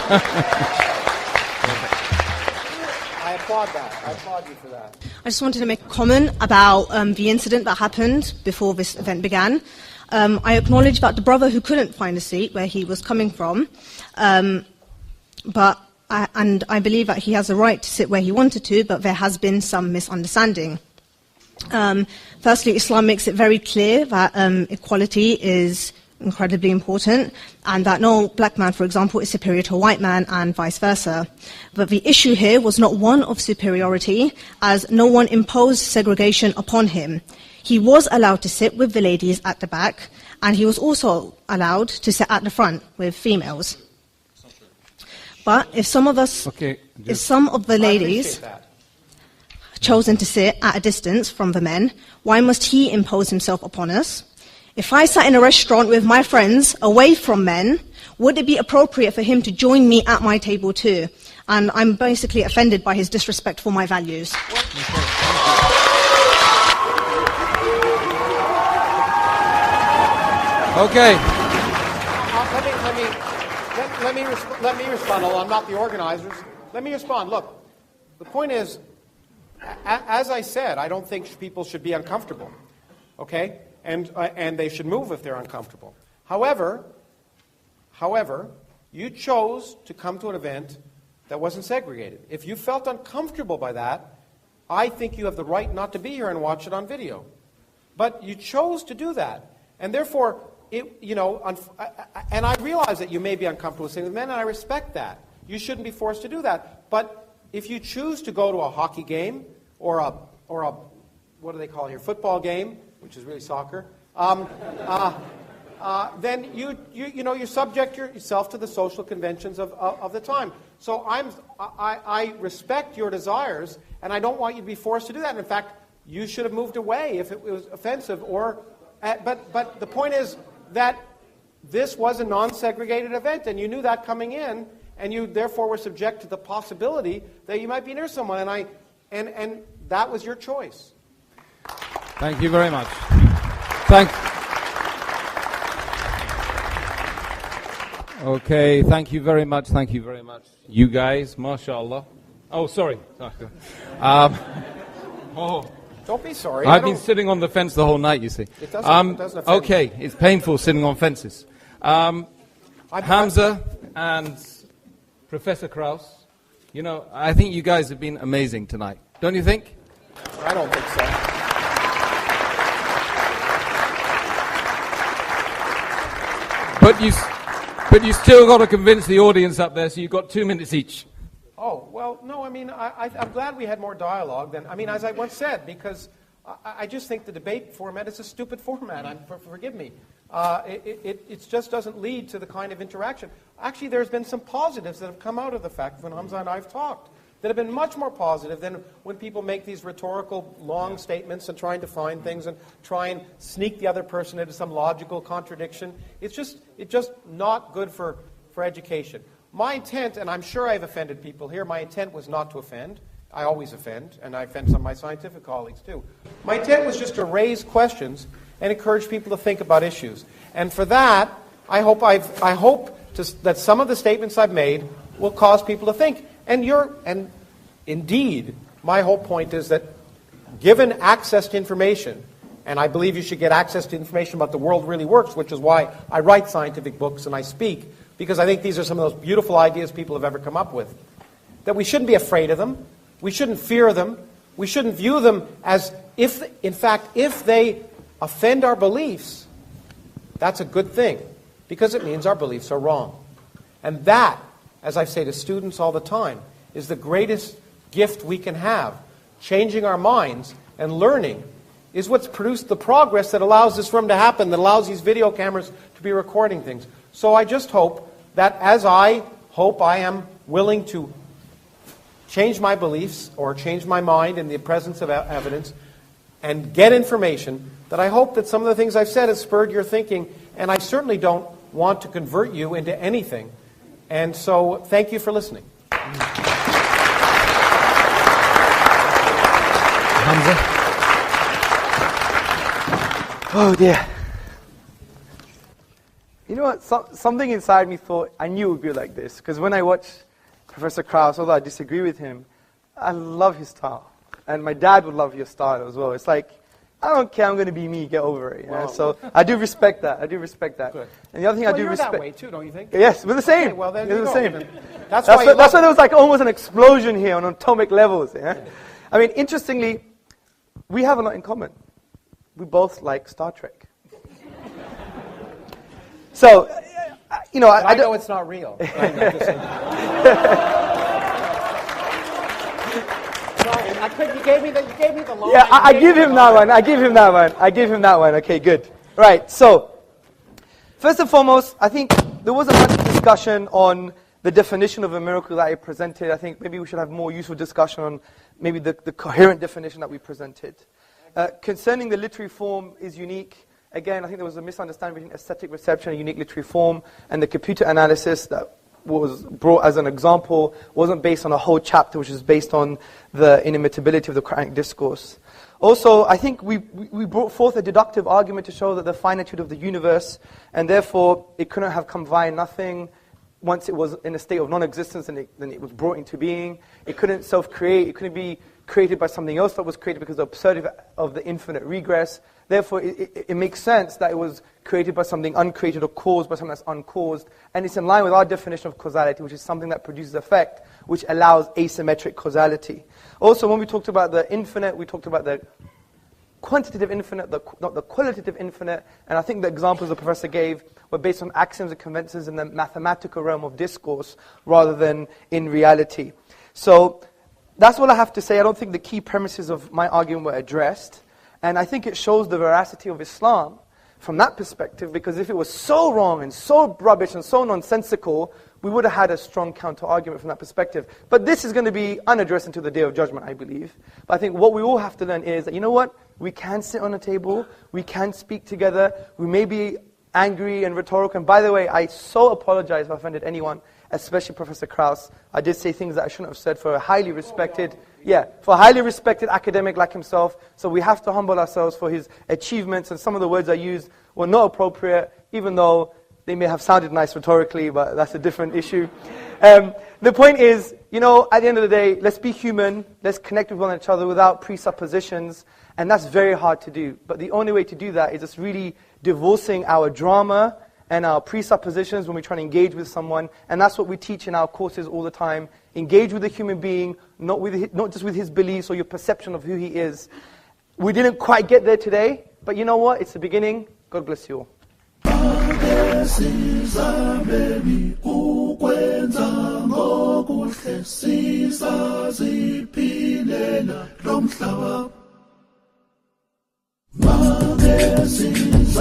B: I applaud that. I applaud you for that.
I: I just wanted to make a comment about the incident that happened before this event began. I acknowledge that the brother who couldn't find a seat where he was coming from, but I believe that he has a right to sit where he wanted to, but there has been some misunderstanding. Firstly, Islam makes it very clear that equality is incredibly important, and that no black man, for example, is superior to a white man, and vice versa. But the issue here was not one of superiority, as no one imposed segregation upon him. He was allowed to sit with the ladies at the back, and he was also allowed to sit at the front with females. But if some of the ladies chosen to sit at a distance from the men, why must he impose himself upon us? If I sat in a restaurant with my friends away from men, would it be appropriate for him to join me at my table too? And I'm basically offended by his disrespect for my values.
A: Okay.
B: Let me respond. Although I'm not the organizers, let me respond. Look, the point is, as I said, I don't think people should be uncomfortable. Okay, and they should move if they're uncomfortable. However, you chose to come to an event that wasn't segregated. If you felt uncomfortable by that, I think you have the right not to be here and watch it on video. But you chose to do that, and therefore. And I realize that you may be uncomfortable sitting with men, and I respect that. You shouldn't be forced to do that. But if you choose to go to a hockey game or a what do they call it here, football game, which is really soccer, then you subject yourself to the social conventions of the time. So I respect your desires, and I don't want you to be forced to do that. And in fact, you should have moved away if it was offensive. But the point is that this was a non-segregated event, and you knew that coming in, and you therefore were subject to the possibility that you might be near someone, and that was your choice.
A: Thank you very much. Okay, thank you very much. Thank you very much. You guys, mashallah. Oh, sorry.
B: Don't be sorry.
A: I've been sitting on the fence the whole night, you see.
B: It doesn't offend
A: okay, it's painful sitting on fences. Hamza and Professor Krauss, I think you guys have been amazing tonight. Don't you think?
B: I don't think so.
A: But you still got to convince the audience up there, so you've got 2 minutes each.
B: Oh, well, no, I'm glad we had more dialogue as I once said, because I just think the debate format is a stupid format. Forgive me. It just doesn't lead to the kind of interaction. Actually, there's been some positives that have come out of the fact when Hamza and I have talked that have been much more positive than when people make these rhetorical long statements and trying to find things and try and sneak the other person into some logical contradiction. It's just not good for education. My intent, and I'm sure I've offended people here, my intent was not to offend. I always offend, and I offend some of my scientific colleagues too. My intent was just to raise questions and encourage people to think about issues. And for that, I hope that some of the statements I've made will cause people to think. And indeed, my whole point is that given access to information, and I believe you should get access to information about the world really works, which is why I write scientific books and I speak, because I think these are some of those beautiful ideas people have ever come up with, that we shouldn't be afraid of them, we shouldn't fear them, we shouldn't view them as if they offend our beliefs, that's a good thing, because it means our beliefs are wrong. And that, as I say to students all the time, is the greatest gift we can have. Changing our minds and learning is what's produced the progress that allows this room to happen, that allows these video cameras to be recording things. So I just hope that as I am willing to change my beliefs or change my mind in the presence of evidence and get information, that I hope that some of the things I've said have spurred your thinking, and I certainly don't want to convert you into anything. And so, thank you for listening.
C: Hamza? Oh dear. You know what? Something inside me thought I knew it would be like this. Because when I watch Professor Krauss, although I disagree with him, I love his style. And my dad would love your style as well. It's like, I don't care, I'm going to be me, get over it. So I do respect that. Good. And the other thing I do respect...
B: You're that way too, don't you think?
C: Yes, we're the same.
B: Okay, well, then
C: we're the same.
B: That's
C: why there was like almost an explosion here on atomic levels. Yeah? I mean, interestingly, we have a lot in common. We both like Star Trek. So,
B: I know it's not real. You gave me the line.
C: Yeah, I give him that one. Okay, good. Right, so, first and foremost, I think there was a much discussion on the definition of a miracle that I presented. I think maybe we should have more useful discussion on maybe the coherent definition that we presented. Concerning the literary form is unique. Again, I think there was a misunderstanding between aesthetic reception and unique literary form, and the computer analysis that was brought as an example wasn't based on a whole chapter, which is based on the inimitability of the Quranic discourse. Also, I think we brought forth a deductive argument to show that the finitude of the universe, and therefore it couldn't have come via nothing. Once it was in a state of non-existence, and then it was brought into being. It couldn't self-create. It couldn't be created by something else that was created because of the absurdity of the infinite regress. Therefore, it makes sense that it was created by something uncreated or caused by something that's uncaused. And it's in line with our definition of causality, which is something that produces effect, which allows asymmetric causality. Also, when we talked about the infinite, we talked about the quantitative infinite, not the qualitative infinite. And I think the examples the professor gave were based on axioms and conventions in the mathematical realm of discourse rather than in reality. So that's all I have to say. I don't think the key premises of my argument were addressed. And I think it shows the veracity of Islam from that perspective, because if it was so wrong and so rubbish and so nonsensical, we would have had a strong counter-argument from that perspective. But this is going to be unaddressed until the Day of Judgment, I believe. But I think what we all have to learn is that, you know what? We can sit on a table, we can speak together, we may be angry and rhetorical. And by the way, I so apologize if I offended anyone, especially Professor Krauss. I did say things that I shouldn't have said for a highly respected, academic like himself. So we have to humble ourselves for his achievements, and some of the words I used were not appropriate, even though they may have sounded nice rhetorically, but that's a different issue. The point is, you know, at the end of the day, let's be human, let's connect with one another without presuppositions, and that's very hard to do. But the only way to do that is just really divorcing our drama and our presuppositions when we try to engage with someone, and that's what we teach in our courses all the time. Engage with a human being, not just with his beliefs or your perception of who he is. We didn't quite get there today, but you know what? It's the beginning. God bless you all.
J: Magazines